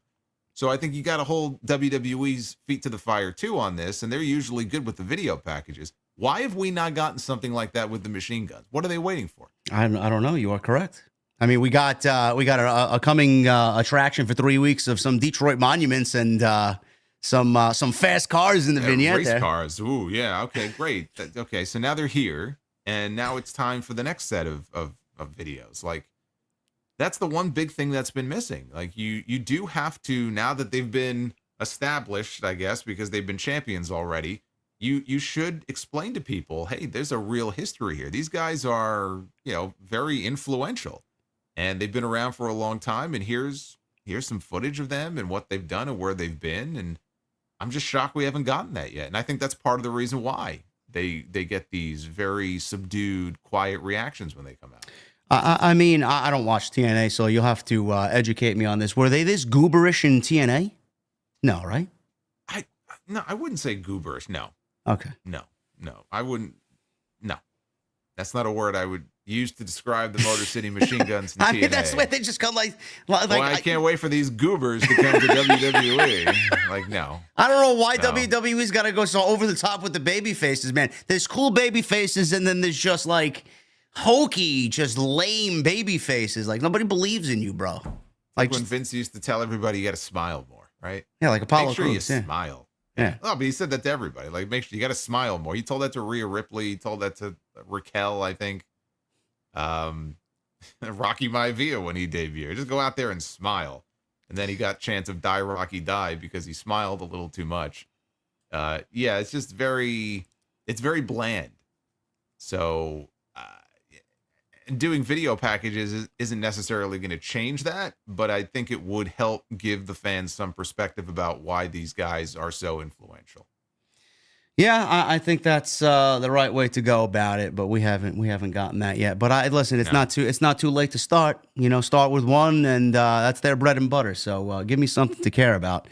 So I think you got to hold WWE's feet to the fire too on this, and they're usually good with the video packages. Why have we not gotten something like that with the machine guns? What are they waiting for? I don't know. You are correct. I mean, we got a coming attraction for 3 weeks of some Detroit monuments and some fast cars in the vignette. Race cars. Ooh, yeah. Okay, great. Okay, so now they're here. And now it's time for the next set of videos. Like, that's the one big thing that's been missing. Like, you do have to, now that they've been established, I guess, because they've been champions already, you should explain to people, hey, there's a real history here. These guys are, very influential. And they've been around for a long time. And here's some footage of them and what they've done and where they've been. And I'm just shocked we haven't gotten that yet. And I think that's part of the reason why they get these very subdued, quiet reactions when they come out. I mean, I don't watch TNA, so you'll have to educate me on this. Were they this gooberish in TNA? No, right? I wouldn't say gooberish. No. Okay. No, I wouldn't. No, that's not a word I would use to describe the Motor City Machine Guns in TNA. I mean, that's why they just come like I can't wait for these goobers to come to WWE. Like, no. I don't know why WWE's got to go so over the top with the baby faces, man. There's cool baby faces, and then there's just like hokey, just lame baby faces. Like, nobody believes in you, bro. Like when Vince used to tell everybody you got to smile more, right? Yeah, like Apollo Make sure Crews, you smile. Yeah. Oh, but he said that to everybody. Like, make sure you got to smile more. He told that to Rhea Ripley. He told that to Raquel, I think. Rocky Maivia when he debuted. Just go out there and smile. And then he got chance of Die Rocky Die because he smiled a little too much. Yeah, it's just very bland. So doing video packages isn't necessarily going to change that, but I think it would help give the fans some perspective about why these guys are so influential. Yeah, I think that's the right way to go about it, but we haven't gotten that yet. But listen, it's not too late to start. Start with one, and that's their bread and butter. So give me something to care about.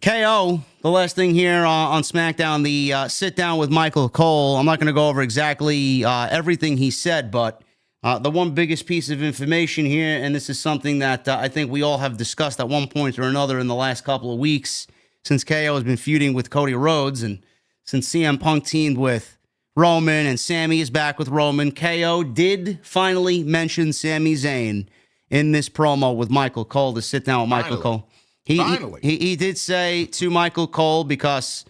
KO, the last thing here on SmackDown, the sit down with Michael Cole. I'm not going to go over exactly everything he said, but the one biggest piece of information here, and this is something that I think we all have discussed at one point or another in the last couple of weeks, since KO has been feuding with Cody Rhodes, and since CM Punk teamed with Roman and Sami is back with Roman, KO did finally mention Sami Zayn in this promo with Michael Cole, to sit down with Michael Cole. He did say to Michael Cole, because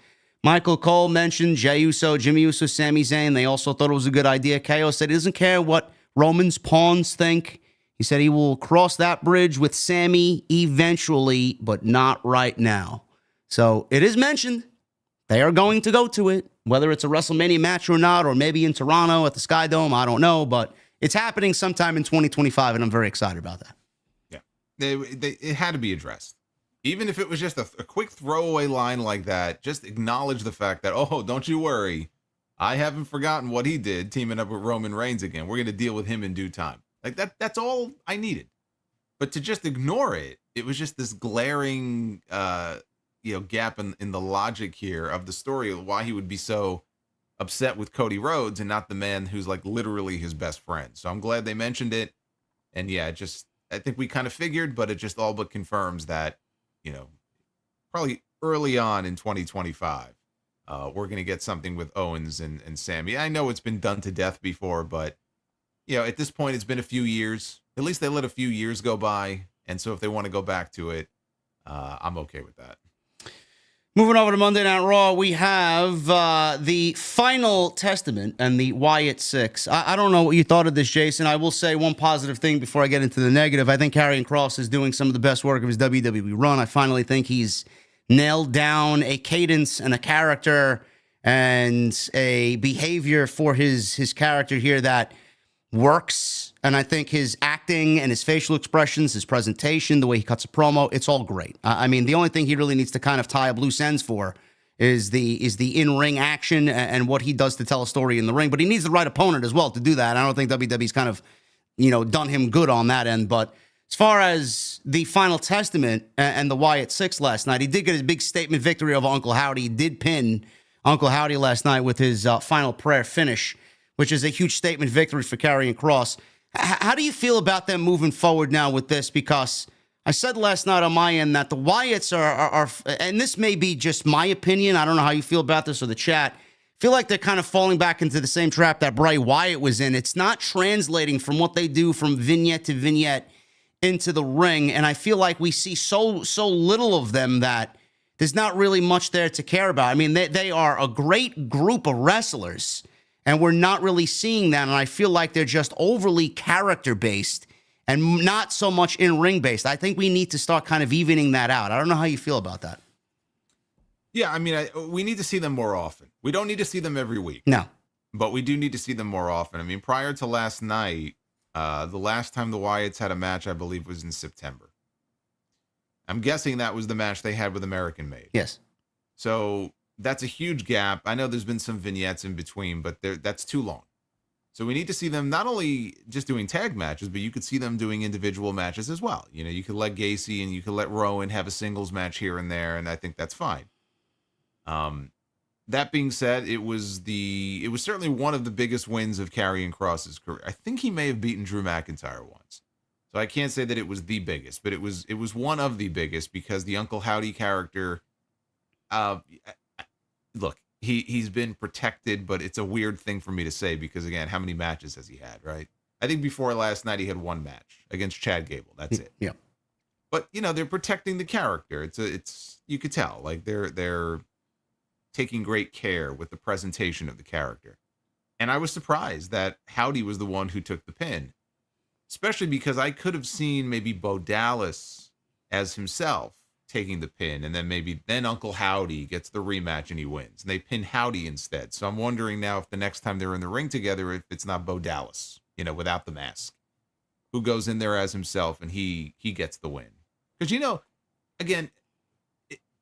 Michael Cole mentioned Jey Uso, Jimmy Uso, Sami Zayn. They also thought it was a good idea. KO said he doesn't care what Roman's pawns think. He said he will cross that bridge with Sami eventually, but not right now. So it is mentioned. They are going to go to it, whether it's a WrestleMania match or not, or maybe in Toronto at the Sky Dome. I don't know, but it's happening sometime in 2025, and I'm very excited about that. Yeah, it had to be addressed. Even if it was just a quick throwaway line like that, just acknowledge the fact that, oh, don't you worry, I haven't forgotten what he did teaming up with Roman Reigns again. We're going to deal with him in due time. Like that's all I needed. But to just ignore it, it was just this glaring gap in the logic here of the story of why he would be so upset with Cody Rhodes and not the man who's like literally his best friend. So I'm glad they mentioned it. And yeah, I think we kind of figured, but it just all but confirms that, probably early on in 2025, we're going to get something with Owens and Sami. I know it's been done to death before, but at this point, it's been a few years. At least they let a few years go by. And so if they want to go back to it, I'm okay with that. Moving over to Monday Night Raw, we have the final testament and the Wyatt Six. I don't know what you thought of this, Jason. I will say one positive thing before I get into the negative. I think Karrion Kross is doing some of the best work of his WWE run. I finally think he's nailed down a cadence and a character and a behavior for his character here that works. And I think his acting and his facial expressions, his presentation, the way he cuts a promo, it's all great. I mean, the only thing he really needs to kind of tie up loose ends for is the in-ring action and what he does to tell a story in the ring. But he needs the right opponent as well to do that. I don't think WWE's kind of, done him good on that end. But as far as the final testament and the Wyatt Six last night, he did get his big statement victory over Uncle Howdy. He did pin Uncle Howdy last night with his final prayer finish, which is a huge statement victory for Karrion Kross. How do you feel about them moving forward now with this? Because I said last night on my end that the Wyatts are, and this may be just my opinion, I don't know how you feel about this or the chat, feel like they're kind of falling back into the same trap that Bray Wyatt was in. It's not translating from what they do from vignette to vignette into the ring, and I feel like we see so little of them that there's not really much there to care about. I mean, they are a great group of wrestlers, and we're not really seeing that. And I feel like they're just overly character-based and not so much in-ring based. I think we need to start kind of evening that out. I don't know how you feel about that. Yeah, I mean, we need to see them more often. We don't need to see them every week. No. But we do need to see them more often. I mean, prior to last night, the last time the Wyatts had a match, I believe, was in September. I'm guessing that was the match they had with American Made. Yes. So that's a huge gap. I know there's been some vignettes in between, but that's too long. So we need to see them not only just doing tag matches, but you could see them doing individual matches as well. You could let Gacy and you could let Rowan have a singles match here and there, and I think that's fine. That being said, it was certainly one of the biggest wins of Karrion Kross's career. I think he may have beaten Drew McIntyre once. So I can't say that it was the biggest, but it was one of the biggest because the Uncle Howdy character, look, he's been protected, but it's a weird thing for me to say because, again, how many matches has he had, right? I think before last night he had one match against Chad Gable. That's it. Yeah. But, they're protecting the character. It's you could tell, like they're taking great care with the presentation of the character. And I was surprised that Howdy was the one who took the pin, especially because I could have seen maybe Bo Dallas as himself taking the pin, and then Uncle Howdy gets the rematch and he wins, and they pin Howdy instead. So I'm wondering now if the next time they're in the ring together, if it's not Bo Dallas, without the mask, who goes in there as himself and he gets the win. Because, again,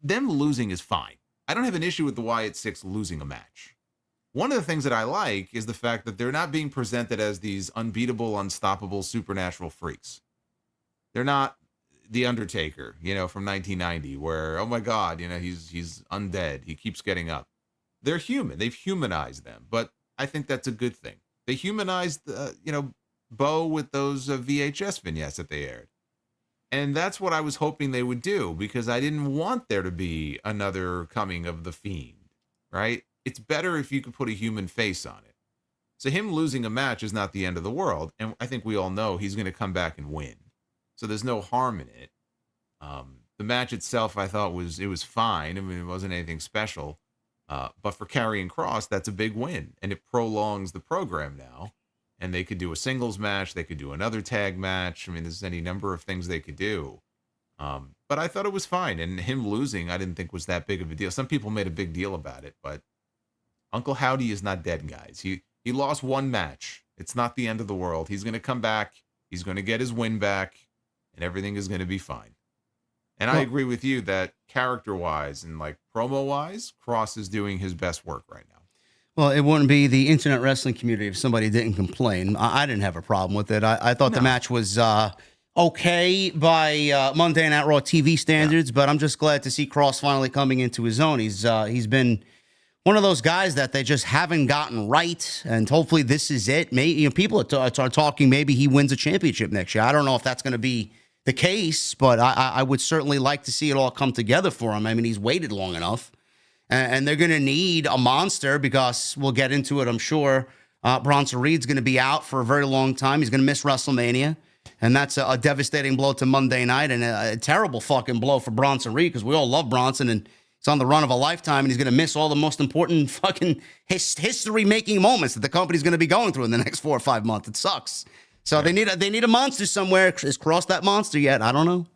them losing is fine. I don't have an issue with the Wyatt Six losing a match. One of the things that I like is the fact that they're not being presented as these unbeatable, unstoppable, supernatural freaks. They're not The Undertaker, from 1990, where, oh my God, he's undead. He keeps getting up. They're human. They've humanized them, but I think that's a good thing. They humanized, Bo with those VHS vignettes that they aired. And that's what I was hoping they would do, because I didn't want there to be another coming of the Fiend, right? It's better if you could put a human face on it. So him losing a match is not the end of the world. And I think we all know he's going to come back and win. So there's no harm in it. The match itself, I thought it was fine. I mean, it wasn't anything special. But for Karrion Kross, that's a big win, and it prolongs the program now. And they could do a singles match. They could do another tag match. I mean, there's any number of things they could do. But I thought it was fine. And him losing, I didn't think was that big of a deal. Some people made a big deal about it, but Uncle Howdy is not dead, guys. He lost one match. It's not the end of the world. He's going to come back. He's going to get his win back, and everything is going to be fine. And I agree with you that character-wise and like promo-wise, Kross is doing his best work right now. Well, it wouldn't be the internet wrestling community if somebody didn't complain. I didn't have a problem with it. I thought the match was okay by Monday Night Raw TV standards, but I'm just glad to see Kross finally coming into his own. He's been one of those guys that they just haven't gotten right, and hopefully this is it. Maybe people are talking maybe he wins a championship next year. I don't know if that's going to be the case, but I would certainly like to see it all come together for him. I mean, he's waited long enough. And they're going to need a monster because we'll get into it, I'm sure. Bronson Reed's going to be out for a very long time. He's going to miss WrestleMania. And that's a devastating blow to Monday night and a terrible fucking blow for Bronson Reed because we all love Bronson and he's on the run of a lifetime and he's going to miss all the most important fucking history-making moments that the company's going to be going through in the next 4 or 5 months. It sucks. So they need a monster somewhere. Is Kross that monster yet? I don't know.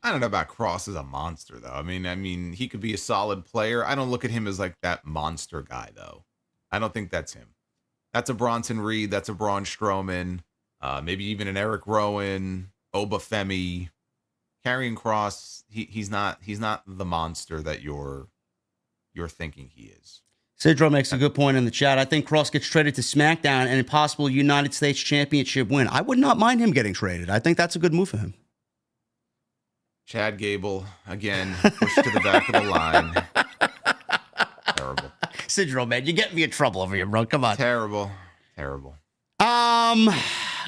I don't know about Kross as a monster, though. I mean, he could be a solid player. I don't look at him as like that monster guy, though. I don't think that's him. That's a Bronson Reed. That's a Braun Strowman. Maybe even an Eric Rowan, Oba Femi. Karrion Kross, he's not the monster that you're thinking he is. Sidro makes a good point in the chat. I think Kross gets traded to SmackDown and a possible United States Championship win. I would not mind him getting traded. I think that's a good move for him. Chad Gable, again, pushed to the back of the line. Terrible. Sidro, man, you get me in trouble over here, bro. Come on. Terrible.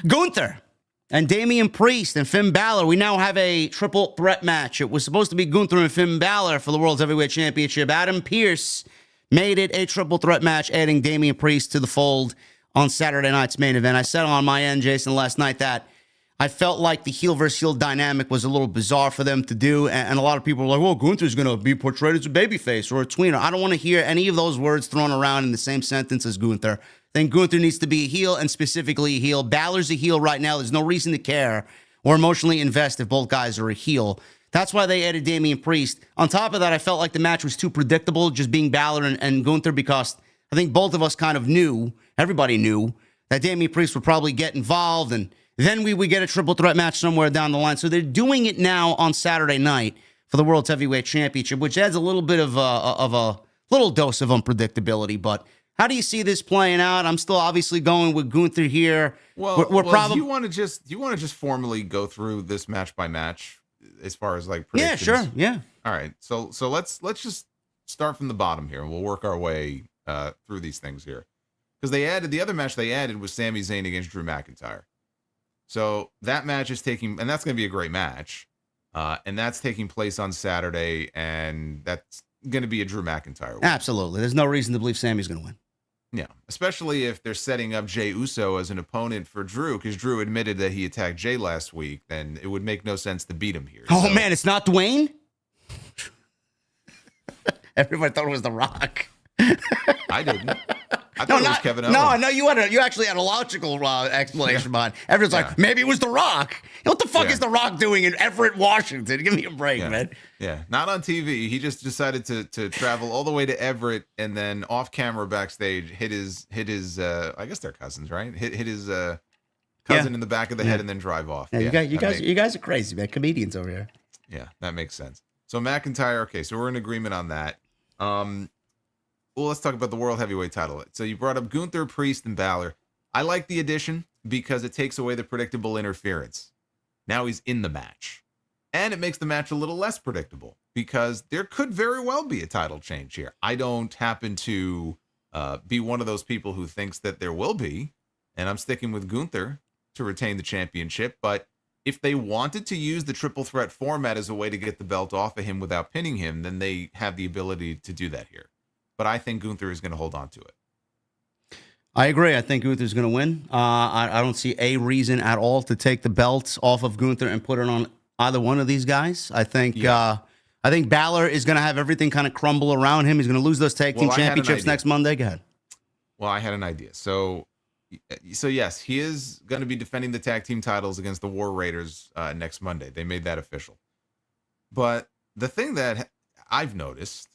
Gunther and Damian Priest and Finn Balor. We now have a triple threat match. It was supposed to be Gunther and Finn Balor for the World Heavyweight Championship. Adam Pearce made it a triple threat match, adding Damian Priest to the fold on Saturday night's main event. I said on my end, Jason, last night that I felt like the heel versus heel dynamic was a little bizarre for them to do, and a lot of people were like, well, Gunther's going to be portrayed as a babyface or a tweener. I don't want to hear any of those words thrown around in the same sentence as Gunther. I think Gunther needs to be a heel, and specifically a heel. Balor's a heel right now. There's no reason to care or emotionally invest if both guys are a heel. That's why they added Damian Priest. On top of that, I felt like the match was too predictable, just being Balor and Gunther, because I think both of us kind of knew, everybody knew, that Damian Priest would probably get involved, and then we would get a triple threat match somewhere down the line. So they're doing it now on Saturday night for the World Heavyweight Championship, which adds a little bit of a little dose of unpredictability. But how do you see this playing out? I'm still obviously going with Gunther here. Well, do you want to just formally go through this match by match as far as like predictions? Yeah, sure. Yeah. All right. So let's just start from the bottom here, and we'll work our way through these things here. Because the other match they added was Sami Zayn against Drew McIntyre. So that match is taking, and that's going to be a great match. And that's taking place on Saturday, and that's going to be a Drew McIntyre win. Absolutely. There's no reason to believe Sami's going to win. Yeah, especially if they're setting up Jey Uso as an opponent for Drew, because Drew admitted that he attacked Jey last week, then it would make no sense to beat him here. Oh, man, it's not Dwayne? Everybody thought it was The Rock. I didn't. I thought it was Kevin Owens. No, you actually had a logical explanation behind it. Everyone's like, maybe it was The Rock. What the fuck is The Rock doing in Everett, Washington? Give me a break, man. Yeah, not on TV. He just decided to travel all the way to Everett and then off camera backstage hit his I guess they're cousins, right? Hit his cousin in the back of the head and then drive off. Yeah, you guys are crazy, man. Comedians over here. Yeah, that makes sense. So McIntyre, okay, so we're in agreement on that. Well, let's talk about the World Heavyweight title. So you brought up Gunther, Priest, and Balor. I like the addition because it takes away the predictable interference. Now he's in the match. And it makes the match a little less predictable because there could very well be a title change here. I don't happen to be one of those people who thinks that there will be, and I'm sticking with Gunther to retain the championship. But if they wanted to use the triple threat format as a way to get the belt off of him without pinning him, then they have the ability to do that here. But I think Gunther is going to hold on to it. I agree. I think Gunther's going to win. I don't see a reason at all to take the belt off of Gunther and put it on either one of these guys. I think I think Balor is going to have everything kind of crumble around him. He's going to lose those tag team championships next Monday. Go ahead. Well, I had an idea. So yes, he is going to be defending the tag team titles against the War Raiders next Monday. They made that official. But the thing that I've noticed,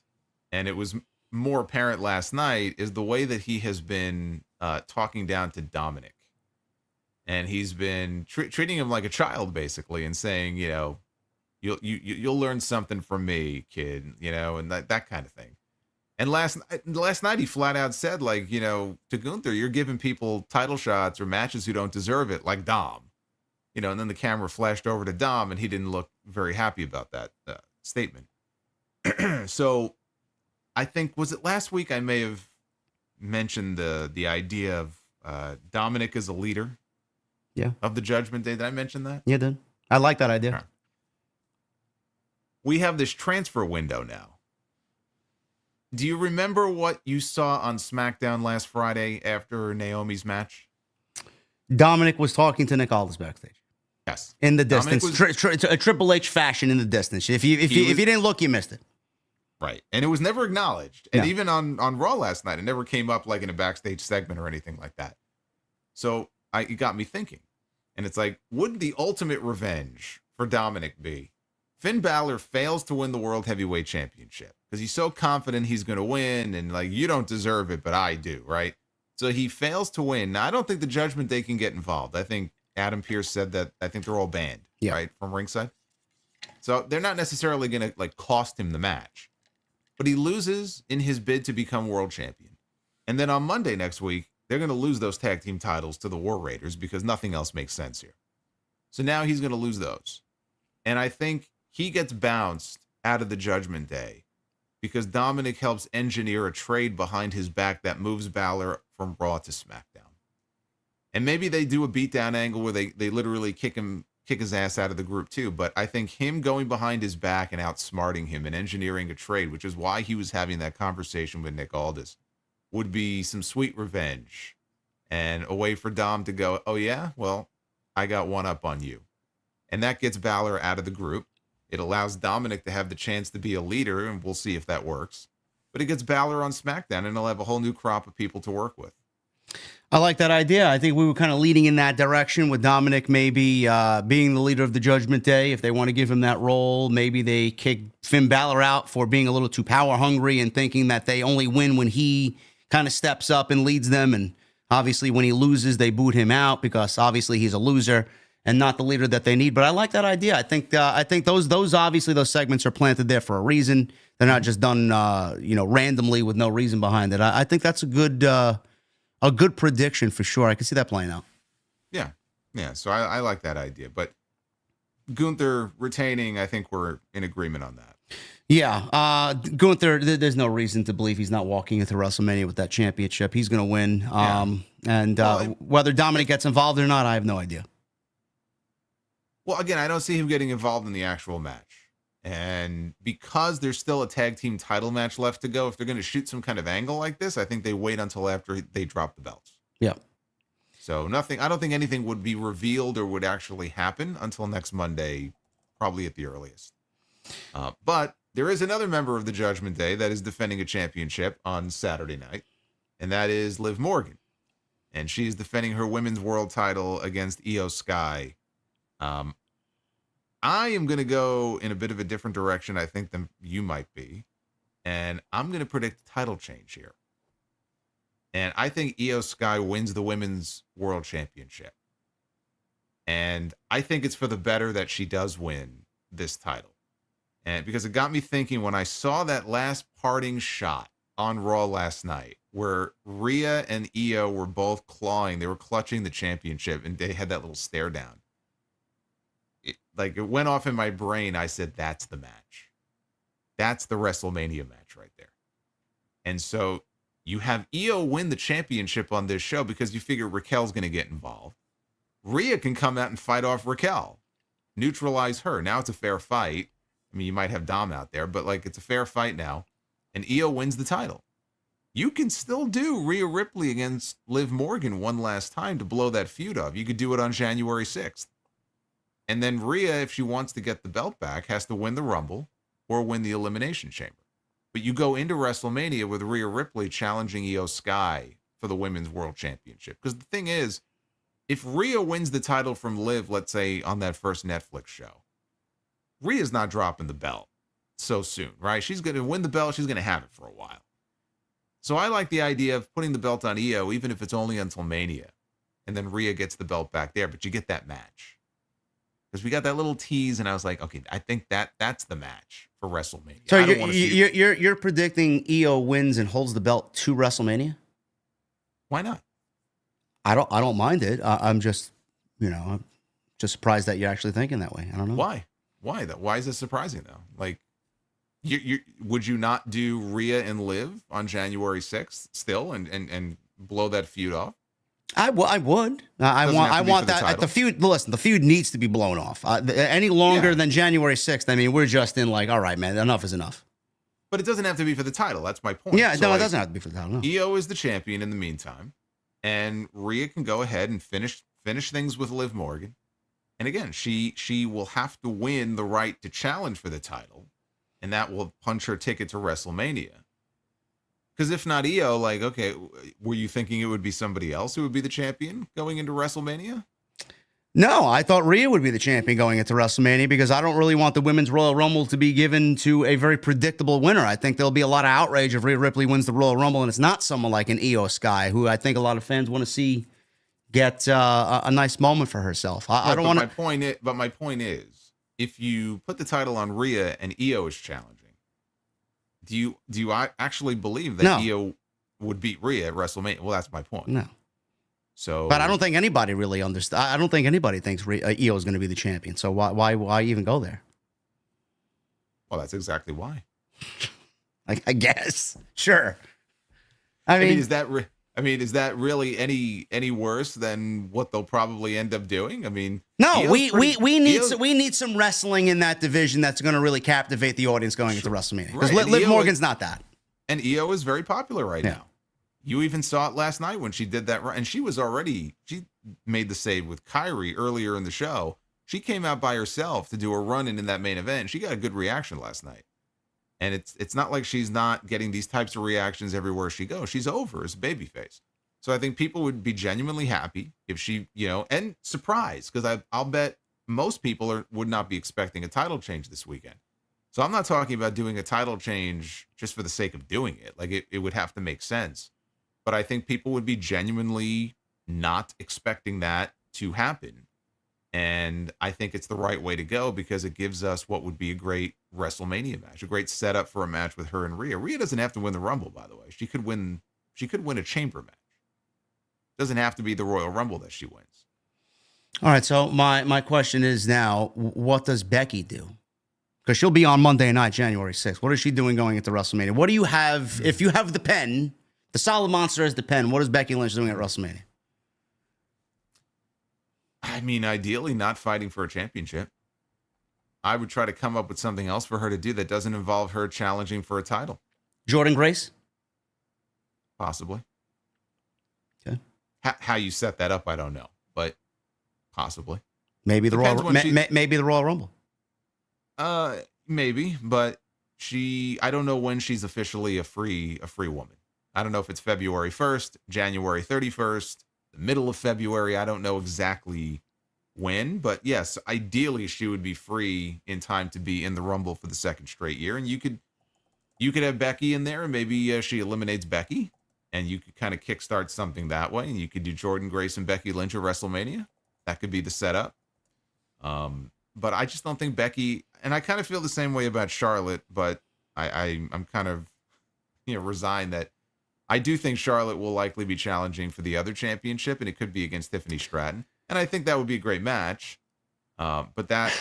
and it was more apparent last night, is the way that he has been talking down to Dominic. And he's been treating him like a child, basically, and saying, you know, you'll learn something from me, kid, you know, and that kind of thing. And last night he flat out said, like, you know, to Gunther, you're giving people title shots or matches who don't deserve it, like Dom. You know, and then the camera flashed over to Dom, and he didn't look very happy about that statement. So I think, was it last week I may have mentioned the idea of Dominic as a leader of the Judgment Day? Did I mention that? Yeah, did. I like that idea. Right. We have this transfer window now. Do you remember what you saw on SmackDown last Friday after Naomi's match? Dominic was talking to Nick Aldis backstage. Yes. In the distance. A Triple H fashion in the distance. If you didn't look, you missed it. Right. And it was never acknowledged. And even on Raw last night, it never came up like in a backstage segment or anything like that. So it got me thinking. And it's like, wouldn't the ultimate revenge for Dominic be Finn Balor fails to win the World Heavyweight Championship because he's so confident he's going to win, and like, you don't deserve it, but I do, right? So he fails to win. Now, I don't think the Judgment Day can get involved. I think Adam Pearce said that I think they're all banned, right, from ringside. So they're not necessarily going to like cost him the match, but he loses in his bid to become world champion. And then on Monday next week, they're going to lose those tag team titles to the War Raiders because nothing else makes sense here. So now he's going to lose those. And I think he gets bounced out of the Judgment Day because Dominic helps engineer a trade behind his back that moves Balor from Raw to SmackDown. And maybe they do a beatdown angle where they literally kick his ass out of the group too. But I think him going behind his back and outsmarting him and engineering a trade, which is why he was having that conversation with Nick Aldis, would be some sweet revenge and a way for Dom to go, oh yeah, well, I got one up on you. And that gets Balor out of the group. It allows Dominic to have the chance to be a leader, and we'll see if that works. But it gets Balor on SmackDown, and he'll have a whole new crop of people to work with. I like that idea. I think we were kind of leading in that direction with Dominic maybe being the leader of the Judgment Day. If they want to give him that role, maybe they kick Finn Balor out for being a little too power hungry and thinking that they only win when he kind of steps up and leads them. And obviously when he loses, they boot him out because obviously he's a loser and not the leader that they need. But I like that idea. I think those obviously those segments are planted there for a reason. They're not just done randomly with no reason behind it. I think that's a good prediction for sure. I can see that playing out. Yeah. So I like that idea. But Gunther retaining, I think we're in agreement on that. Yeah, Gunther, there's no reason to believe he's not walking into WrestleMania with that championship. He's going to win. Whether Dominic gets involved or not, I have no idea. Well, again, I don't see him getting involved in the actual match. And because there's still a tag team title match left to go, if they're going to shoot some kind of angle like this, I think they wait until after they drop the belts. Yeah. So I don't think anything would be revealed or would actually happen until next Monday, probably at the earliest. But there is another member of the Judgment Day that is defending a championship on Saturday night, and that is Liv Morgan. And she's defending her women's world title against Io Sky. I am going to go in a bit of a different direction, I think, than you might be. And I'm going to predict a title change here. And I think Io Sky wins the women's world championship. And I think it's for the better that she does win this title. And because it got me thinking when I saw that last parting shot on Raw last night, where Rhea and Io were both clawing, they were clutching the championship, and they had that little stare down. It went off in my brain. I said, that's the match. That's the WrestleMania match right there. And so you have Io win the championship on this show because you figure Raquel's going to get involved. Rhea can come out and fight off Raquel, neutralize her. Now it's a fair fight. I mean, you might have Dom out there, but it's a fair fight now. And Io wins the title. You can still do Rhea Ripley against Liv Morgan one last time to blow that feud off. You could do it on January 6th. And then Rhea, if she wants to get the belt back, has to win the Rumble. or win the Elimination Chamber. But you go into WrestleMania with Rhea Ripley challenging Io Sky for the Women's World Championship. Because the thing is, if Rhea wins the title from Liv, let's say on that first Netflix show, Rhea's not dropping the belt so soon, right? She's going to win the belt. She's going to have it for a while. So I like the idea of putting the belt on Io, even if it's only until Mania. And then Rhea gets the belt back there, but you get that match. Because we got that little tease, and I was like, okay, I think that's the match for WrestleMania. So you're predicting Io wins and holds the belt to WrestleMania? Why not? I don't mind it. I'm just, I'm just surprised that you're actually thinking that way. I don't know. Why? Why is this surprising though? Like, would you not do Rhea and Liv on January 6th still and blow that feud off? I would. I want that. The feud. Listen, the feud needs to be blown off. Any longer than January 6th, I mean, we're just in like, all right, man, enough is enough. But it doesn't have to be for the title. That's my point. Yeah, no, it doesn't have to be for the title. No. Io is the champion in the meantime, and Rhea can go ahead and finish things with Liv Morgan. And again, she will have to win the right to challenge for the title, and that will punch her ticket to WrestleMania. Because if not Io, like, okay, were you thinking it would be somebody else who would be the champion going into WrestleMania? No, I thought Rhea would be the champion going into WrestleMania because I don't really want the Women's Royal Rumble to be given to a very predictable winner. I think there'll be a lot of outrage if Rhea Ripley wins the Royal Rumble and it's not someone like an Io Sky, who I think a lot of fans want to see get a nice moment for herself. I don't want to. But my point is, if you put the title on Rhea and Io is challenging, do you actually believe that Io would beat Rhea at WrestleMania? Well, that's my point. No. So, but I don't think anybody really understands. I don't think anybody thinks Io is going to be the champion. So why even go there? Well, that's exactly why. I guess. Sure. I mean, is that really any worse than what they'll probably end up doing? I mean, no, we need some wrestling in that division that's going to really captivate the audience going into WrestleMania. Because Liv Morgan's not that. And Io is very popular right now. You even saw it last night when she did that run, and she made the save with Kyrie earlier in the show. She came out by herself to do a run-in that main event. She got a good reaction last night. And it's not like she's not getting these types of reactions everywhere she goes. She's over as a babyface. So I think people would be genuinely happy if she, and surprised, because I'll bet most people would not be expecting a title change this weekend. So I'm not talking about doing a title change just for the sake of doing it. Like it would have to make sense. But I think people would be genuinely not expecting that to happen. And I think it's the right way to go because it gives us what would be a great WrestleMania match, a great setup for a match with her and Rhea. Rhea doesn't have to win the Rumble, by the way. She could win a chamber match. Doesn't have to be the Royal Rumble that she wins. All right, so my question is now, what does Becky do? Because she'll be on Monday night, January 6th. What is she doing going into WrestleMania? What do you have, if you have the pen, the solid monster has the pen, what is Becky Lynch doing at WrestleMania? I mean, ideally not fighting for a championship. I would try to come up with something else for her to do that doesn't involve her challenging for a title. Jordan Grace? Possibly. Okay. How you set that up, I don't know, but possibly. Maybe the Royal Rumble. Maybe, but I don't know when she's officially a free woman. I don't know if it's February 1st, January 31st, the middle of February. I don't know exactly when, but yes, ideally she would be free in time to be in the Rumble for the second straight year. And you could have Becky in there, and maybe she eliminates Becky, and you could kind of kickstart something that way. And you could do Jordan Grace and Becky Lynch at WrestleMania. That could be the setup. But I just don't think Becky, and I kind of feel the same way about Charlotte, but I'm kind of resigned that I do think Charlotte will likely be challenging for the other championship, and it could be against Tiffany Stratton. And I think that would be a great match. But that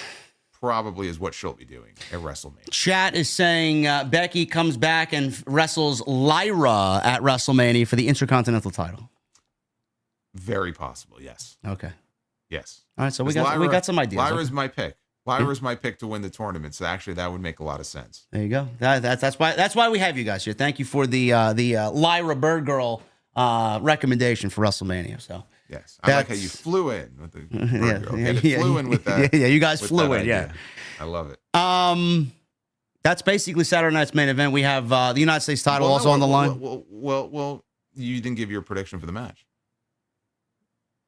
probably is what she'll be doing at WrestleMania. Chat is saying Becky comes back and wrestles Lyra at WrestleMania for the Intercontinental title. Very possible, yes. Okay. Yes. All right, so we got some ideas. Lyra's my pick. Lyra's my pick to win the tournament. So actually, that would make a lot of sense. There you go. That's why we have you guys here. Thank you for the Lyra Bird Girl recommendation for WrestleMania. So yes, I like how you flew in with the Bird Girl. Flew in with that. Yeah, you guys flew in. Yeah, I love it. That's basically Saturday night's main event. We have the United States title also on the line. Well, you didn't give your prediction for the match.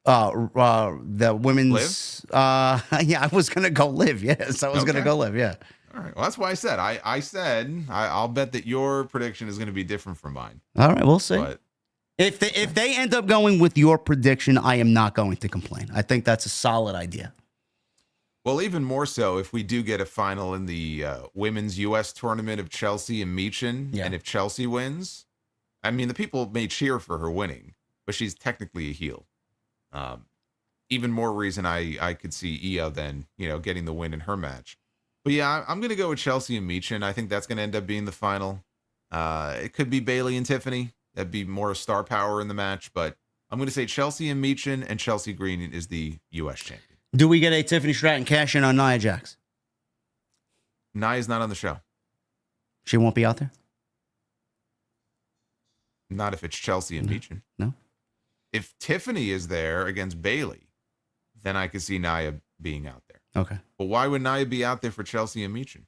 The women's. Yeah, I was gonna go live. Yes, I was gonna go live. Yeah. All right. Well, that's why I said I'll bet that your prediction is going to be different from mine. All right, we'll see. But if they end up going with your prediction, I am not going to complain. I think that's a solid idea. Well, even more so if we do get a final in the women's U.S. tournament of Chelsea and Michin, and if Chelsea wins, I mean, the people may cheer for her winning, but she's technically a heel. Even more reason I could see Io then, getting the win in her match. But yeah, I'm going to go with Chelsea and Michin. I think that's going to end up being the final. It could be Bayley and Tiffany. That'd be more star power in the match, but I'm going to say Chelsea and Michin, and Chelsea Green is the U.S. champion. Do we get a Tiffany Stratton cash in on Nia Jax? Nia's not on the show. She won't be out there? Not if it's Chelsea and Michin. No. If Tiffany is there against Bayley, then I could see Nia being out there. Okay. But why would Nia be out there for Chelsea and Michin?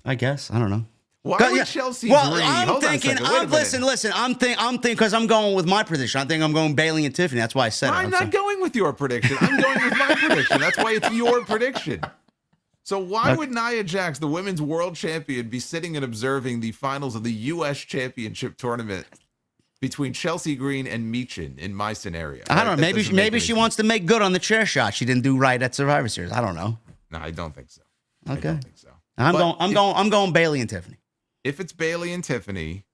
I guess. I don't know. Why would Chelsea Green? I'm thinking. Listen. I'm thinking because I'm going with my prediction. I think I'm going Bayley and Tiffany. That's why I said it. I'm not going with your prediction. I'm going with my prediction. That's why it's your prediction. So why would Nia Jax, the women's world champion, be sitting and observing the finals of the U.S. Championship tournament between Chelsea Green and Michin in my scenario? I don't know. Maybe she wants to make good on the chair shot she didn't do right at Survivor Series. I don't know. No, I don't think so. Okay. I don't think so. I'm going Bayley and Tiffany. If it's Bayley and Tiffany,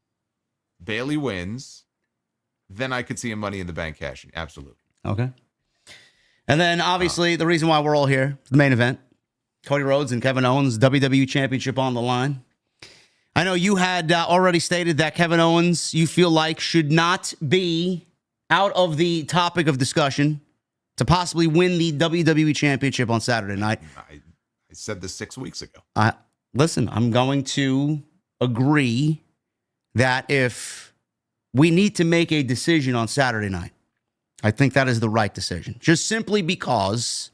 Bayley wins, then I could see a Money in the Bank cashing. Absolutely. Okay. And then, obviously, the reason why we're all here, the main event, Cody Rhodes and Kevin Owens, WWE Championship on the line. I know you had already stated that Kevin Owens, you feel like, should not be out of the topic of discussion to possibly win the WWE Championship on Saturday night. I said this 6 weeks ago. Listen, I'm going to agree that if we need to make a decision on Saturday night, I think that is the right decision. Just simply because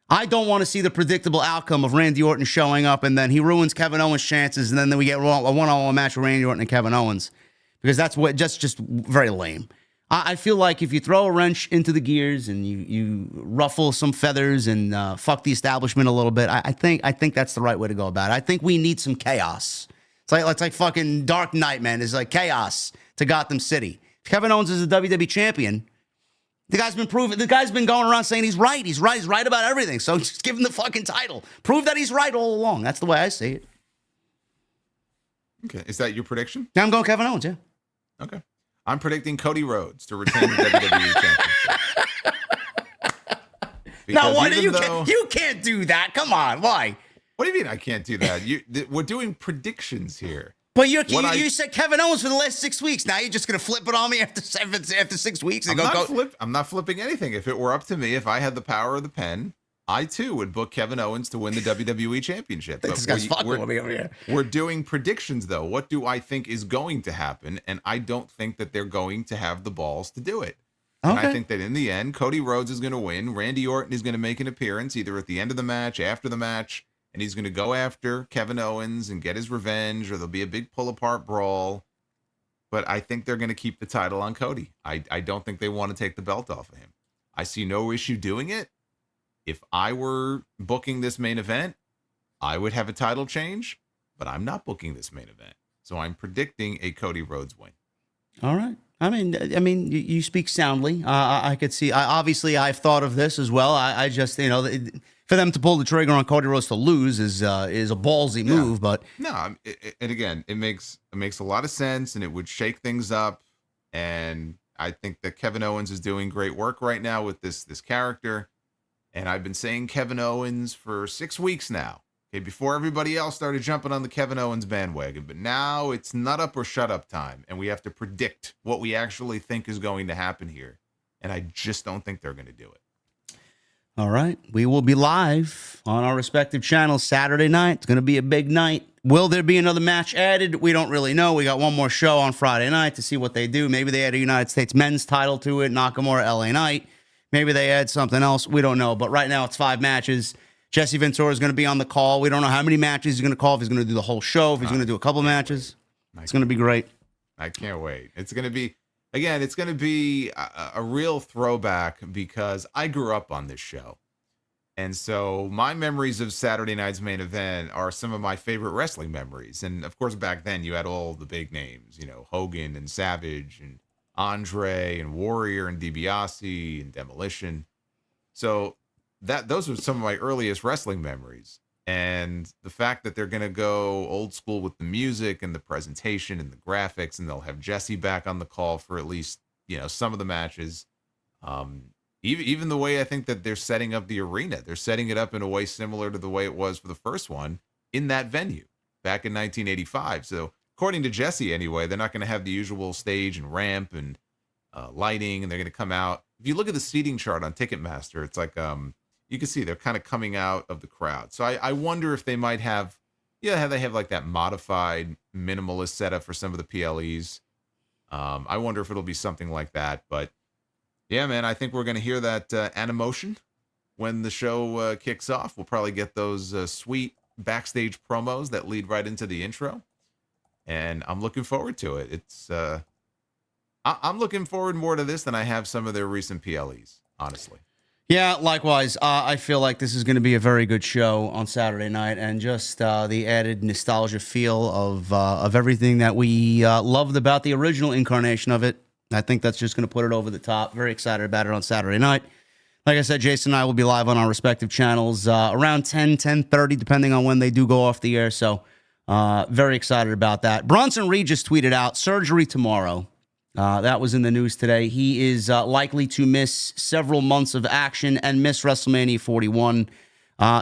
I don't want to see the predictable outcome of Randy Orton showing up and then he ruins Kevin Owens' chances and then we get a one-on-one match with Randy Orton and Kevin Owens, because that's just very lame. I feel like if you throw a wrench into the gears and you ruffle some feathers and fuck the establishment a little bit, I think that's the right way to go about it. I think we need some chaos. It's like fucking Dark Knight, man. It's like chaos to Gotham City. If Kevin Owens is a WWE champion, the guy's been proven. The guy's been going around saying he's right. He's right about everything. So just give him the fucking title. Prove that he's right all along. That's the way I see it. Okay, is that your prediction? Now I'm going Kevin Owens. Yeah. Okay, I'm predicting Cody Rhodes to retain the WWE championship. Now, what do you can't do that? Come on, why? What do you mean I can't do that? We're doing predictions here. But you said Kevin Owens for the last 6 weeks. Now you're just going to flip it on me after 6 weeks? And I'm not flipping anything. If it were up to me, if I had the power of the pen, I too would book Kevin Owens to win the WWE Championship. This guy's fucking with me over here. We're doing predictions, though. What do I think is going to happen? And I don't think that they're going to have the balls to do it. Okay. And I think that in the end, Cody Rhodes is going to win. Randy Orton is going to make an appearance either at the end of the match, after the match, and he's going to go after Kevin Owens and get his revenge, or there'll be a big pull-apart brawl. But I think they're going to keep the title on Cody. I don't think they want to take the belt off of him. I see no issue doing it. If I were booking this main event, I would have a title change, but I'm not booking this main event. So I'm predicting a Cody Rhodes win. All right. I mean, you speak soundly. I could see. Obviously, I've thought of this as well. I just, for them to pull the trigger on Cody Rhodes to lose is a ballsy move. But no, and again, it makes a lot of sense, and it would shake things up. And I think that Kevin Owens is doing great work right now with this character. And I've been saying Kevin Owens for 6 weeks now. Okay, before everybody else started jumping on the Kevin Owens bandwagon. But now it's nut up or shut up time. And we have to predict what we actually think is going to happen here. And I just don't think they're going to do it. All right. We will be live on our respective channels Saturday night. It's going to be a big night. Will there be another match added? We don't really know. We got one more show on Friday night to see what they do. Maybe they add a United States men's title to it, Nakamura LA Knight. Maybe they add something else. We don't know. But right now it's 5 matches. Jesse Ventura is going to be on the call. We don't know how many matches he's going to call, if he's going to do the whole show, if he's going to do a couple matches. It's going to be great. I can't wait. It's going to be, again, it's going to be a real throwback because I grew up on this show. And so my memories of Saturday night's main event are some of my favorite wrestling memories. And of course, back then you had all the big names, you know, Hogan and Savage and Andre and Warrior and DiBiase and Demolition. So those were some of my earliest wrestling memories. And the fact that they're going to go old school with the music and the presentation and the graphics, and they'll have Jesse back on the call for at least, you know, some of the matches. Even the way I think that they're setting up the arena, they're setting it up in a way similar to the way it was for the first one in that venue back in 1985. So according to Jesse, anyway, they're not going to have the usual stage and ramp and lighting, and they're going to come out. If you look at the seating chart on Ticketmaster, it's like you can see they're kind of coming out of the crowd. So I wonder if they might have, how they have like that modified minimalist setup for some of the PLEs. I wonder if it'll be something like that, but. Yeah, man, I think we're going to hear that Animotion when the show kicks off. We'll probably get those sweet backstage promos that lead right into the intro. And I'm looking forward to it. It's I'm looking forward more to this than I have some of their recent PLEs, honestly. Yeah, likewise. I feel like this is going to be a very good show on Saturday night, and just the added nostalgia feel of everything that we loved about the original incarnation of it. I think that's just going to put it over the top. Very excited about it on Saturday night. Like I said, Jason and I will be live on our respective channels around 10:30, depending on when they do go off the air. So very excited about that. Bronson Reed just tweeted out, surgery tomorrow. That was in the news today. He is likely to miss several months of action and miss WrestleMania 41.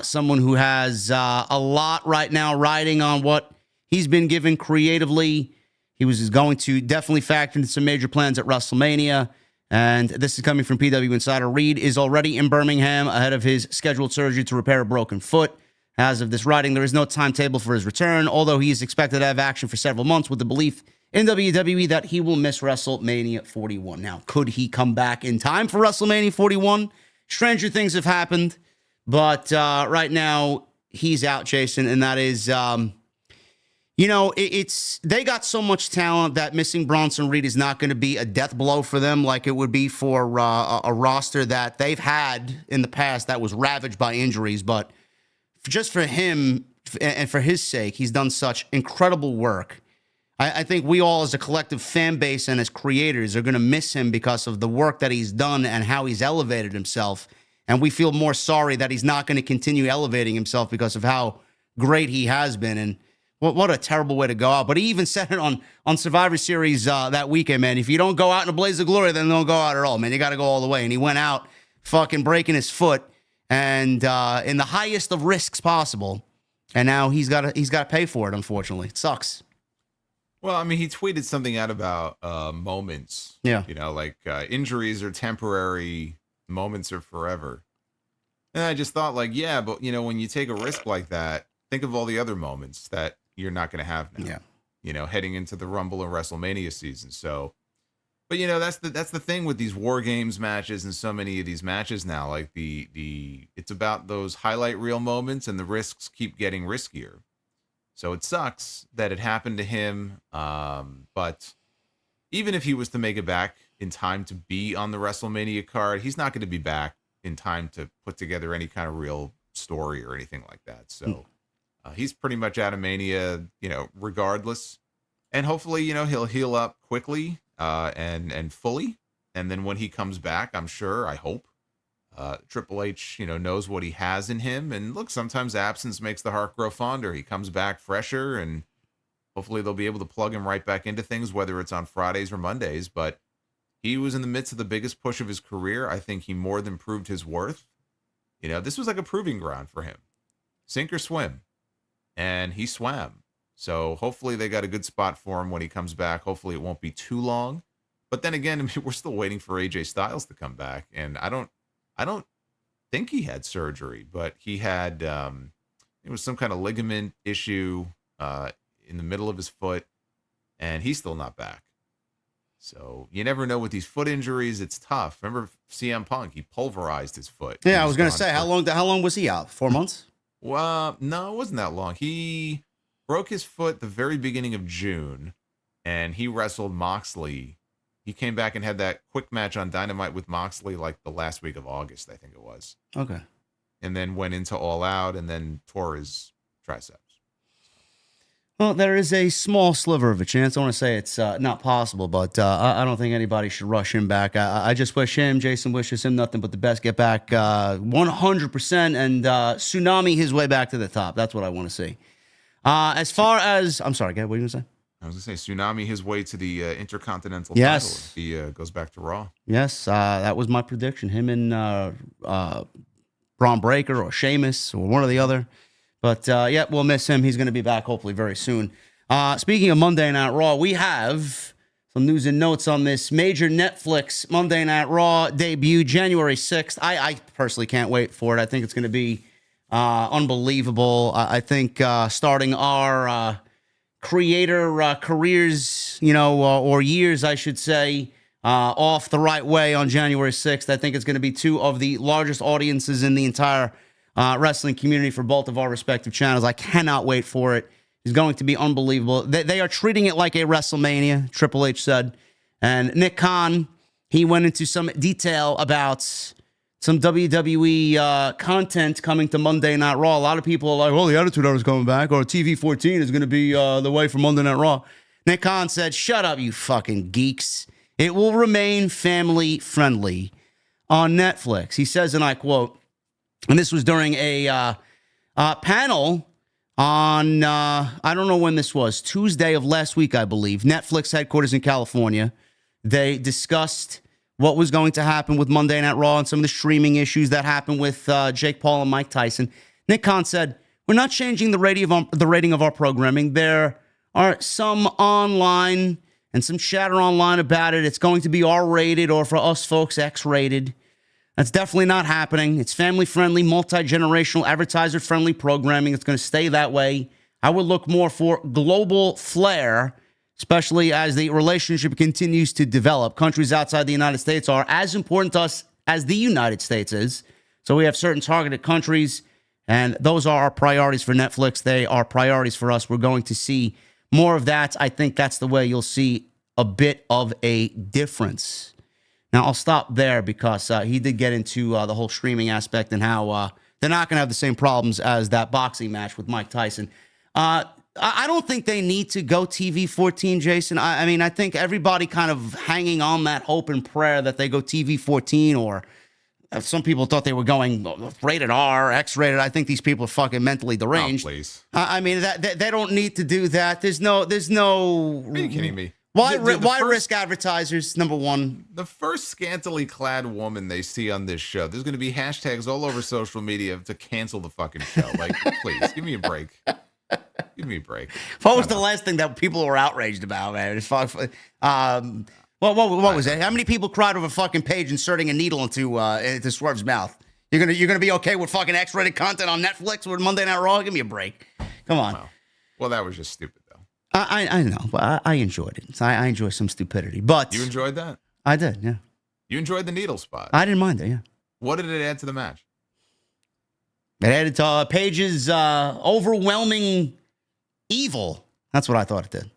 Someone who has a lot right now riding on what he's been given creatively. He was going to definitely factor into some major plans at WrestleMania. And this is coming from PW Insider. Reed is already in Birmingham ahead of his scheduled surgery to repair a broken foot. As of this writing, there is no timetable for his return, although he is expected to have action for several months, with the belief in WWE that he will miss WrestleMania 41. Now, could he come back in time for WrestleMania 41? Stranger things have happened. But right now, he's out, Jason, and that is... they got so much talent that missing Bronson Reed is not going to be a death blow for them like it would be for a roster that they've had in the past that was ravaged by injuries. But just for him and for his sake, he's done such incredible work. I think we all as a collective fan base and as creators are going to miss him because of the work that he's done and how he's elevated himself. And we feel more sorry that he's not going to continue elevating himself because of how great he has been. And what a terrible way to go out. But he even said it on Survivor Series that weekend, man. If you don't go out in a blaze of glory, then don't go out at all, man. You got to go all the way. And he went out fucking breaking his foot and in the highest of risks possible. And now he's got to pay for it, unfortunately. It sucks. Well, I mean, he tweeted something out about moments. Yeah. Injuries are temporary, moments are forever. And I just thought, but when you take a risk like that, think of all the other moments that you're not going to have now. Yeah. Heading into the Rumble and WrestleMania season. So, but that's the thing with these War Games matches and so many of these matches now. Like it's about those highlight reel moments, and the risks keep getting riskier. So it sucks that it happened to him. But even if he was to make it back in time to be on the WrestleMania card, he's not going to be back in time to put together any kind of real story or anything like that. So. He's pretty much out of Mania, regardless. And hopefully, he'll heal up quickly and fully. And then when he comes back, I hope, Triple H, knows what he has in him. And look, sometimes absence makes the heart grow fonder. He comes back fresher, and hopefully they'll be able to plug him right back into things, whether it's on Fridays or Mondays. But he was in the midst of the biggest push of his career. I think he more than proved his worth. This was like a proving ground for him. Sink or swim. And he swam. So hopefully they got a good spot for him when he comes back. Hopefully it won't be too long. But then again, we're still waiting for AJ Styles to come back. And I don't think he had surgery, but he had, it was some kind of ligament issue in the middle of his foot. And he's still not back. So you never know with these foot injuries. It's tough. Remember CM Punk? He pulverized his foot. Yeah, I was going to say, how long was he out? 4 months? Well, no, it wasn't that long. He broke his foot the very beginning of June, and he wrestled Moxley. He came back and had that quick match on Dynamite with Moxley like the last week of August, I think it was. Okay. And then went into All Out and then tore his triceps. Well, there is a small sliver of a chance. I want to say it's not possible, but I don't think anybody should rush him back. I just wish him, Jason wishes him nothing but the best. Get back 100% and tsunami his way back to the top. That's what I want to see. As far as, I'm sorry, what were you going to say? I was going to say tsunami his way to the Intercontinental title if he goes back to Raw. Yes, that was my prediction. Him and Braun Breaker or Sheamus or one or the other. But, yeah, we'll miss him. He's going to be back hopefully very soon. Speaking of Monday Night Raw, we have some news and notes on this major Netflix Monday Night Raw debut, January 6th. I personally can't wait for it. I think it's going to be unbelievable. I think starting our creator careers, or years, I should say, off the right way on January 6th. I think it's going to be two of the largest audiences in the entire wrestling community for both of our respective channels. I cannot wait for it. It's going to be unbelievable. They are treating it like a WrestleMania, Triple H said. And Nick Khan, he went into some detail about some WWE content coming to Monday Night Raw. A lot of people are like, well, the Attitude Era is coming back, or TV 14 is going to be the way for Monday Night Raw. Nick Khan said, shut up, you fucking geeks. It will remain family friendly on Netflix. He says, and I quote, and this was during a panel on, I don't know when this was, Tuesday of last week, I believe, Netflix headquarters in California. They discussed what was going to happen with Monday Night Raw and some of the streaming issues that happened with Jake Paul and Mike Tyson. Nick Khan said, we're not changing the rating of our programming. There are some online and some chatter online about it. It's going to be R-rated, or for us folks, X-rated. That's definitely not happening. It's family-friendly, multi-generational, advertiser-friendly programming. It's going to stay that way. I would look more for global flair, especially as the relationship continues to develop. Countries outside the United States are as important to us as the United States is. So we have certain targeted countries, and those are our priorities for Netflix. They are priorities for us. We're going to see more of that. I think that's the way you'll see a bit of a difference. Now, I'll stop there because he did get into the whole streaming aspect and how they're not going to have the same problems as that boxing match with Mike Tyson. I don't think they need to go TV 14, Jason. I mean, I think everybody kind of hanging on that hope and prayer that they go TV 14, or some people thought they were going rated R, X-rated. I think these people are fucking mentally deranged. Oh, please. I mean, they don't need to do that. There's no. Are you kidding me? Why risk advertisers, number one? The first scantily clad woman they see on this show, there's going to be hashtags all over social media to cancel the fucking show. Like, please, give me a break. Give me a break. What was the last thing that people were outraged about, man? What was it? How many people cried over fucking Paige inserting a needle into Swerve's mouth? You're gonna be okay with fucking X-rated content on Netflix with Monday Night Raw? Give me a break. Come on. Well, that was just stupid, though. I know, but I enjoyed it. I enjoy some stupidity. But you enjoyed that? I did, yeah. You enjoyed the needle spot? I didn't mind it, yeah. What did it add to the match? It added to Paige's overwhelming evil. That's what I thought it did.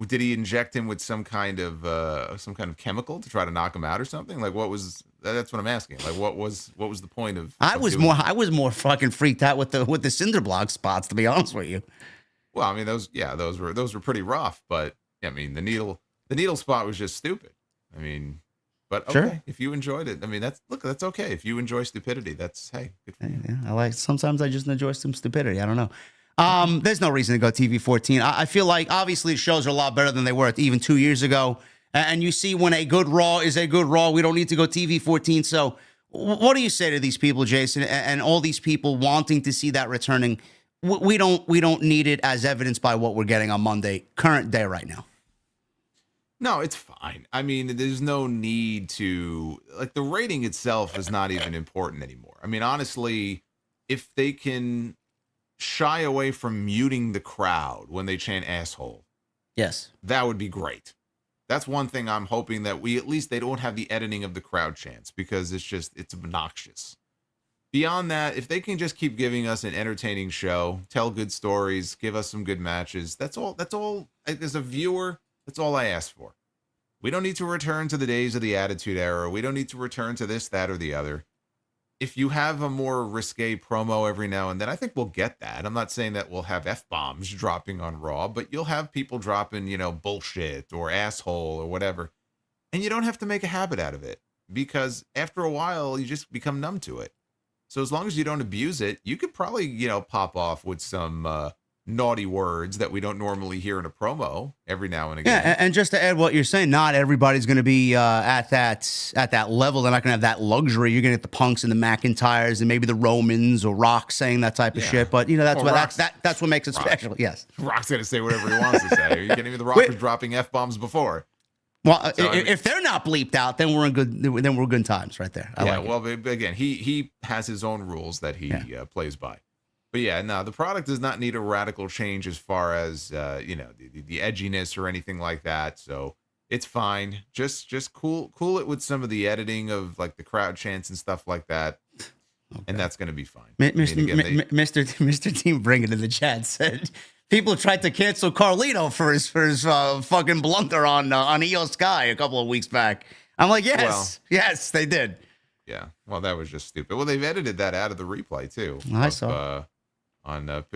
Did he inject him with some kind of chemical to try to knock him out or something? Like, what was? That's what I'm asking. Like, what was the point of? I was more fucking freaked out with the cinder block spots, to be honest with you. Well, I mean, those were pretty rough, but I mean, the needle spot was just stupid. I mean, but okay, sure. If you enjoyed it, I mean, that's okay. If you enjoy stupidity, that's good for you. Yeah, sometimes I just enjoy some stupidity. I don't know. There's no reason to go TV 14. I feel like obviously the shows are a lot better than they were even 2 years ago. And you see when a good Raw is a good Raw, we don't need to go TV 14. So what do you say to these people, Jason, and all these people wanting to see that returning? We don't need it as evidenced by what we're getting on Monday, current day right now. No, it's fine. I mean, there's no need to, like, the rating itself is not even important anymore. I mean, honestly, if they can shy away from muting the crowd when they chant asshole, yes, that would be great. That's one thing I'm hoping that they don't have the editing of the crowd chants, because it's obnoxious. Beyond that, if they can just keep giving us an entertaining show, tell good stories, give us some good matches, that's all as a viewer, that's all I ask for. We don't need to return to the days of the Attitude Era. We don't need to return to this, that, or the other. If you have a more risque promo every now and then, I think we'll get that. I'm not saying that we'll have F-bombs dropping on Raw, but you'll have people dropping, bullshit or asshole or whatever. And you don't have to make a habit out of it, because after a while, you just become numb to it. So as long as you don't abuse it, you could probably, pop off with some naughty words that we don't normally hear in a promo every now and again. Yeah, and just to add what you're saying, not everybody's going to be at that level. They're not going to have that luxury. You're going to get the Punks and the McIntyres and maybe the Romans or Rock saying that type of shit. But that's what makes it special. Yes, Rock's going to say whatever he wants to say. Are you kidding me? The Rock was dropping F-bombs before. Well, if they're not bleeped out, then we're in good. Then we're good times right there. Again, he has his own rules that he plays by. But yeah, no, the product does not need a radical change as far as the edginess or anything like that. So it's fine. Just cool it with some of the editing of like the crowd chants and stuff like that, and that's going to be fine. Mr. Team Bring It in the chat said people tried to cancel Carlito for his fucking blunder on EO Sky a couple of weeks back. I'm like, yes, they did. Yeah, well, that was just stupid. Well, they've edited that out of the replay too. I saw.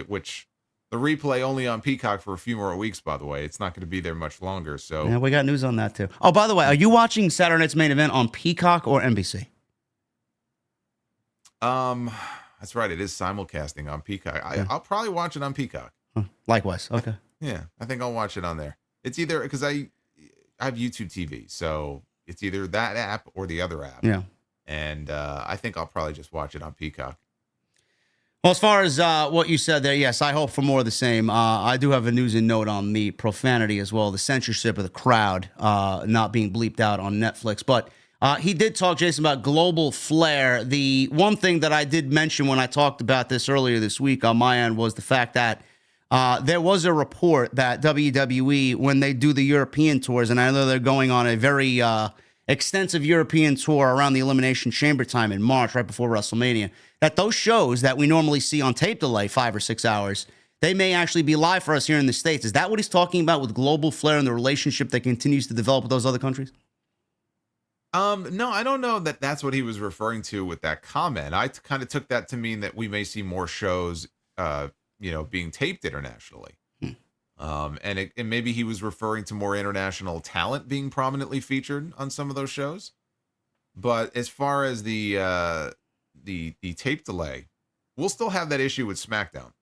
Which the replay only on Peacock for a few more weeks, by the way. It's not going to be there much longer. So yeah, we got news on that too. Oh, by the way, are you watching Saturday Night's Main Event on Peacock or NBC? That's right. It is simulcasting on Peacock. I'll probably watch it on Peacock. Likewise. Okay. Yeah, I think I'll watch it on there. It's either because I have YouTube TV, so it's either that app or the other app. Yeah. And I think I'll probably just watch it on Peacock. Well, as far as what you said there, yes, I hope for more of the same. I do have a news and note on the profanity as well, the censorship of the crowd not being bleeped out on Netflix. But he did talk, Jason, about global flair. The one thing that I did mention when I talked about this earlier this week on my end was the fact that there was a report that WWE, when they do the European tours, and I know they're going on a very extensive European tour around the Elimination Chamber time in March, right before WrestleMania, that those shows that we normally see on tape delay 5 or 6 hours, they may actually be live for us here in the States. Is that what he's talking about with global flair and the relationship that continues to develop with those other countries? No, I don't know that that's what he was referring to with that comment. I kind of took that to mean that we may see more shows, being taped internationally. And maybe he was referring to more international talent being prominently featured on some of those shows. But as far as the tape delay, we'll still have that issue with SmackDown,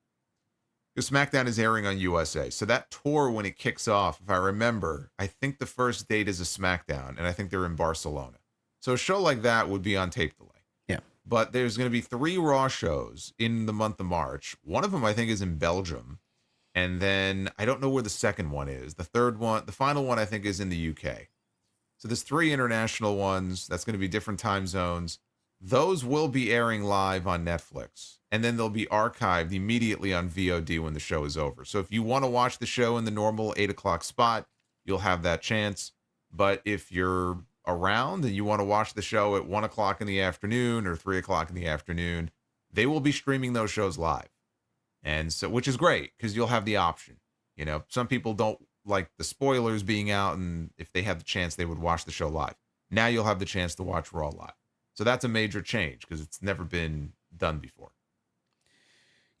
because SmackDown is airing on USA. So that tour, when it kicks off, if I remember, I think the first date is a SmackDown, and I think they're in Barcelona. So a show like that would be on tape delay. Yeah. But there's going to be 3 Raw shows in the month of March. One of them, I think, is in Belgium. And then I don't know where the second one is. The final one, I think, is in the UK. So there's 3 international ones. That's going to be different time zones. Those will be airing live on Netflix. And then they'll be archived immediately on VOD when the show is over. So if you want to watch the show in the normal 8 o'clock spot, you'll have that chance. But if you're around and you want to watch the show at 1 o'clock in the afternoon or 3 o'clock in the afternoon, they will be streaming those shows live. And so, which is great, because you'll have the option. Some people don't like the spoilers being out, and if they had the chance, they would watch the show live. Now you'll have the chance to watch Raw live. So that's a major change, because it's never been done before.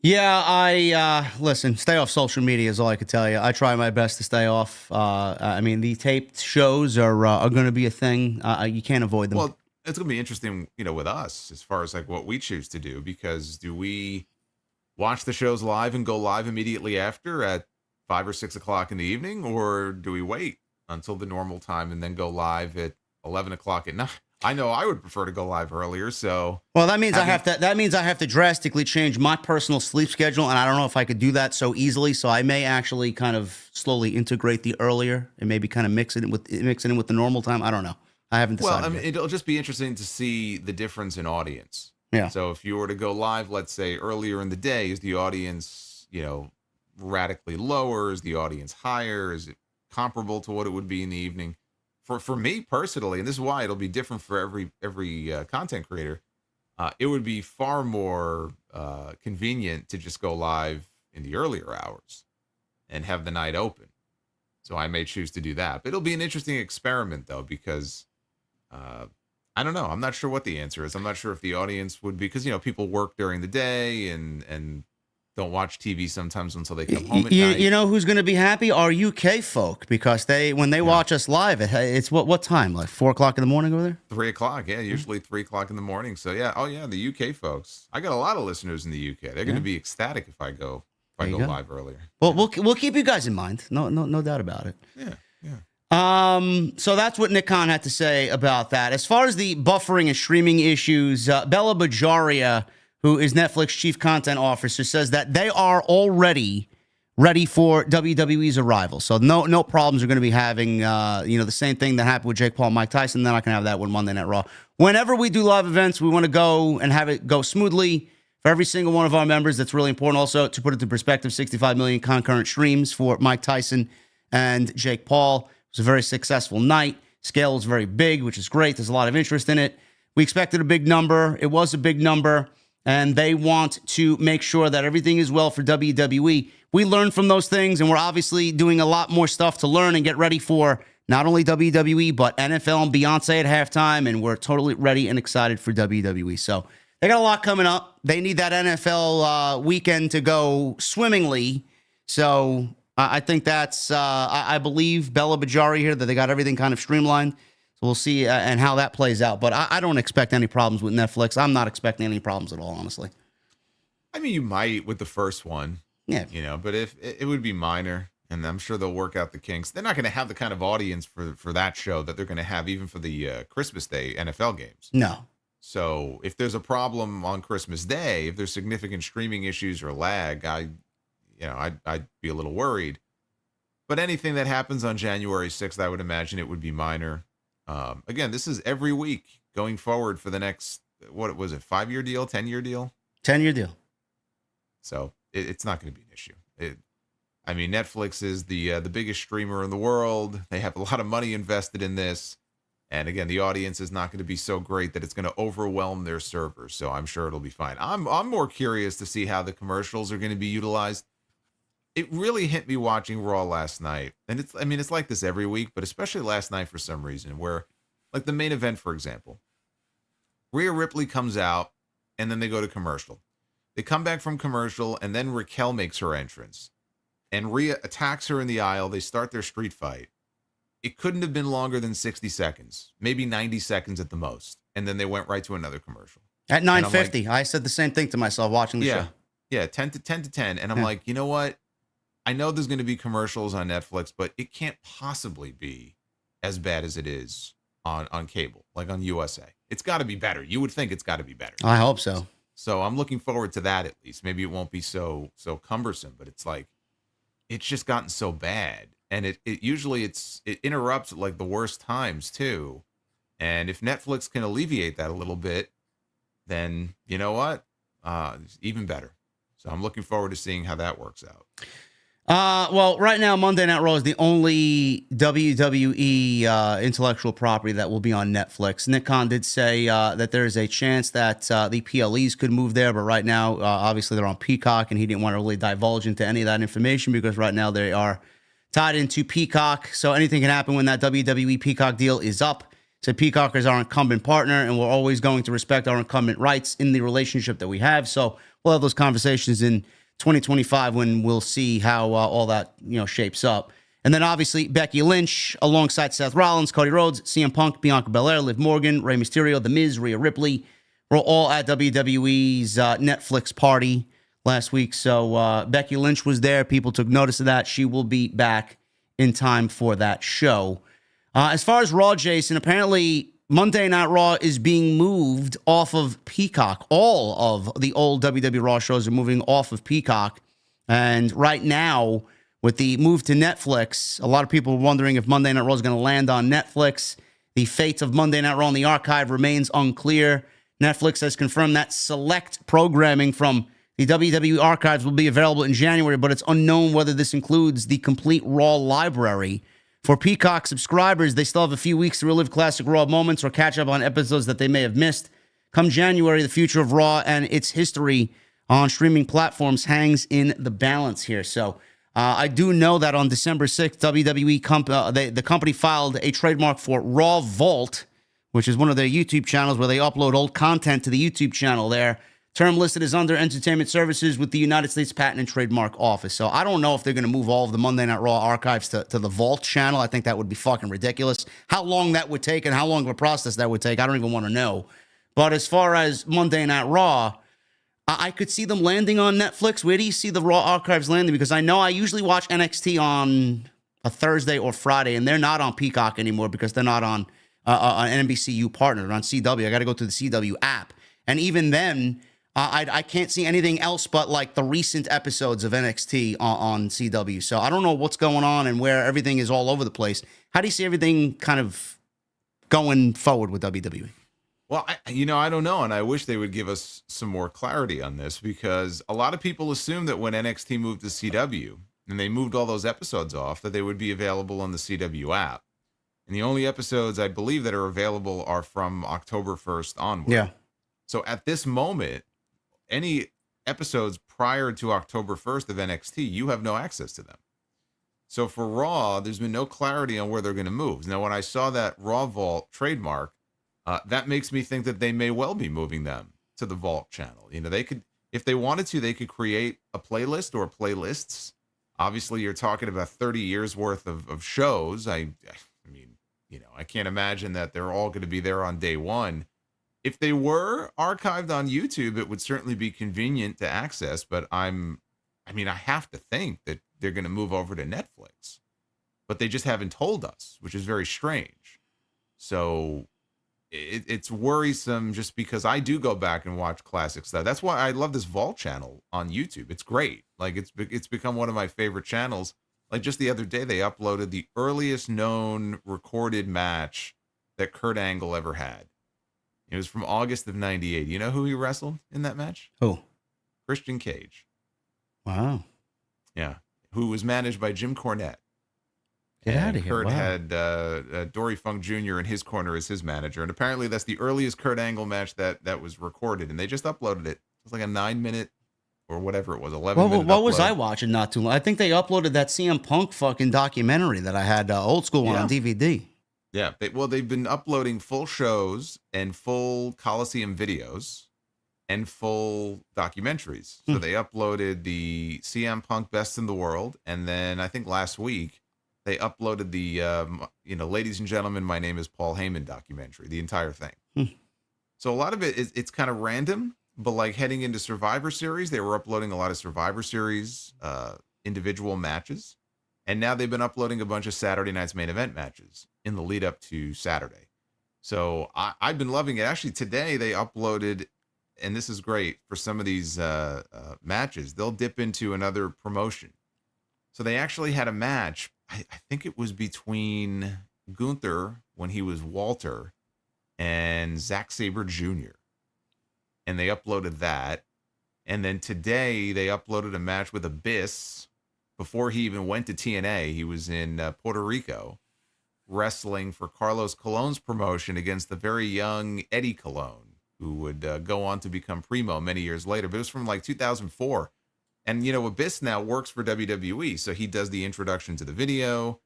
Yeah, listen, stay off social media is all I could tell you. I try my best to stay off. The taped shows are going to be a thing. You can't avoid them. Well, it's going to be interesting, with us as far as like what we choose to do, because do we watch the shows live and go live immediately after at 5 or 6 o'clock in the evening, or do we wait until the normal time and then go live at 11 o'clock at night? I know I would prefer to go live earlier. So well, that means I have to drastically change my personal sleep schedule, and I don't know if I could do that so easily. So I may actually kind of slowly integrate the earlier and maybe kind of mix it in with the normal time. I don't know. I haven't decided. Well, it'll just be interesting to see the difference in audience. Yeah. So if you were to go live, let's say earlier in the day, is the audience, radically lower? Is the audience higher? Is it comparable to what it would be in the evening. For me personally, and this is why it'll be different for every content creator, it would be far more convenient to just go live in the earlier hours and have the night open. So I may choose to do that. But it'll be an interesting experiment, though, because I don't know. I'm not sure what the answer is. I'm not sure if the audience would be, because, people work during the day and don't watch TV sometimes until they come home at night. You know who's going to be happy? Our UK folk, because when they watch us live, it's what time? Like 4 o'clock in the morning over there? 3 o'clock, yeah, usually 3 o'clock in the morning. So yeah, the UK folks. I got a lot of listeners in the UK. They're going to be ecstatic if I go live earlier. Well, we'll keep you guys in mind. No doubt about it. Yeah. So that's what Nick Khan had to say about that. As far as the buffering and streaming issues, Bella Bajaria, who is Netflix chief content officer, says that they are already ready for WWE's arrival. So no problems are going to be having, the same thing that happened with Jake Paul and Mike Tyson. They're not going to have that with Monday Night Raw. Whenever we do live events, we want to go and have it go smoothly for every single one of our members. That's really important. Also, to put it into perspective, 65 million concurrent streams for Mike Tyson and Jake Paul. It was a very successful night. Scale was very big, which is great. There's a lot of interest in it. We expected a big number. It was a big number. And they want to make sure that everything is well for WWE. We learned from those things, and we're obviously doing a lot more stuff to learn and get ready for not only WWE, but NFL and Beyonce at halftime, and we're totally ready and excited for WWE. So they got a lot coming up. They need that NFL weekend to go swimmingly. So I think that's, I believe Bella Bajaria here, that they got everything kind of streamlined. So we'll see and how that plays out. But I don't expect any problems with Netflix. I'm not expecting any problems at all, honestly. I mean, you might with the first one. Yeah. But if it would be minor, and I'm sure they'll work out the kinks. They're not going to have the kind of audience for that show that they're going to have even for the Christmas Day NFL games. No. So if there's a problem on Christmas Day, if there's significant streaming issues or lag, I'd be a little worried. But anything that happens on January 6th, I would imagine it would be minor. Again, this is every week going forward for the next, what was it, 5-year deal, 10-year deal? 10-year deal. So it's not going to be an issue. Netflix is the biggest streamer in the world. They have a lot of money invested in this. And again, the audience is not going to be so great that it's going to overwhelm their servers. So I'm sure it'll be fine. I'm more curious to see how the commercials are going to be utilized. It really hit me watching Raw last night. And it's like this every week, but especially last night for some reason, where, like the main event, for example, Rhea Ripley comes out and then they go to commercial. They come back from commercial and then Raquel makes her entrance and Rhea attacks her in the aisle. They start their street fight. It couldn't have been longer than 60 seconds, maybe 90 seconds at the most. And then they went right to another commercial. At 9:50, I said the same thing to myself watching the show. Yeah, 10 to 10. And I'm like, you know what? I know there's going to be commercials on Netflix, but it can't possibly be as bad as it is on cable, like on USA. It's got to be better. You would think it's got to be better. I hope so. So I'm looking forward to that at least. Maybe it won't be so cumbersome, but it's like, it's just gotten so bad. And it usually it interrupts at like the worst times too. And if Netflix can alleviate that a little bit, then you know what? It's even better. So I'm looking forward to seeing how that works out. Well, right now, Monday Night Raw is the only WWE intellectual property that will be on Netflix. Nick Khan did say that there is a chance that the PLEs could move there, but right now, obviously, they're on Peacock, and he didn't want to really divulge into any of that information because right now they are tied into Peacock. So anything can happen when that WWE Peacock deal is up. So Peacock is our incumbent partner, and we're always going to respect our incumbent rights in the relationship that we have. So we'll have those conversations in 2025 when we'll see how all that shapes up. And then obviously Becky Lynch alongside Seth Rollins, Cody Rhodes, CM Punk, Bianca Belair, Liv Morgan, Rey Mysterio, The Miz, Rhea Ripley. We're all at WWE's Netflix party last week. So Becky Lynch was there. People took notice of that. She will be back in time for that show. As far as Raw, Jason, apparently Monday Night Raw is being moved off of Peacock. All of the old WWE Raw shows are moving off of Peacock. And right now, with the move to Netflix, a lot of people are wondering if Monday Night Raw is going to land on Netflix. The fate of Monday Night Raw in the archive remains unclear. Netflix has confirmed that select programming from the WWE archives will be available in January, but it's unknown whether this includes the complete Raw library. For Peacock subscribers, they still have a few weeks to relive classic Raw moments or catch up on episodes that they may have missed. Come January, the future of Raw and its history on streaming platforms hangs in the balance here. So I do know that on December 6th, WWE the company filed a trademark for Raw Vault, which is one of their YouTube channels where they upload old content to the YouTube channel there. Term listed as under entertainment services with the United States Patent and Trademark Office. So I don't know if they're going to move all of the Monday Night Raw archives to the Vault channel. I think that would be fucking ridiculous. How long that would take and how long of a process that would take, I don't even want to know. But as far as Monday Night Raw, I could see them landing on Netflix. Where do you see the Raw archives landing? Because I know I usually watch NXT on a Thursday or Friday, and they're not on Peacock anymore because they're not on an NBCU partner. They're on CW. I got to go to the CW app. And even then, I can't see anything else but like the recent episodes of NXT on CW. So I don't know what's going on and where everything is all over the place. How do you see everything kind of going forward with WWE? Well, I don't know, and I wish they would give us some more clarity on this, because a lot of people assume that when NXT moved to CW and they moved all those episodes off, that they would be available on the CW app. And the only episodes I believe that are available are from October 1st onward. Yeah. So at this moment, any episodes prior to October 1st of NXT, you have no access to them. So for Raw, there's been no clarity on where they're going to move. Now, when I saw that Raw Vault trademark, that makes me think that they may well be moving them to the Vault channel. They could, if they wanted to, they could create a playlist or playlists. Obviously, you're talking about 30 years worth of shows. I mean, I can't imagine that they're all going to be there on day one. If they were archived on YouTube, it would certainly be convenient to access. But I have to think that they're going to move over to Netflix, but they just haven't told us, which is very strange. So it's worrisome, just because I do go back and watch classic stuff. That's why I love this Vault channel on YouTube. It's great. Like it's become one of my favorite channels. Like just the other day, they uploaded the earliest known recorded match that Kurt Angle ever had. It was from August of '98. You know who he wrestled in that match? Who? Christian Cage. Wow. Yeah. Who was managed by Jim Cornette. Get out of here. Kurt wow. had Dory Funk Jr. in his corner as his manager. And apparently that's the earliest Kurt Angle match that was recorded. And they just uploaded it. It was like a 9-minute or whatever it was, 11-minute What upload. was I watching not too long? I think they uploaded that CM Punk fucking documentary that I had, old school one on DVD. Yeah. They've been uploading full shows and full Coliseum videos and full documentaries. So they uploaded the CM Punk Best in the World. And then I think last week, they uploaded the, Ladies and Gentlemen, My Name is Paul Heyman documentary, the entire thing. So a lot of it's kind of random, but like heading into Survivor Series, they were uploading a lot of Survivor Series individual matches. And now they've been uploading a bunch of Saturday Night's Main Event matches in the lead up to Saturday. So I've been loving it. Actually, today they uploaded, and this is great for some of these matches, they'll dip into another promotion. So they actually had a match. I think it was between Gunther when he was Walter and Zack Sabre Jr. And they uploaded that. And then today they uploaded a match with Abyss before he even went to TNA. He was in Puerto Rico wrestling for Carlos Colon's promotion against the very young Eddie Colon, who would go on to become Primo many years later. But it was from like 2004. And, Abyss now works for WWE, so he does the introduction to the video,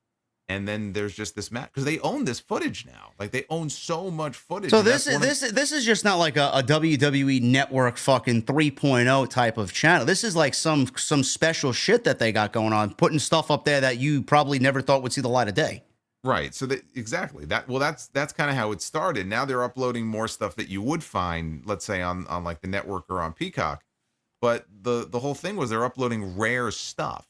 and then there's just this match, because they own this footage now. Like, they own so much footage. So this is just not like a WWE Network fucking 3.0 type of channel. This is like some special shit that they got going on, putting stuff up there that you probably never thought would see the light of day. Right. So exactly that. Well, that's kind of how it started. Now they're uploading more stuff that you would find, let's say, on like the network or on Peacock. But the whole thing was they're uploading rare stuff.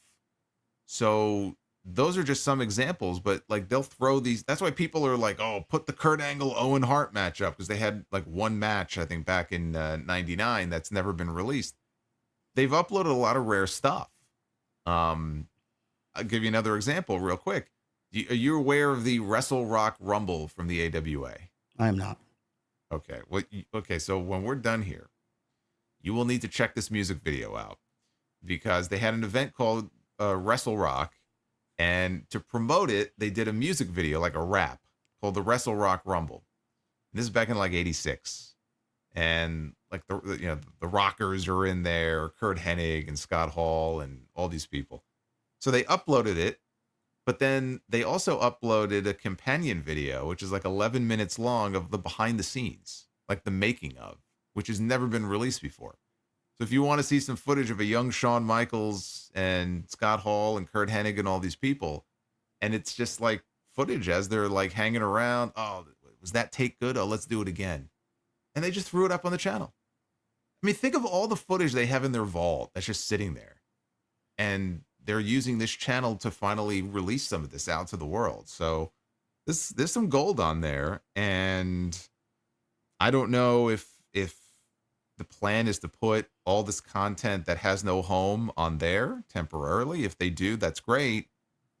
So those are just some examples, but like they'll throw these. That's why people are like, oh, put the Kurt Angle Owen Hart match up, because they had like one match, I think, back in '99 that's never been released. They've uploaded a lot of rare stuff. I'll give you another example real quick. Are you aware of the Wrestle Rock Rumble from the AWA? I am not. Okay. Well, okay. So when we're done here, you will need to check this music video out, because they had an event called Wrestle Rock, And to promote it, they did a music video, like a rap, called the Wrestle Rock Rumble. And this is back in like '86. And like the Rockers are in there, Kurt Hennig and Scott Hall and all these people. So they uploaded it, but then they also uploaded a companion video, which is like 11 minutes long, of the behind the scenes, like the making of, which has never been released before. So if you want to see some footage of a young Shawn Michaels and Scott Hall and Kurt Hennig and all these people, and it's just like footage as they're like hanging around. Oh, was that take good? Oh, let's do it again. And they just threw it up on the channel. I mean, think of all the footage they have in their vault that's just sitting there. And they're using this channel to finally release some of this out to the world. So there's some gold on there. And I don't know if the plan is to put all this content that has no home on there temporarily. If they do, that's great.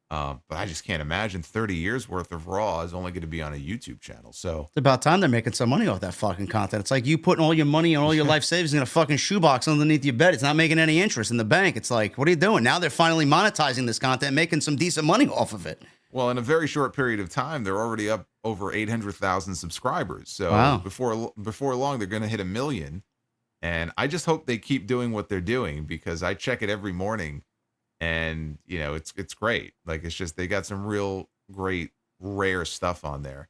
But I just can't imagine 30 years worth of Raw is only going to be on a YouTube channel. So It's about time they're making some money off that fucking content. It's like you putting all your money and all your life savings in a fucking shoebox underneath your bed. It's not making any interest in the bank. It's like, what are you doing? Now they're finally monetizing this content, making some decent money off of it. well, in a very short period of time, they're already up over 800,000 subscribers. So Wow. before long, they're going to hit 1 million. And I just hope they keep doing what they're doing, because I check it every morning. And it's great. Like, it's just, they got some real great rare stuff on there.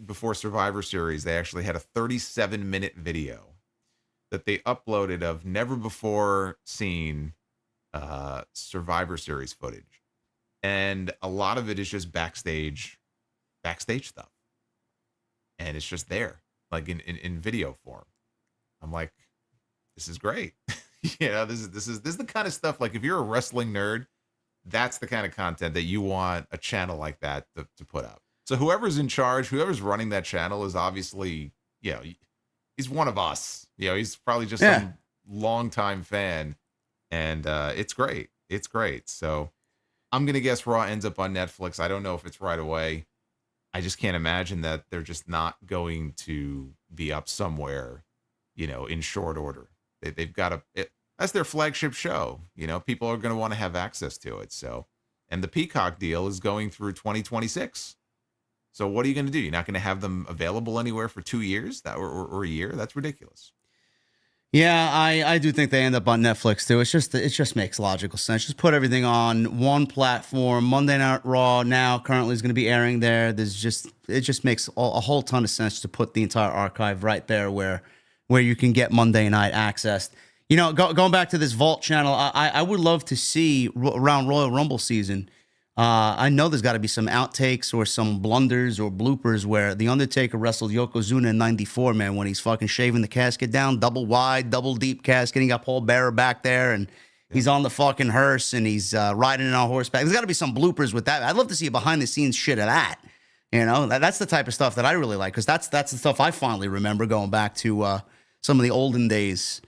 Before Survivor Series, they actually had a 37-minute video that they uploaded of never before seen Survivor Series footage, and a lot of it is just backstage stuff, and it's just there, like in video form. I'm like, this is great. This is the kind of stuff, like, if you're a wrestling nerd, that's the kind of content that you want a channel like that to put up. So whoever's in charge, whoever's running that channel, is obviously, he's one of us. He's probably just some longtime fan, and it's great. It's great. So I'm gonna guess Raw ends up on Netflix. I don't know if it's right away. I just can't imagine that they're just not going to be up somewhere, in short order. They've got that's their flagship show. People are going to want to have access to it. So, and the Peacock deal is going through 2026. So what are you going to do? You're not going to have them available anywhere for 2 years or a year? That's ridiculous. Yeah, I do think they end up on Netflix too. It just makes logical sense. Just put everything on one platform. Monday Night Raw now currently is going to be airing there. It just makes a whole ton of sense to put the entire archive right there where you can get Monday night access. Going back to this Vault channel, I would love to see around Royal Rumble season. I know there's got to be some outtakes or some blunders or bloopers where The Undertaker wrestled Yokozuna in '94, man, when he's fucking shaving the casket down, double wide, double deep casket. He got Paul Bearer back there, and he's on the fucking hearse, and he's riding in on horseback. There's got to be some bloopers with that. I'd love to see a behind-the-scenes shit of that. That's the type of stuff that I really like, because that's the stuff I fondly remember going back to some of the olden days.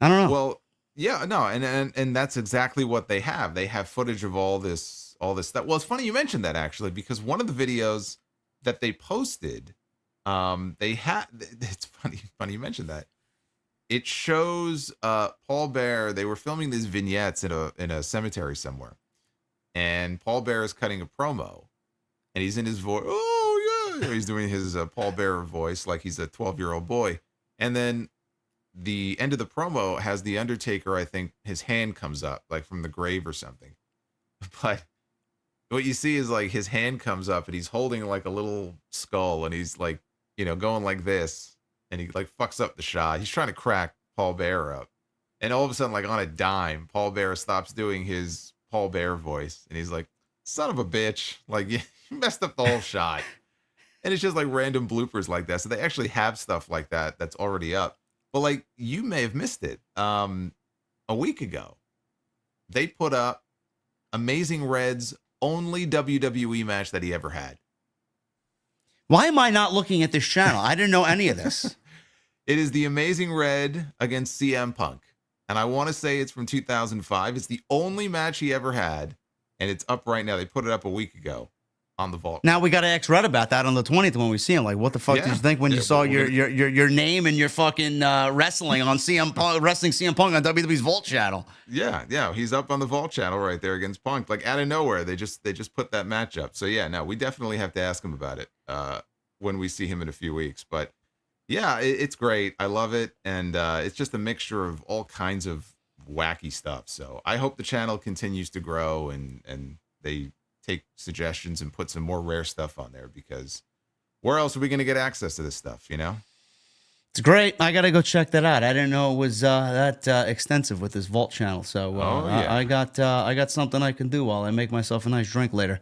I don't know. Well, yeah, no, and that's exactly what they have. They have footage of all this stuff. Well, it's funny you mentioned that, actually, because one of the videos that they posted, it's funny you mentioned that. It shows Paul Bearer. They were filming these vignettes in a cemetery somewhere, and Paul Bearer is cutting a promo, and he's in his voice. Oh yeah, he's doing his Paul Bearer voice like he's a 12-year-old boy, and then the end of the promo has the Undertaker. I think his hand comes up like from the grave or something, but what you see is like his hand comes up and he's holding like a little skull, and he's like, going like this, and he like fucks up the shot. He's trying to crack Paul Bearer up, and all of a sudden, like on a dime, Paul Bearer stops doing his Paul Bearer voice, and he's like, "Son of a bitch, like you messed up the whole shot." And it's just like random bloopers like that. So they actually have stuff like that that's already up. But like, you may have missed it. A week ago, they put up Amazing Red's only WWE match that he ever had. Why am I not looking at this channel? I didn't know any of this. It is the Amazing Red against CM Punk. And I want to say it's from 2005. It's the only match he ever had. And it's up right now. They put it up a week ago. on the Vault. Now we got to ask Red about that on the 20th when we see him. Like, what the fuck did you think when you saw your name and your fucking wrestling on CM Punk, wrestling CM Punk on WWE's Vault channel? Yeah, he's up on the Vault channel right there against Punk. Like out of nowhere, they just put that match up. So yeah, no, we definitely have to ask him about it when we see him in a few weeks. But yeah, it's great. I love it, and it's just a mixture of all kinds of wacky stuff. So I hope the channel continues to grow and they take suggestions and put some more rare stuff on there, because where else are we going to get access to this stuff, you know? It's great. I got to go check that out. I didn't know it was that extensive with this Vault channel. So I got something I can do while I make myself a nice drink later.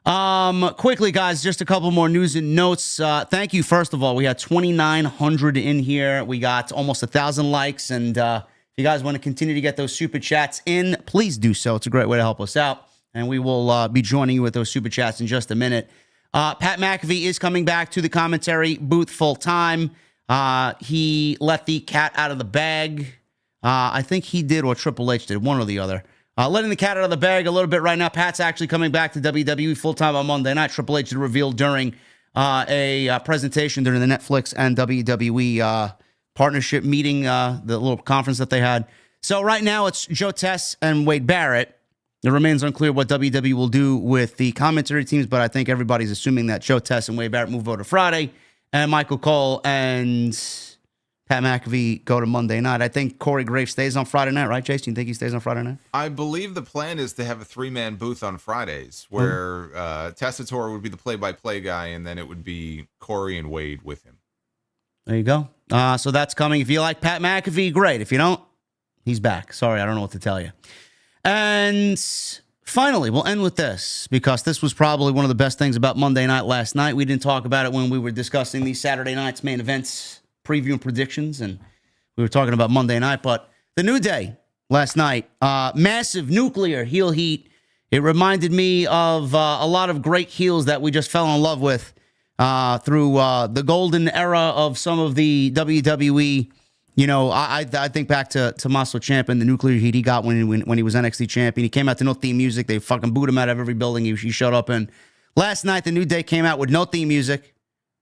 Quickly, guys, just a couple more news and notes. Thank you. First of all, we had 2,900 in here. We got almost 1,000 likes. And if you guys want to continue to get those super chats in, please do so. It's a great way to help us out. And we will be joining you with those super chats in just a minute. Pat McAfee is coming back to the commentary booth full time. He let the cat out of the bag. I think he did, or Triple H did, one or the other. Letting the cat out of the bag a little bit right now. Pat's actually coming back to WWE full time on Monday night. Triple H revealed during a presentation during the Netflix and WWE partnership meeting, the little conference that they had. So right now it's Joe Tess and Wade Barrett. It remains unclear what WWE will do with the commentary teams, but I think everybody's assuming that Joe Tess and Wade Barrett move over to Friday, and Michael Cole and Pat McAfee go to Monday night. I think Corey Graves stays on Friday night, right, Jason? You think he stays on Friday night? I believe the plan is to have a 3-man booth on Fridays, where Tessitore would be the play-by-play guy, and then it would be Corey and Wade with him. There you go. So that's coming. If you like Pat McAfee, great. If you don't, he's back. Sorry, I don't know what to tell you. And finally, we'll end with this, because this was probably one of the best things about Monday night last night. We didn't talk about it when we were discussing these Saturday night's main events, preview and predictions, and we were talking about Monday night. But the New Day last night, massive nuclear heel heat. It reminded me of a lot of great heels that we just fell in love with through the golden era of some of the WWE. You know, I think back to Tommaso Ciampa and the nuclear heat he got when he was NXT champion. He came out to no theme music. They fucking booed him out of every building he showed up in. Last night, the New Day came out with no theme music.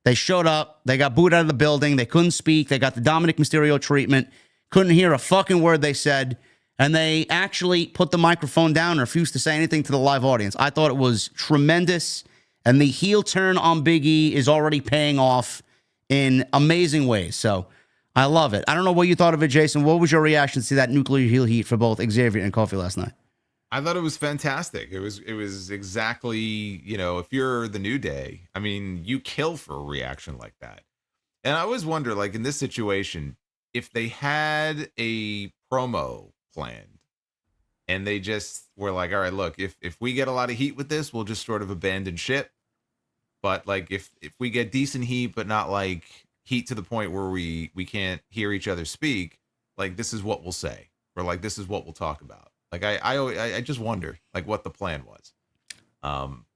They showed up. They got booed out of the building. They couldn't speak. They got the Dominic Mysterio treatment. Couldn't hear a fucking word they said. And they actually put the microphone down and refused to say anything to the live audience. I thought it was tremendous. And the heel turn on Big E is already paying off in amazing ways. So I love it. I don't know what you thought of it, Jason. What was your reaction to that nuclear heel heat for both Xavier and Kofi last night? I thought it was fantastic. It was exactly, you know, if you're the New Day, I mean, you kill for a reaction like that. And I always wonder, like in this situation, if they had a promo planned and they just were like, all right, look, if we get a lot of heat with this, we'll just sort of abandon ship. But like if we get decent heat, but not like heat to the point where we can't hear each other speak, like this is what we'll say, or like this is what we'll talk about. Like I just wonder like what the plan was.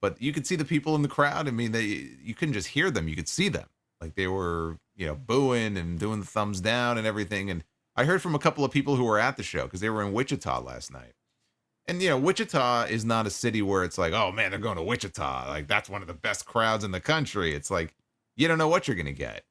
But you could see the people in the crowd. I mean, you couldn't just hear them, you could see them. Like they were, you know, booing and doing the thumbs down and everything. And I heard from a couple of people who were at the show because they were in Wichita last night. And, you know, Wichita is not a city where it's like, oh man, they're going to Wichita. Like that's one of the best crowds in the country. It's like, you don't know what you're going to get.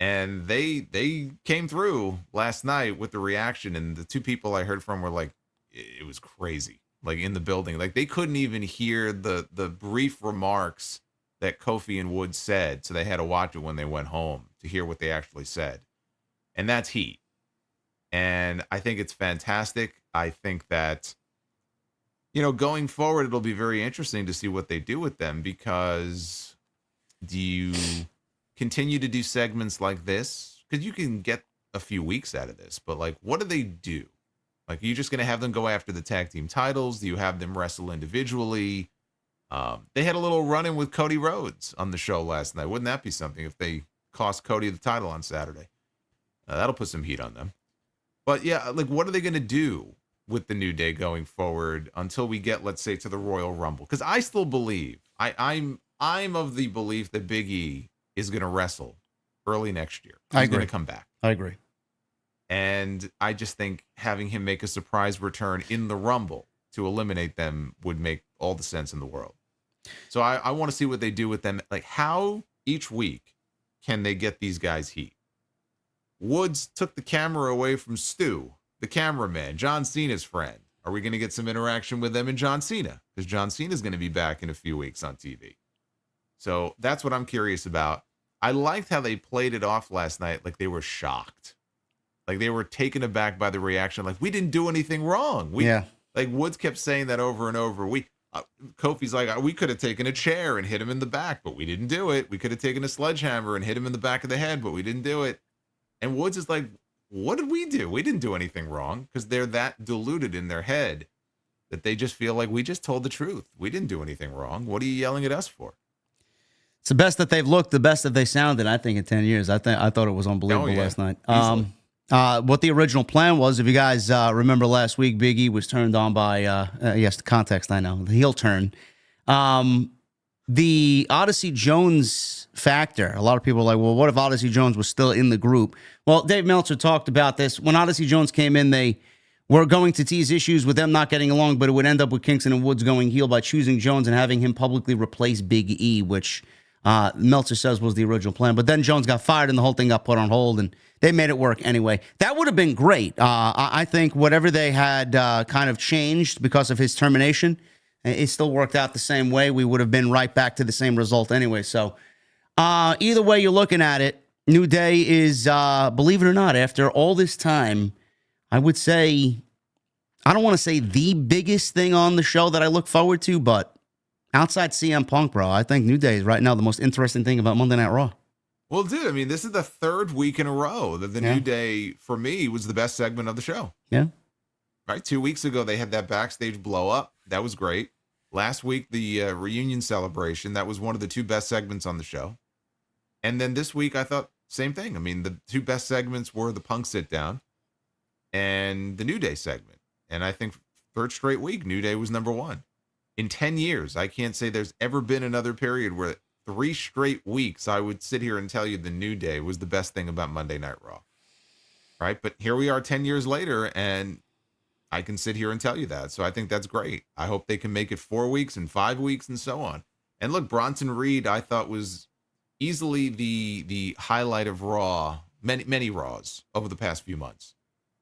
And they came through last night with the reaction. And the two people I heard from were like, it was crazy. Like in the building, like they couldn't even hear the brief remarks that Kofi and Woods said. So they had to watch it when they went home to hear what they actually said. And that's heat. And I think it's fantastic. I think that, you know, going forward, it'll be very interesting to see what they do with them, because do you continue to do segments like this? Because you can get a few weeks out of this, but like, what do they do? Like, are you just going to have them go after the tag team titles? Do you have them wrestle individually? They had a little run-in with Cody Rhodes on the show last night. Wouldn't that be something if they cost Cody the title on Saturday? That'll put some heat on them. But yeah, like, what are they going to do with the New Day going forward until we get, let's say, to the Royal Rumble? Because I still believe, I'm of the belief that Big E is going to wrestle early next year. He's going to come back. I agree. And I just think having him make a surprise return in the Rumble to eliminate them would make all the sense in the world. So I want to see what they do with them. Like, how each week can they get these guys heat? Woods took the camera away from Stu, the cameraman, John Cena's friend. Are we going to get some interaction with them and John Cena? Because John Cena is going to be back in a few weeks on TV. So that's what I'm curious about. I liked how they played it off last night like they were shocked. Like they were taken aback by the reaction. Like, we didn't do anything wrong. Like Woods kept saying that over and over. Kofi's like, we could have taken a chair and hit him in the back, but we didn't do it. We could have taken a sledgehammer and hit him in the back of the head, but we didn't do it. And Woods is like, what did we do? We didn't do anything wrong, because they're that deluded in their head that they just feel like we just told the truth. We didn't do anything wrong. What are you yelling at us for? It's the best that they've looked, the best that they sounded, I think, in 10 years. I thought it was unbelievable last night. What the original plan was, if you guys remember last week, Big E was turned on by, yes, the context, I know, the heel turn. The Odyssey Jones factor, a lot of people are like, well, what if Odyssey Jones was still in the group? Well, Dave Meltzer talked about this. When Odyssey Jones came in, they were going to tease issues with them not getting along, but it would end up with Kingston and Woods going heel by choosing Jones and having him publicly replace Big E, which Meltzer says was the original plan. But then Jones got fired and the whole thing got put on hold, and they made it work anyway. That would have been great. I think whatever they had kind of changed because of his termination, it still worked out the same way. We would have been right back to the same result anyway. So either way you're looking at it, New Day is, believe it or not, after all this time, I would say, I don't want to say the biggest thing on the show that I look forward to, but outside CM Punk, bro, I think New Day is right now the most interesting thing about Monday Night Raw. Well, dude, I mean, this is the third week in a row that the New Day, for me, was the best segment of the show. Yeah. Right? 2 weeks ago, they had that backstage blow up. That was great. Last week, the reunion celebration, that was one of the two best segments on the show. And then this week, I thought, same thing. I mean, the two best segments were the Punk sit-down and the New Day segment. And I think third straight week, New Day was number one. In 10 years, I can't say there's ever been another period where 3 straight weeks I would sit here and tell you the New Day was the best thing about Monday Night Raw. Right? But here we are 10 years later, and I can sit here and tell you that. So I think that's great. I hope they can make it 4 weeks and 5 weeks and so on. And look, Bronson Reed, I thought was easily the highlight of Raw, many Raws over the past few months.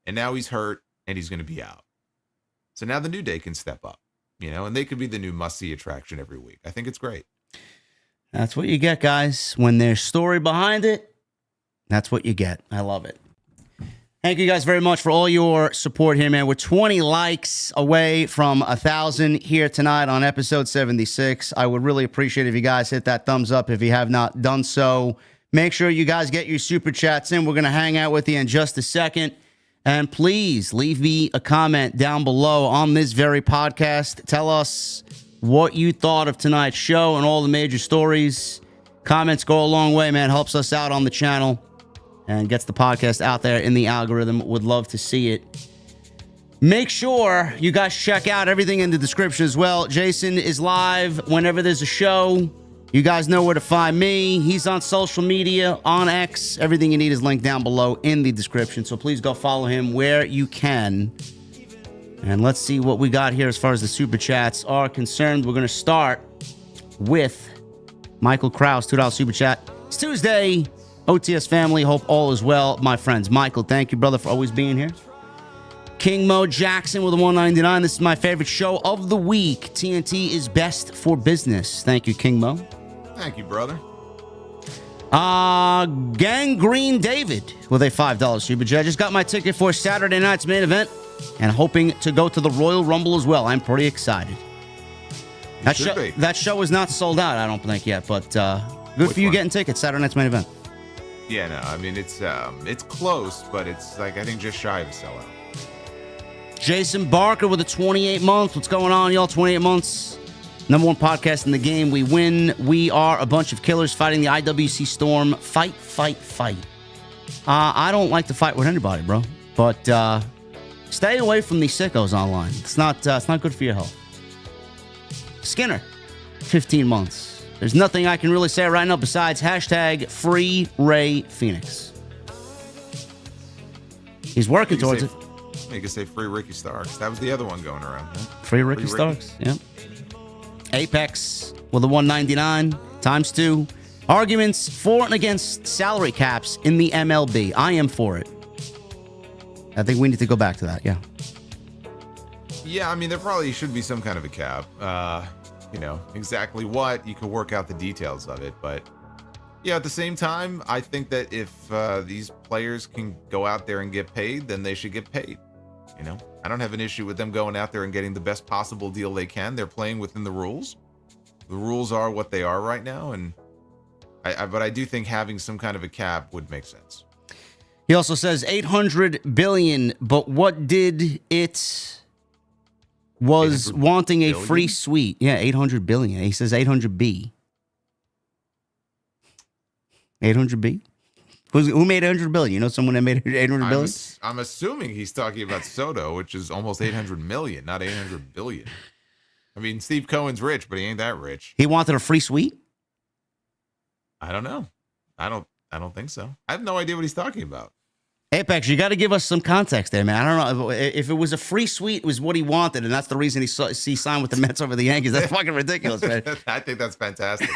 And now he's hurt and he's going to be out. So now the New Day can step up, and they could be the new must-see attraction every week. I think it's great. That's what you get, guys. When there's story behind it, that's what you get. I love it. Thank you guys very much for all your support here, man. We're 20 likes away from 1,000 here tonight on episode 76. I would really appreciate if you guys hit that thumbs up if you have not done so. Make sure you guys get your super chats in. We're going to hang out with you in just a second. And please leave me a comment down below on this very podcast. Tell us what you thought of tonight's show and all the major stories. Comments go a long way, man. Helps us out on the channel and gets the podcast out there in the algorithm. Would love to see it. Make sure you guys check out everything in the description as well. Jason is live whenever there's a show. You guys know where to find me. He's on social media, on X. Everything you need is linked down below in the description. So please go follow him where you can. And let's see what we got here as far as the super chats are concerned. We're going to start with Michael Krause, $2 super chat. It's Tuesday. OTS family, hope all is well, my friends. Michael, thank you, brother, for always being here. King Mo Jackson with a $1.99. This is my favorite show of the week. TNT is best for business. Thank you, King Mo. Thank you, brother. Gangrene David with a $5 super chat. I just got my ticket for Saturday night's main event and hoping to go to the Royal Rumble as well. I'm pretty excited. That show is not sold out, I don't think yet, but good for you getting tickets. Saturday night's main event. Yeah, no, I mean, it's close, but it's like, I think just shy of a sellout. Jason Barker with a 28 months. What's going on, y'all? 28 months. Number one podcast in the game. We win. We are a bunch of killers fighting the IWC Storm. Fight, fight, fight. I don't like to fight with anybody, bro. But stay away from these sickos online. It's not good for your health. Skinner, 15 months. There's nothing I can really say right now besides hashtag free Rey Fenix. He's working towards it. You could say free Ricky Starks. That was the other one going around. Huh? Free Ricky Starks, yeah. Apex with a 199 times 2. Arguments for and against salary caps in the MLB. I am for it. I think we need to go back to that. Yeah. Yeah, I mean, there probably should be some kind of a cap. Exactly what, you can work out the details of it. But, yeah, at the same time, I think that if these players can go out there and get paid, then they should get paid. I don't have an issue with them going out there and getting the best possible deal they can. They're playing within the rules. The rules are what they are right now, and but I do think having some kind of a cap would make sense. He also says 800 billion, but what did it was wanting a billion? free suite? Yeah, 800 billion. He says 800B. 800B? Who made 800 billion? You know someone that made 800 billion? I'm assuming he's talking about Soto, which is almost 800 million, not 800 billion. I mean, Steve Cohen's rich, but he ain't that rich. He wanted a free suite? I don't know. I don't think so. I have no idea what he's talking about. Apex, you got to give us some context there, man. I don't know. If it was a free suite, it was what he wanted, and that's the reason he signed with the Mets over the Yankees. That's fucking ridiculous, man. I think that's fantastic.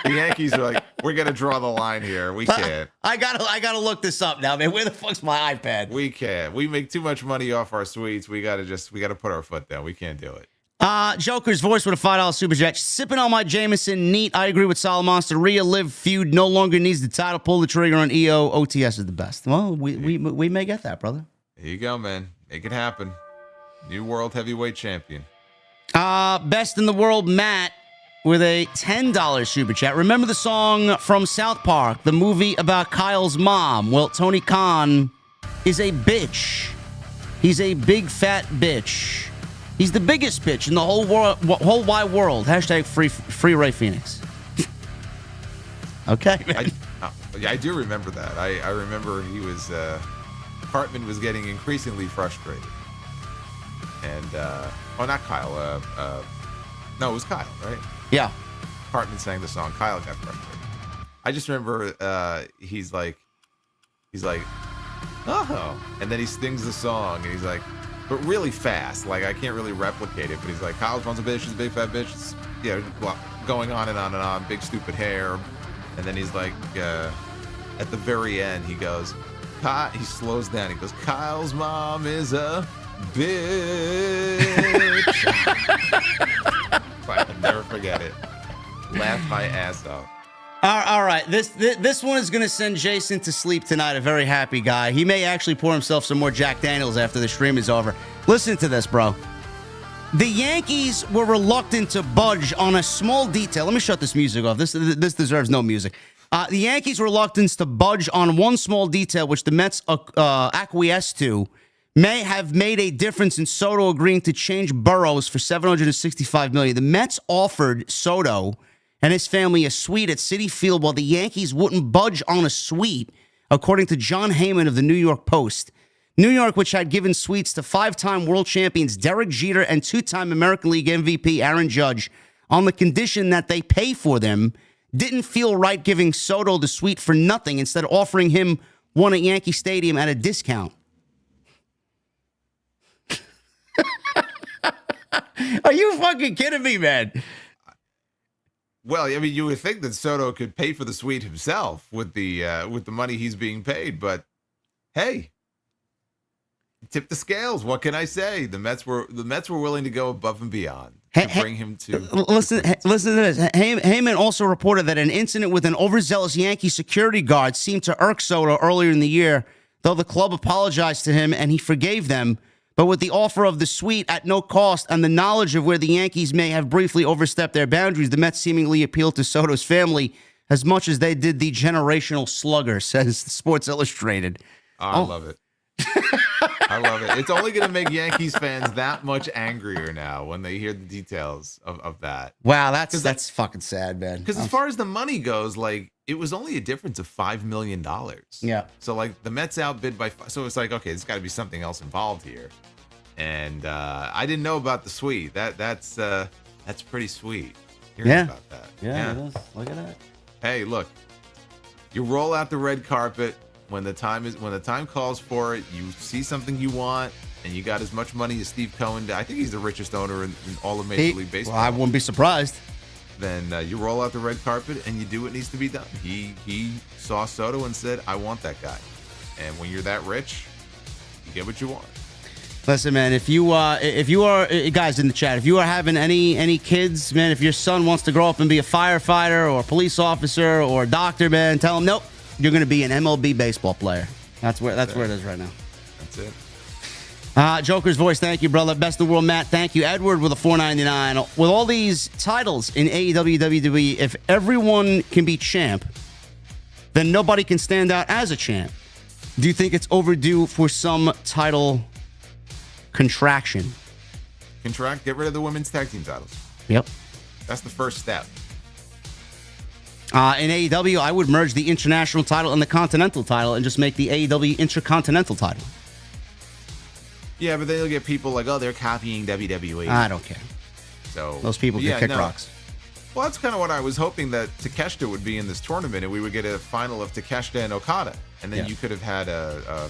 The Yankees are like, we're going to draw the line here. We can't. I gotta look this up now, man. Where the fuck's my iPad? We can't. We make too much money off our suites. We got to put our foot down. We can't do it. Joker's voice with a $5 super chat. Sipping on my Jameson, neat. I agree with Salamonster. Rhea Liv feud no longer needs the title. Pull the trigger on EO. OTS is the best. Well, we may get that, brother. There you go, man. Make it happen. New world heavyweight champion. Best in the world, Matt, with a $10 super chat. Remember the song from South Park, the movie about Kyle's mom? Well, Tony Khan is a bitch. He's a big fat bitch. He's the biggest bitch in the whole wide world. Hashtag free Rey Fenix. Okay. I do remember that. I remember he was, Hartman was getting increasingly frustrated. And, not Kyle. No, it was Kyle, right? Yeah. Hartman sang the song. Kyle got frustrated. I just remember he's like, oh. And then he sings the song, and he's like, but really fast. Like, I can't really replicate it, but he's like, Kyle's a bitch, she's a big fat bitch. It's, going on and on and on. Big stupid hair. And then he's like, at the very end, he goes, he slows down. He goes, Kyle's mom is a bitch. I can never forget it. Laugh my ass off. All right. This one is going to send Jason to sleep tonight, a very happy guy. He may actually pour himself some more Jack Daniels after the stream is over. Listen to this, bro. The Yankees were reluctant to budge on a small detail. Let me shut this music off. This deserves no music. The Yankees' reluctance to budge on one small detail, which the Mets acquiesced to, may have made a difference in Soto agreeing to change boroughs for $765 million. The Mets offered Soto and his family a suite at Citi Field while the Yankees wouldn't budge on a suite, according to John Heyman of the New York Post. New York, which had given suites to five-time world champions Derek Jeter and two-time American League MVP Aaron Judge on the condition that they pay for them, didn't feel right giving Soto the suite for nothing, instead of offering him one at Yankee Stadium at a discount. Are you fucking kidding me, man? Well, I mean, you would think that Soto could pay for the suite himself with the money he's being paid, but hey, tip the scales. What can I say? The Mets were willing to go above and beyond to bring him to. Listen to this. Heyman also reported that an incident with an overzealous Yankee security guard seemed to irk Soto earlier in the year, though the club apologized to him and he forgave them. But with the offer of the suite at no cost and the knowledge of where the Yankees may have briefly overstepped their boundaries, the Mets seemingly appealed to Soto's family as much as they did the generational slugger, says Sports Illustrated. I love it. I love it. It's only going to make Yankees fans that much angrier now when they hear the details of that. Wow, that's fucking sad, man. Because as far as the money goes, like, it was only a difference of $5 million. Yeah. So, like, the Mets outbid by so it's like, okay, there's got to be something else involved here. And I didn't know about the suite. That's pretty sweet. Hearing about that. Yeah, it is. Look at that. Hey, look. You roll out the red carpet when the time calls for it. You see something you want, and you got as much money as Steve Cohen, I think he's the richest owner in all of Major League Baseball. Well, I wouldn't be surprised. Then you roll out the red carpet and you do what needs to be done. He saw Soto and said, I want that guy. And when you're that rich, you get what you want. Listen, man, if you are guys in the chat, if you are having any kids, man, if your son wants to grow up and be a firefighter or a police officer or a doctor, man, tell him, nope, you're going to be an MLB baseball player. That's where it is right now. That's it. Joker's voice, thank you, brother. Best of the world, Matt, thank you. Edward with a $4.99. With all these titles in AEW, WWE, if everyone can be champ, then nobody can stand out as a champ. Do you think it's overdue for some title contraction? Get rid of the women's tag team titles. Yep. That's the first step. In AEW, I would merge the international title and the continental title and just make the AEW intercontinental title. Yeah, but then you'll get people like, oh, they're copying WWE. I don't care. So those people get kick rocks. Well, that's kind of what I was hoping, that Takeshita would be in this tournament and we would get a final of Takeshita and Okada. And then you could have had a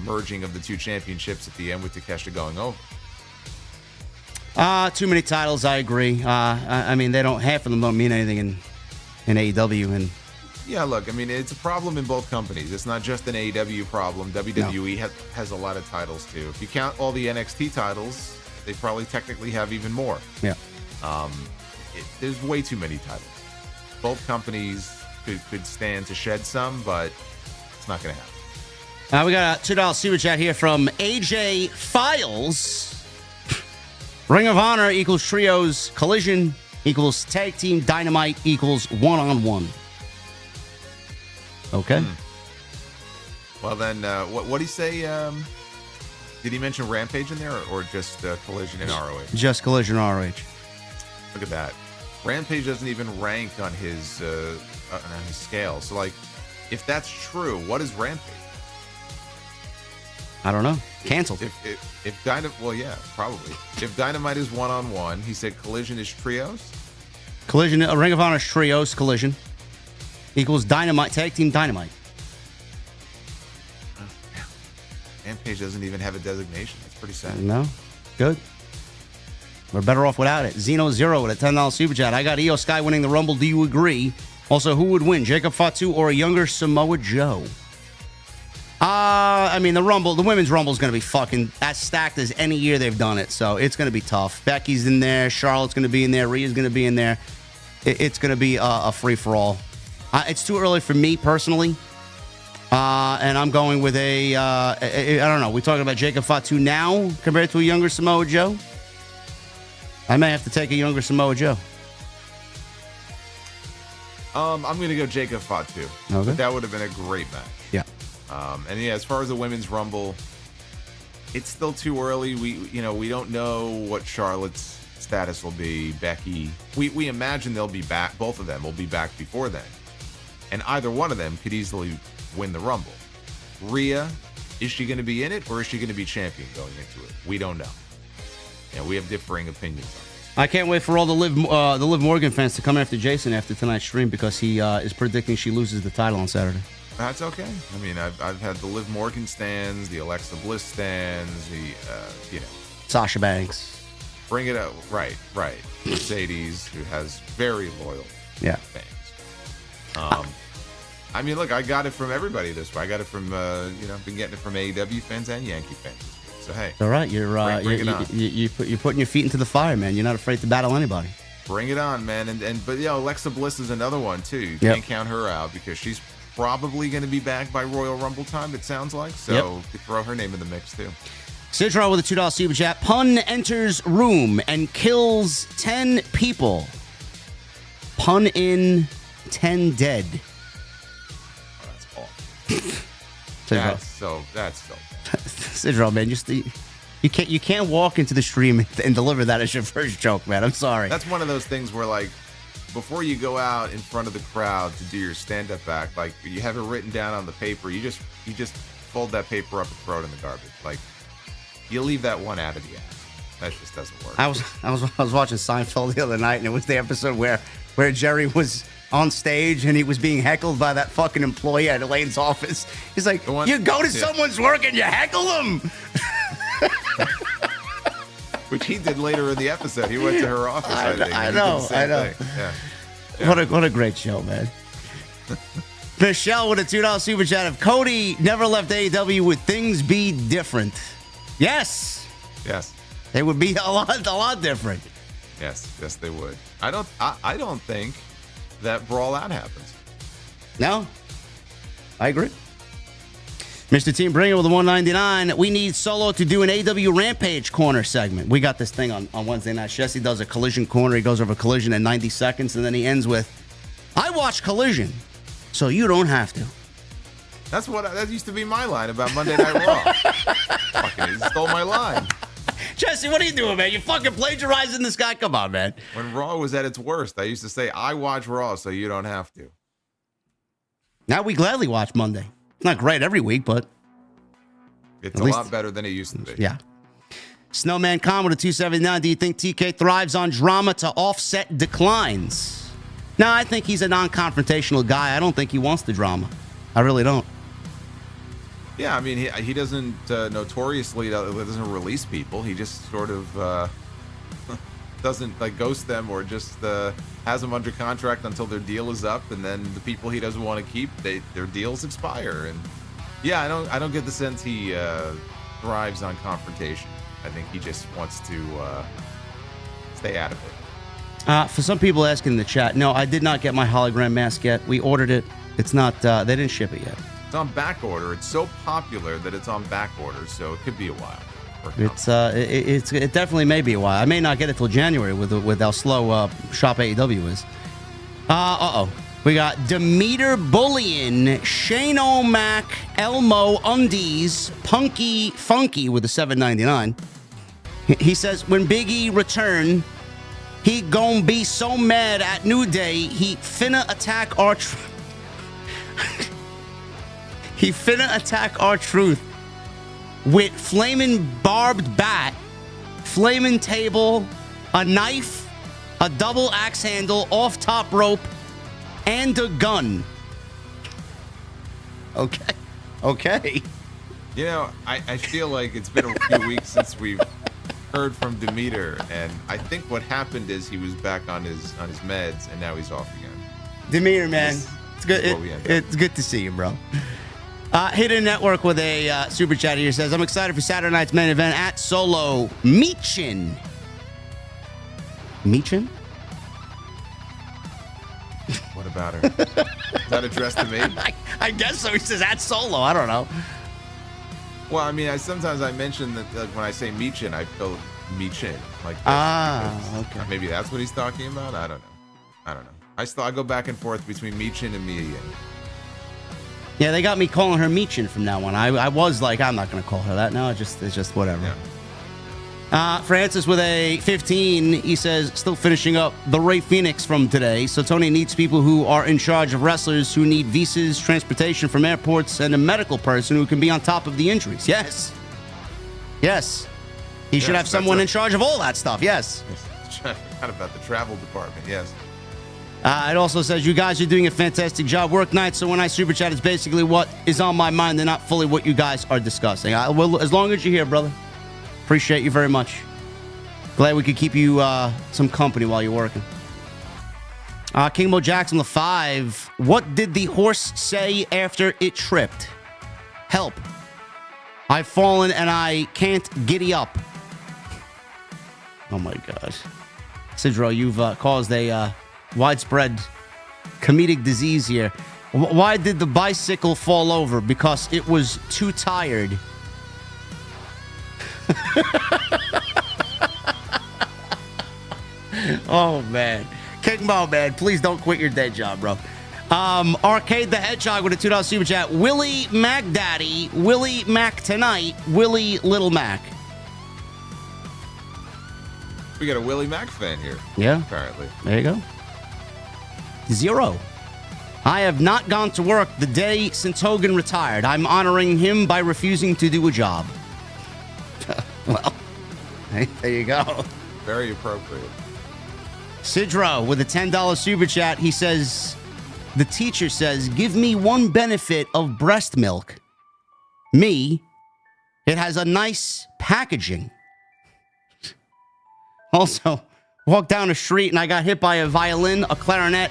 merging of the two championships at the end with Takeshita going over. Too many titles, I agree. I mean, half of them don't mean anything in AEW. And yeah, look, I mean, it's a problem in both companies. It's not just an AEW problem. WWE has a lot of titles too. If you count all the NXT titles, they probably technically have even more. Yeah. There's way too many titles. Both companies could stand to shed some, but it's not going to happen. We got a $2 super chat here from AJ Files. Ring of Honor equals trios. Collision equals tag team. Dynamite equals one-on-one. Okay. Well, then, what did he say? Did he mention Rampage in there or just Collision and ROH? Just Collision ROH. Look at that. Rampage doesn't even rank on his scale. So, like, if that's true, what is Rampage? I don't know. Canceled. If Dynamite, well, yeah, probably. If Dynamite is one-on-one, he said Collision is trios. Collision, Ring of Honor is trios. Collision equals Dynamite, tag team Dynamite. Rampage doesn't even have a designation. It's pretty sad. No, good. We're better off without it. Xeno Zero with a $10 super chat. I got Io Sky winning the Rumble. Do you agree? Also, who would win, Jacob Fatu or a younger Samoa Joe? I mean, the women's Rumble is going to be fucking as stacked as any year they've done it. So it's going to be tough. Becky's in there. Charlotte's going to be in there. Rhea's going to be in there. It's going to be a free-for-all. It's too early for me personally. And I'm going with I don't know. We're talking about Jacob Fatu now compared to a younger Samoa Joe. I may have to take a younger Samoa Joe. I'm going to go Jacob Fatu. Okay. But that would have been a great match. Yeah. And yeah, as far as the women's Rumble, it's still too early. We don't know what Charlotte's status will be. Becky, we imagine they'll be back. Both of them will be back before then. And either one of them could easily win the Rumble. Rhea, is she going to be in it or is she going to be champion going into it? We don't know. Yeah, we have differing opinions on this. I can't wait for all the Liv Morgan fans to come after Jason after tonight's stream because he is predicting she loses the title on Saturday. That's okay. I mean, I've had the Liv Morgan stands, the Alexa Bliss stands, the Sasha Banks. Bring it out. Right. Mercedes, who has very loyal fans. I mean, look, I got it from everybody this way. I got it from been getting it from AEW fans and Yankee fans. So hey, it's all right. You're putting your feet into the fire, man. You're not afraid to battle anybody. Bring it on, man. But Alexa Bliss is another one too. You can't count her out because she's probably going to be back by Royal Rumble time. It sounds like so. You throw her name in the mix too. Sidra with a $2 super chat. Pun enters room and kills 10 people. Pun in, 10 dead. Oh, that's awful. That's so. Sidra, man, you can't walk into the stream and deliver that as your first joke, man. I'm sorry. That's one of those things where, like, before you go out in front of the crowd to do your stand-up act, like, you have it written down on the paper. You just fold that paper up and throw it in the garbage. Like, you leave that one out of the act. That just doesn't work. I was watching Seinfeld the other night, and it was the episode where Jerry was on stage and he was being heckled by that fucking employee at Elaine's office. He's like, you go to someone's work and you heckle them. Which he did later in the episode. He went to her office. I know. Yeah. What a great show, man. Michelle with a $2 super chat. If Cody never left AEW, would things be different? Yes. Yes. They would be a lot different. Yes, they would. I don't think that brawl out happens. No, I agree. Mr. Team Bringer with the 199. We need Solo to do an AW Rampage corner segment. We got this thing on Wednesday night. Jesse does a Collision corner. He goes over Collision in 90 seconds, and then he ends with, I watch Collision, so you don't have to. That used to be my line about Monday Night Raw. Fucking stole my line. Jesse, what are you doing, man? You fucking plagiarizing this guy? Come on, man. When Raw was at its worst, I used to say, I watch Raw, so you don't have to. Now we gladly watch Monday. It's not great every week, but it's a lot better than it used to be. Yeah. Snowman Con with a 279. Do you think TK thrives on drama to offset declines? No, I think he's a non-confrontational guy. I don't think he wants the drama. I really don't. Yeah, I mean, he doesn't notoriously doesn't release people. He just sort of doesn't like ghost them or just has them under contract until their deal is up, and then the people he doesn't want to keep, their deals expire. And yeah, I don't get the sense he thrives on confrontation. I think he just wants to stay out of it. For some people asking in the chat, no, I did not get my hologram mask yet. We ordered it. It's not. They didn't ship it yet. It's on back order. It's so popular that it's on back order, so it could be a while. It definitely may be a while. I may not get it till January with how slow Shop AEW is. We got Demeter Bullion, Shane O'Mac, Elmo Undies, Punky Funky with a $7.99. He says when Big E return, he gon' be so mad at New Day he finna attack our. He finna attack our truth with flaming barbed bat, flaming table, a knife, a double axe handle, off top rope, and a gun. Okay. You know, I feel like it's been a few weeks since we've heard from Demeter, and I think what happened is he was back on his meds, and now he's off again. Demeter, man, it's good. It's good to see you, bro. Hidden Network with a super chat here says, I'm excited for Saturday night's main event at Solo Meechin. Meechin? What about her? Is that addressed to me? I guess so. He says at Solo. I don't know. Well, I mean, sometimes I mention that when I say Meechin, I go Meechin. Like okay. Maybe that's what he's talking about. I don't know. I go back and forth between Meechin and Mia. Yeah, they got me calling her Meechin from now on. I was like, I'm not going to call her that. No, it's just whatever. Yeah. Francis with a 15. He says, still finishing up the Rey Fenix from today. So Tony needs people who are in charge of wrestlers who need visas, transportation from airports, and a medical person who can be on top of the injuries. Yes. He should have someone in charge of all that stuff. Yes. Not about the travel department. Yes. It also says, you guys are doing a fantastic job. Work nights, so when I super chat, it's basically what is on my mind. They're not fully what you guys are discussing. As long as you're here, brother. Appreciate you very much. Glad we could keep you some company while you're working. King Mo Jackson, the 5. What did the horse say after it tripped? Help. I've fallen and I can't giddy up. Oh my God. Sidro, you've caused a widespread comedic disease here. Why did the bicycle fall over? Because it was too tired. Oh, man. King Mo, man, please don't quit your day job, bro. Arcade the Hedgehog with a $2 super chat. Willie Mac Daddy, Willie Mac tonight, Willie Little Mac. We got a Willie Mack fan here. Yeah. Apparently. There you go. 0. I have not gone to work the day since Hogan retired. I'm honoring him by refusing to do a job. Well, there you go. Very appropriate. Sidro with a $10 super chat. He says, the teacher says, give me one benefit of breast milk. Me, It has a nice packaging. Also, walked down the street and I got hit by a violin, a clarinet,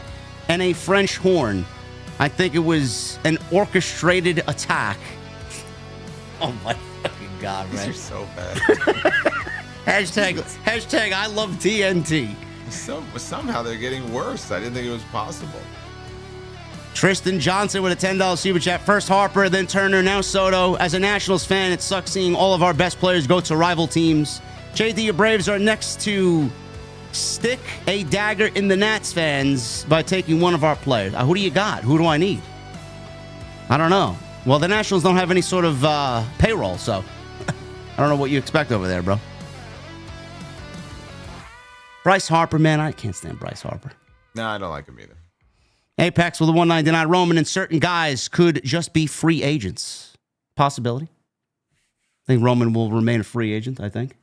and a French horn. I think it was an orchestrated attack. Oh my fucking God, man. These are so bad. hashtag I love TNT. Somehow they're getting worse. I didn't think it was possible. Tristan Johnson with a $10 super chat. First Harper, then Turner, now Soto. As a Nationals fan, it sucks seeing all of our best players go to rival teams. JD, your Braves are next to stick a dagger in the Nats fans by taking one of our players. Who do you got? Who do I need? I don't know. Well, the Nationals don't have any sort of payroll, so I don't know what you expect over there, bro. Bryce Harper, man, I can't stand Bryce Harper. No, I don't like him either. Apex with a 199. Roman and certain guys could just be free agents. Possibility. I think Roman will remain a free agent, I think.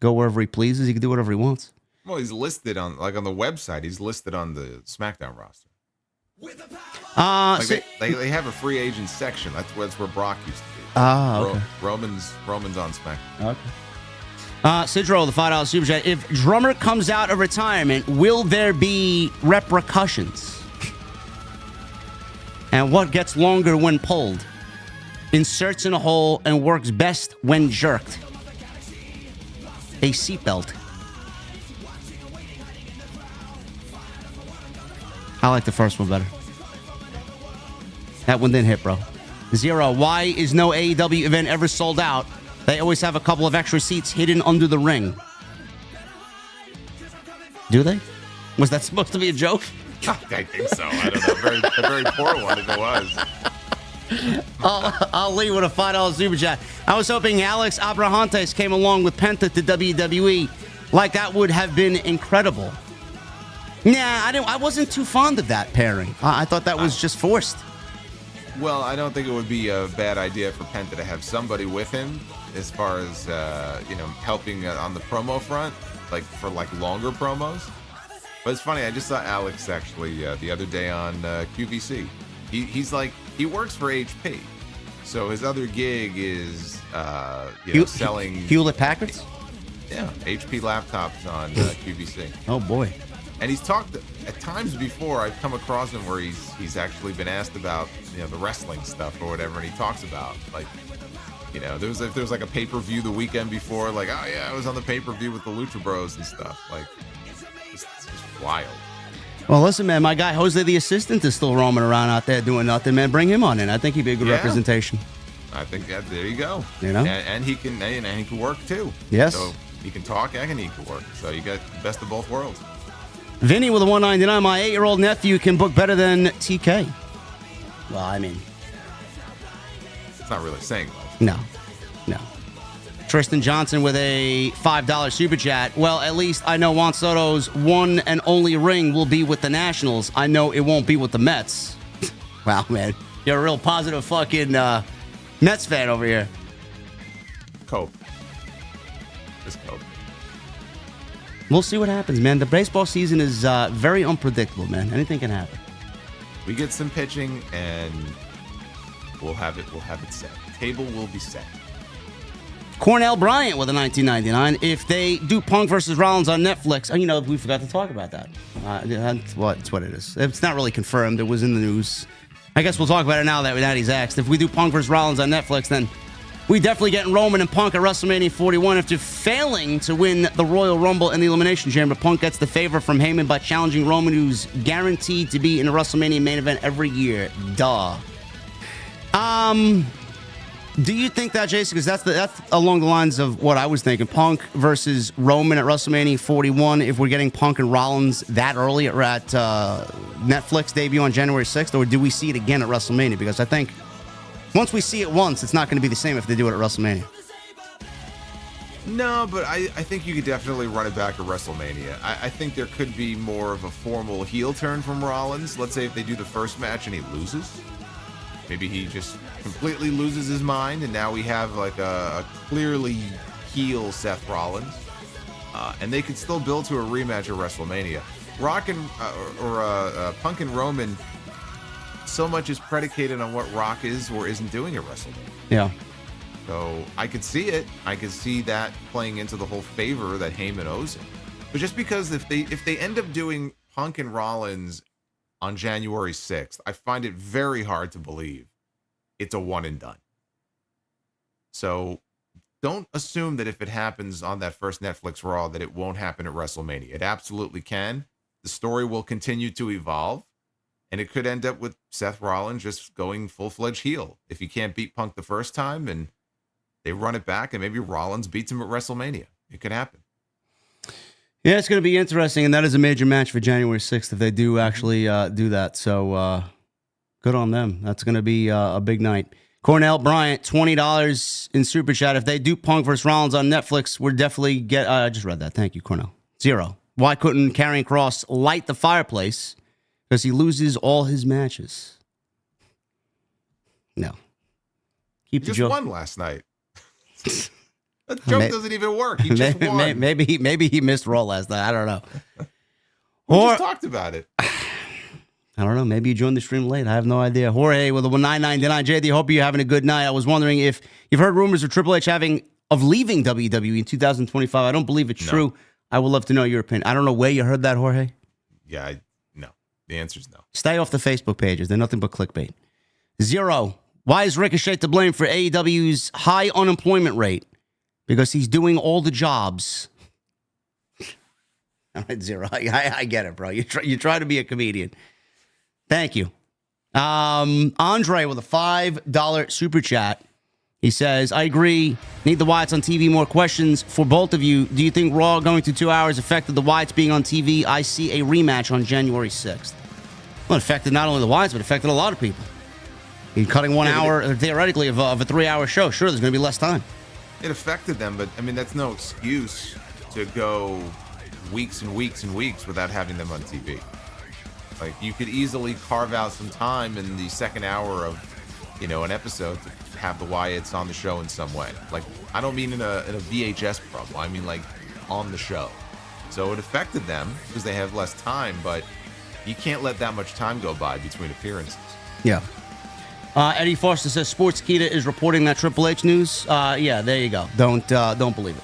Go wherever he pleases. He can do whatever he wants. Well, he's listed on the website. He's listed on the SmackDown roster. They have a free agent section. That's where Brock used to be. Okay. Roman's on SmackDown. Okay. Sidro, the $5 super chat. If Drummer comes out of retirement, will there be repercussions? And what gets longer when pulled? Inserts in a hole and works best when jerked. A seatbelt. I like the first one better. That one didn't hit, bro. Zero. Why is no AEW event ever sold out? They always have a couple of extra seats hidden under the ring. Do they? Was that supposed to be a joke? I think so. I don't know. A very poor one if it was. I'll leave with a $5 super chat. I was hoping Alex Abrahantes came along with Penta to WWE. Like, that would have been incredible. Nah, I wasn't too fond of that pairing. I thought that was just forced. Well, I don't think it would be a bad idea for Penta to have somebody with him as far as, helping on the promo front, for longer promos. But it's funny, I just saw Alex actually the other day on QVC. He works for HP. So his other gig is, selling... Hewlett-Packards? Yeah, HP laptops on QVC. Oh, boy. And he's talked at times before. I've come across him where he's actually been asked about the wrestling stuff or whatever, and he talks about there was like a pay-per-view the weekend before, oh yeah, I was on the pay-per-view with the Lucha Bros and stuff. It's just wild. Well, listen, man, my guy Jose the assistant is still roaming around out there doing nothing, man. Bring him on in. I think he'd be a good representation. I think there you go. And he can work too. Yes. So he can talk and he can work. So you got the best of both worlds. Vinny with a 199. My 8-year-old nephew can book better than TK. Well, I mean, it's not really saying much. No. Tristan Johnson with a $5 super chat. Well, at least I know Juan Soto's one and only ring will be with the Nationals. I know it won't be with the Mets. Wow, man. You're a real positive fucking Mets fan over here. Cope. Just cope. We'll see what happens, man. The baseball season is very unpredictable, man. Anything can happen. We get some pitching, and we'll have it set. The table will be set. Cornell Bryant with a 1999. If they do Punk versus Rollins on Netflix, we forgot to talk about that. That's what it is. It's not really confirmed. It was in the news. I guess we'll talk about it now that he's asked. If we do Punk versus Rollins on Netflix, then we definitely getting Roman and Punk at WrestleMania 41 after failing to win the Royal Rumble and the Elimination Chamber. Punk gets the favor from Heyman by challenging Roman, who's guaranteed to be in a WrestleMania main event every year. Duh. Do you think that, Jason? Because that's along the lines of what I was thinking. Punk versus Roman at WrestleMania 41. If we're getting Punk and Rollins that early at Netflix debut on January 6th, or do we see it again at WrestleMania? Because I think once we see it once, it's not going to be the same if they do it at WrestleMania. No, but I think you could definitely run it back at WrestleMania. I think there could be more of a formal heel turn from Rollins. Let's say if they do the first match and he loses. Maybe he just completely loses his mind, and now we have a clearly heel Seth Rollins. And they could still build to a rematch at WrestleMania. Punk and Roman, so much is predicated on what Rock is or isn't doing at WrestleMania. Yeah. So I could see it. I could see that playing into the whole favor that Heyman owes him. But just because if they end up doing Punk and Rollins on January 6th, I find it very hard to believe it's a one and done. So don't assume that if it happens on that first Netflix Raw that it won't happen at WrestleMania. It absolutely can. The story will continue to evolve, and it could end up with Seth Rollins just going full-fledged heel. If he can't beat Punk the first time and they run it back and maybe Rollins beats him at WrestleMania. It could happen. Yeah, it's going to be interesting, and that is a major match for January 6th if they do actually do that. So good on them. That's going to be a big night. Cornell Bryant, $20 in Super Chat. If they do Punk versus Rollins on Netflix, we'll definitely get... I just read that. Thank you, Cornell. 0. Why couldn't Karrion Kross light the fireplace? Because he loses all his matches. No. Keep the joke. Just won last night. That joke doesn't even work. He just won. Maybe he missed Raw last night. I don't know. We just talked about it. I don't know. Maybe you joined the stream late. I have no idea. Jorge with a 199. JD, hope you're having a good night. I was wondering if you've heard rumors of Triple H of leaving WWE in 2025. I don't believe it's true. I would love to know your opinion. I don't know where you heard that, Jorge. Yeah, no. The answer is no. Stay off the Facebook pages. They're nothing but clickbait. 0. Why is Ricochet to blame for AEW's high unemployment rate? Because he's doing all the jobs. All right, 0. I get it, bro. You try to be a comedian. Thank you. Andre with a $5 super chat. He says, I agree. Need the Wyatts on TV. More questions for both of you. Do you think Raw going to 2 hours affected the Wyatts being on TV? I see a rematch on January 6th. Well, it affected not only the Wyatts, but it affected a lot of people. You're cutting 1 hour, theoretically, of a 3-hour show. Sure, there's going to be less time. It affected them, but, I mean, that's no excuse to go weeks and weeks and weeks without having them on TV. Like, you could easily carve out some time in the second hour of, an episode to have the Wyatts on the show in some way. Like, I don't mean in a VHS promo. I mean, like, on the show. So it affected them because they have less time, but you can't let that much time go by between appearances. Yeah. Eddie Foster says Sportskeeda is reporting that Triple H news. Yeah, there you go. Don't believe it.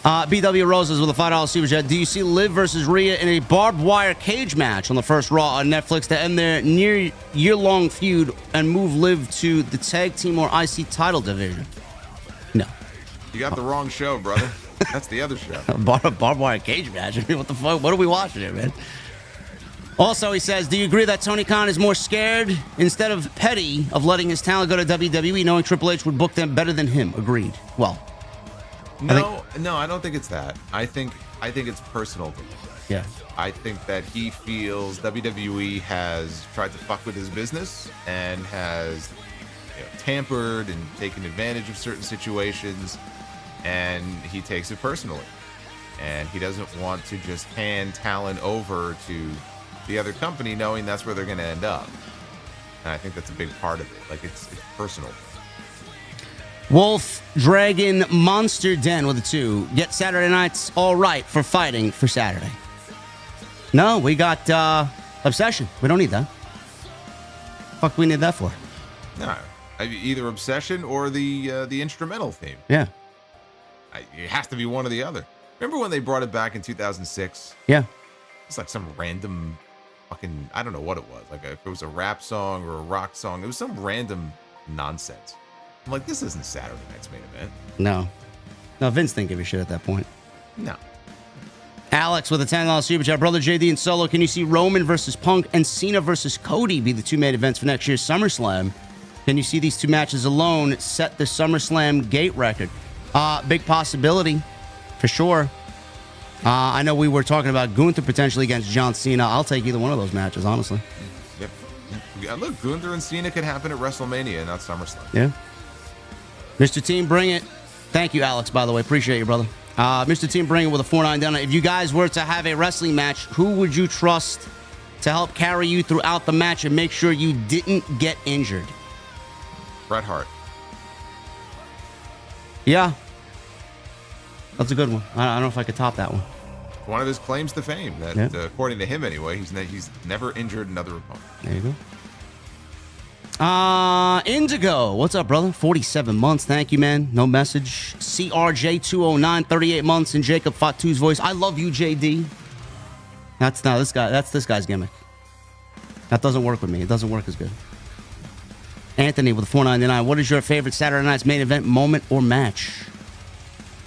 BW Roses with a $5 super chat. Do you see Liv versus Rhea in a barbed wire cage match on the first Raw on Netflix to end their near year-long feud and move Liv to the tag team or IC title division? No. You got the wrong show, brother. That's the other show. Barbed wire cage match. I mean, what the fuck? What are we watching here, man? Also, he says, do you agree that Tony Khan is more scared instead of petty of letting his talent go to WWE, knowing Triple H would book them better than him? Agreed. Well, no, I don't think it's that. I think it's personal to him. Yeah. I think that he feels WWE has tried to fuck with his business and has tampered and taken advantage of certain situations, and he takes it personally. And he doesn't want to just hand talent over to the other company knowing that's where they're going to end up. And I think that's a big part of it. Like, it's personal. Wolf Dragon Monster Den with a 2. Get Saturday nights all right for fighting for Saturday. No, we got Obsession. We don't need that. Fuck we need that for? No, either Obsession or the instrumental theme. Yeah. It has to be one or the other. Remember when they brought it back in 2006? Yeah. It's like some random fucking, I don't know what it was. Like if it was a rap song or a rock song, it was some random nonsense. I'm like, this isn't Saturday night's main event. No, Vince didn't give a shit at that point. No. Alex with a $10 super chat. Brother JD and Solo, can you see Roman versus Punk and Cena versus Cody be the 2 main events for next year's SummerSlam? Can you see these 2 matches alone set the SummerSlam gate record? Big possibility, for sure. I know we were talking about Gunther potentially against John Cena. I'll take either one of those matches, honestly. Yep. Yeah, look, Gunther and Cena could happen at WrestleMania, not SummerSlam. Yeah. Mr. Team, bring it. Thank you, Alex, by the way. Appreciate you, brother. Mr. Team, bring it with a 4-9 down. If you guys were to have a wrestling match, who would you trust to help carry you throughout the match and make sure you didn't get injured? Bret Hart. Yeah. That's a good one. I don't know if I could top that one. One of his claims to fame, that according to him anyway, he's never injured another opponent. There you Indigo, what's up, brother? 47 months, thank you, man. No message. CRJ209, 38 months in Jacob Fatu's voice. I love you, JD. That's this guy's gimmick. That doesn't work with me. It doesn't work as good. Anthony with the 499. What is your favorite Saturday night's main event moment or match?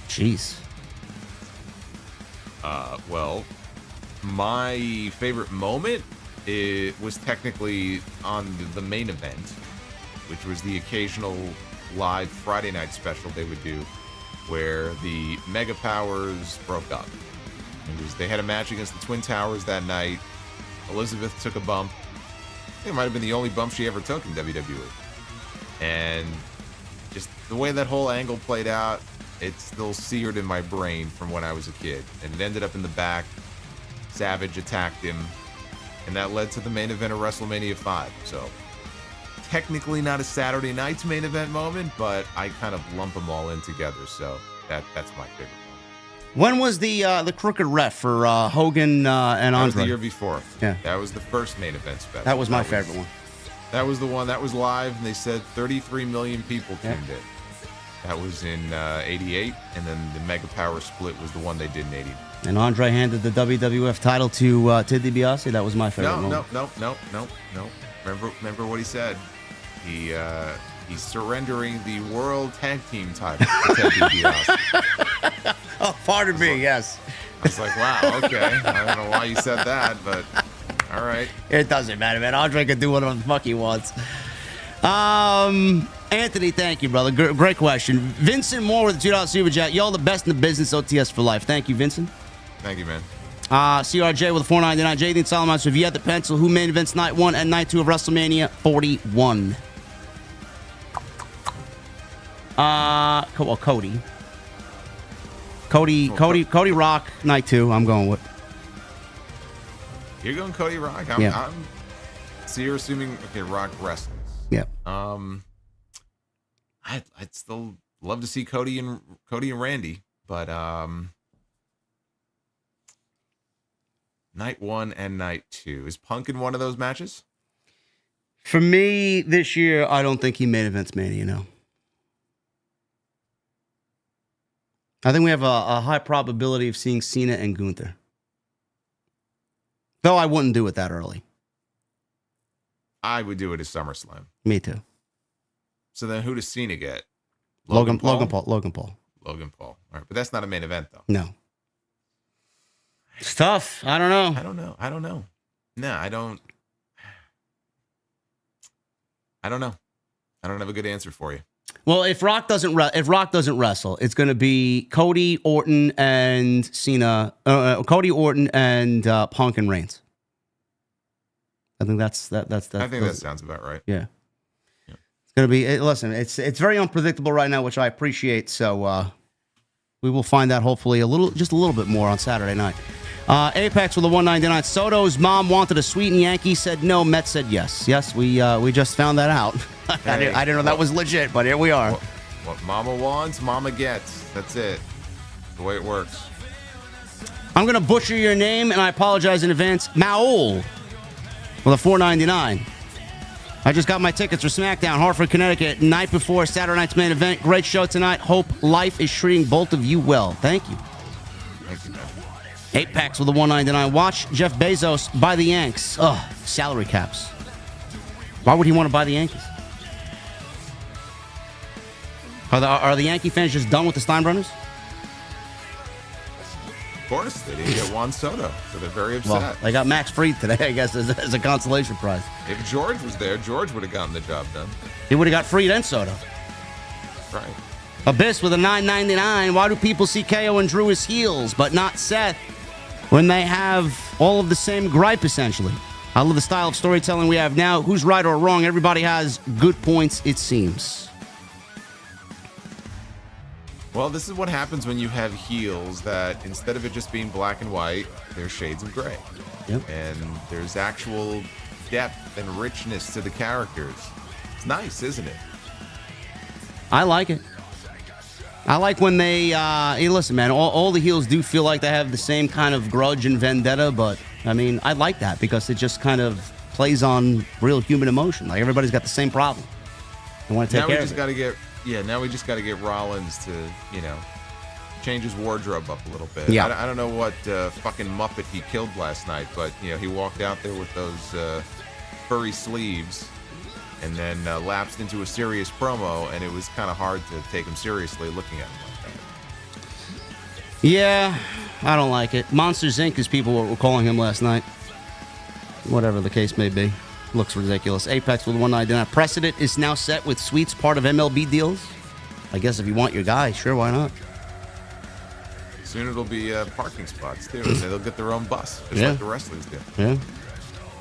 Jeez. Well, my favorite moment was technically on the main event, which was the occasional live Friday night special they would do where the Mega Powers broke up. They had a match against the Twin Towers that night. Elizabeth took a bump. I think it might have been the only bump she ever took in WWE. And just the way that whole angle played out, it's still seared in my brain from when I was a kid. And it ended up in the back. Savage attacked him. And that led to the main event of WrestleMania 5. So technically not a Saturday night's main event moment, but I kind of lump them all in together. So that's my favorite moment. When was the crooked ref for Hogan and Andre? That was the year before. Yeah. That was the first main event special. That was my favorite one. That was the one that was live, and they said 33 million people tuned in. That was in 88, and then the Mega Power split was the one they did in 89. And Andre handed the WWF title to Ted DiBiase. That was my favorite moment. No. Remember what he said? He's surrendering the World Tag Team title to Ted DiBiase. Oh, pardon me, yes. I was like, wow, okay. I don't know why you said that, but all right. It doesn't matter, man. Andre can do whatever the fuck he wants. Anthony, thank you, brother. Great question. Vincent Moore with the $2 Super Chat. Y'all the best in the business, OTS for life. Thank you, Vincent. Thank you, man. CRJ with a $4.99. JD and Solomon, so if you had the pencil, who main events night 1 and night 2 of WrestleMania 41? Cody. Cody Rock, night 2, I'm going with. You're going Cody Rock? So you're assuming, okay, Rock wrestles. Yeah. I'd still love to see Cody and Randy, but night 1 and night 2. Is Punk in one of those matches? For me, this year, I don't think he main events Mania, no. I think we have a high probability of seeing Cena and Gunther. Though I wouldn't do it that early. I would do it as SummerSlam. Me too. So then who does Cena get? Logan Paul. Logan Paul. All right, but that's not a main event, though. No. It's tough. I don't know. I don't know. No, I don't know. I don't have a good answer for you. Well, if Rock doesn't wrestle, it's going to be Cody, Orton, and Cena. Cody, Orton, and Punk and Reigns. I think that's that. I think that sounds about right. Yeah. It's going to be. Listen, it's very unpredictable right now, which I appreciate. So we will find out hopefully just a little bit more on Saturday night. Apex with a 199. Soto's mom wanted a sweet and Yankee said no. Met said yes. Yes, we just found that out. Hey, I didn't know that was legit, but here we are. What Mama wants, Mama gets. That's it. The way it works. I'm going to butcher your name, and I apologize in advance. Maul with a 499. I just got my tickets for SmackDown, Hartford, Connecticut, night before Saturday night's main event. Great show tonight. Hope life is treating both of you well. Thank you. Thank you, man. 8 packs with a 199. Watch Jeff Bezos buy the Yanks. Ugh, salary caps. Why would he want to buy the Yankees? Are the Yankee fans just done with the Steinbrenners? Of course, they didn't get Juan Soto, so they're very upset. Well, they got Max Fried today, I guess, as a consolation prize. If George was there, George would have gotten the job done. He would have got Fried and Soto. Right. Abyss with a 999. Why do people see KO and Drew as heels, but not Seth, when they have all of the same gripe, essentially? I love the style of storytelling we have now. Who's right or wrong? Everybody has good points, it seems. Well, this is what happens when you have heels that instead of it just being black and white, there's shades of gray. Yep. And there's actual depth and richness to the characters. It's nice, isn't it? I like it. I like when they, hey, listen, man, all the heels do feel like they have the same kind of grudge and vendetta, but, I mean, I like that because it just kind of plays on real human emotion. Like, everybody's got the same problem. They want to take care of it. Now we just got to get Rollins to, change his wardrobe up a little bit. Yeah. I don't know what fucking Muppet he killed last night, but, he walked out there with those furry sleeves and then lapsed into a serious promo, and it was kind of hard to take him seriously looking at him like that. Yeah, I don't like it. Monsters Inc. as people were calling him last night. Whatever the case may be. Looks ridiculous. Apex with 199. Precedent is now set with suites part of MLB deals. I guess if you want your guy, sure, why not? Soon it'll be parking spots, too, and they'll get their own bus, just like the wrestlers do. Yeah.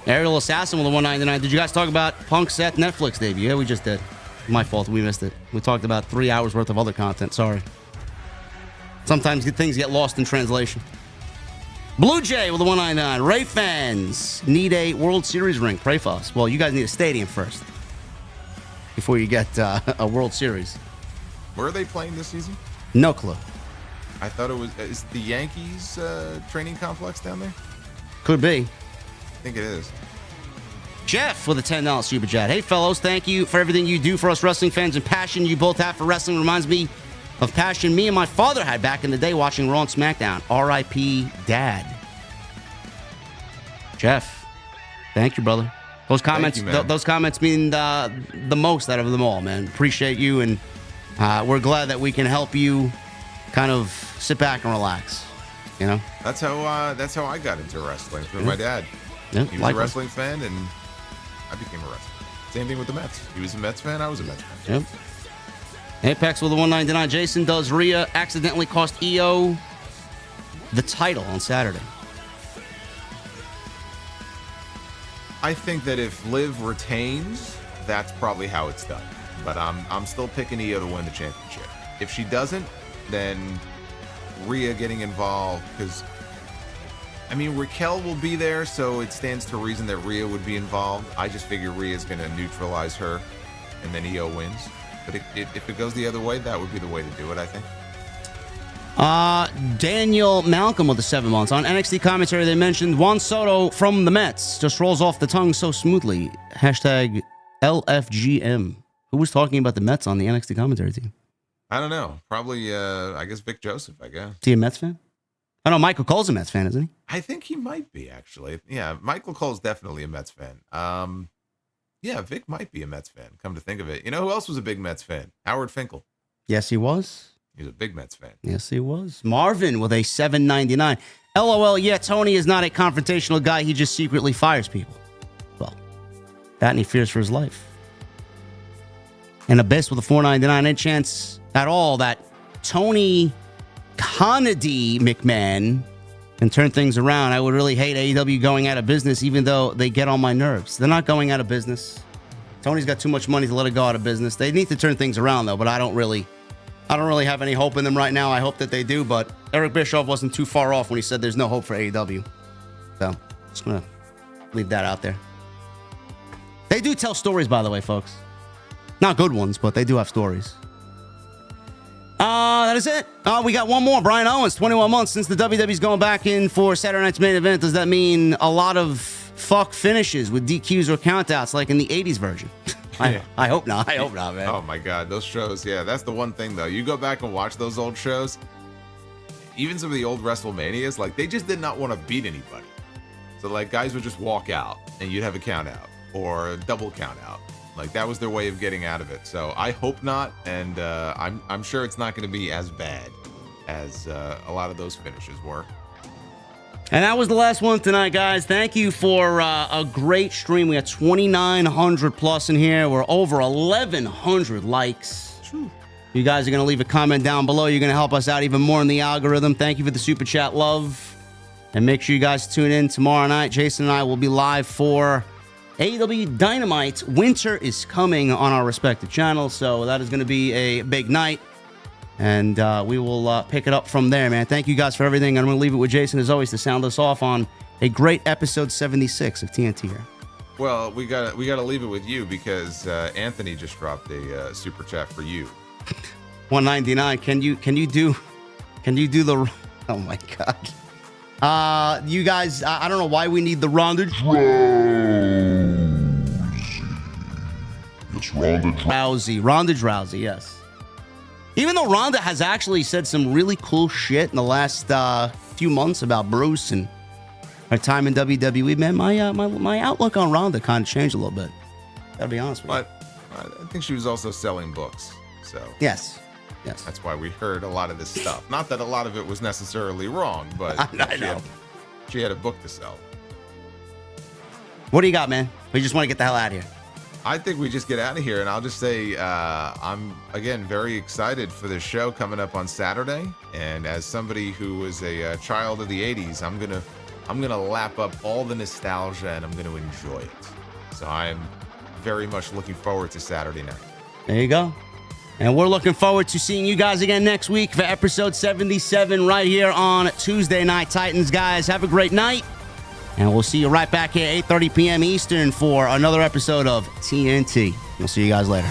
Aerial Assassin with a 199. Did you guys talk about Punk Seth Netflix debut? Yeah, we just did. My fault. We missed it. We talked about 3 hours worth of other content. Sorry. Sometimes things get lost in translation. Blue Jay with a 199. Ray fans need a World Series ring. Pray for us. Well, you guys need a stadium first before you get a World Series. Where are they playing this season? No clue. I thought it was... Is the Yankees training complex down there? Could be. I think it is. Jeff with a $10 super chat. Hey, fellows, thank you for everything you do for us wrestling fans, and passion you both have for wrestling reminds me of passion me and my father had back in the day watching Raw and SmackDown. R.I.P. Dad. Jeff, thank you, brother. Those comments, those comments mean the most out of them all, man. Appreciate you, and we're glad that we can help you kind of sit back and relax. That's how I got into wrestling through my dad. Yeah, he was a wrestling fan, and I became a wrestler. Same thing with the Mets. He was a Mets fan. I was a Mets fan. Yep. Apex with a 199. Jason, does Rhea accidentally cost EO the title on Saturday? I think that if Liv retains, that's probably how it's done. But I'm still picking EO to win the championship. If she doesn't, then Rhea getting involved, because Raquel will be there, so it stands to reason that Rhea would be involved. I just figure Rhea's going to neutralize her, and then EO wins. But if it goes the other way, that would be the way to do it, I think. Daniel Malcolm with the 7 months. On NXT commentary, they mentioned Juan Soto from the Mets. Just rolls off the tongue so smoothly. Hashtag LFGM. Who was talking about the Mets on the NXT commentary team? I don't know. Probably, I guess Vic Joseph, I guess. Is he a Mets fan? I know Michael Cole's a Mets fan, isn't he? I think he might be, actually. Yeah, Michael Cole's definitely a Mets fan. Yeah, Vic might be a Mets fan, come to think of it. You know who else was a big Mets fan? Howard Finkel. Yes, he was. He was a big Mets fan. Yes, he was. Marvin with a $7.99. LOL, yeah, Tony is not a confrontational guy. He just secretly fires people. Well, that and he fears for his life. And Abyss with a $4.99. Any chance at all that Tony Kennedy McMahon can turn things around? I would really hate AEW going out of business, even though they get on my nerves. They're not going out of business. Tony's got too much money to let it go out of business. They need to turn things around, though, but I don't really have any hope in them right now. I hope that they do, but Eric Bischoff wasn't too far off when he said there's no hope for AEW. So, just going to leave that out there. They do tell stories, by the way, folks. Not good ones, but they do have stories. That is it. We got one more. Brian Owens, 21 months since the WWE's going back in for Saturday night's main event. Does that mean a lot of fuck finishes with DQs or countouts like in the 80s version? I hope not. I hope not, man. Oh, my God. Those shows. Yeah, that's the one thing, though. You go back and watch those old shows, even some of the old WrestleManias, like, they just did not want to beat anybody. So, like, guys would just walk out, and you'd have a count out or a double count out. Like, that was their way of getting out of it. So I hope not, and I'm sure it's not going to be as bad as a lot of those finishes were. And that was the last one tonight, guys. Thank you for a great stream. We got 2,900 plus in here. We're over 1,100 likes. True. You guys are going to leave a comment down below. You're going to help us out even more in the algorithm. Thank you for the super chat love. And make sure you guys tune in tomorrow night. Jason and I will be live for AEW Dynamite. Winter is coming on our respective channels, so that is going to be a big night. And we will pick it up from there, man. Thank you guys for everything. I'm going to leave it with Jason, as always, to sound us off on a great episode 76 of TNT here. Well, we gotta leave it with you because Anthony just dropped a super chat for you. 199. Can you do the? Oh my God. You guys, I don't know why we need the roundage. Ronda Rousey, yes. Even though Ronda has actually said some really cool shit in the last few months about Bruce and her time in WWE, man, my outlook on Ronda kind of changed a little bit. Gotta be honest with you. But I think she was also selling books, so Yes. that's why we heard a lot of this stuff. Not that a lot of it was necessarily wrong, but I know. She had a book to sell. What do you got, man? We just want to get the hell out of here. I think we just get out of here, and I'll just say I'm, again, very excited for this show coming up on Saturday. And as somebody who was a child of the 80s, I'm gonna lap up all the nostalgia, and I'm going to enjoy it. So I'm very much looking forward to Saturday night. There you go. And we're looking forward to seeing you guys again next week for episode 77 right here on Tuesday Night Titans, guys. Have a great night. And we'll see you right back here at 8:30 p.m. Eastern for another episode of TNT. We'll see you guys later.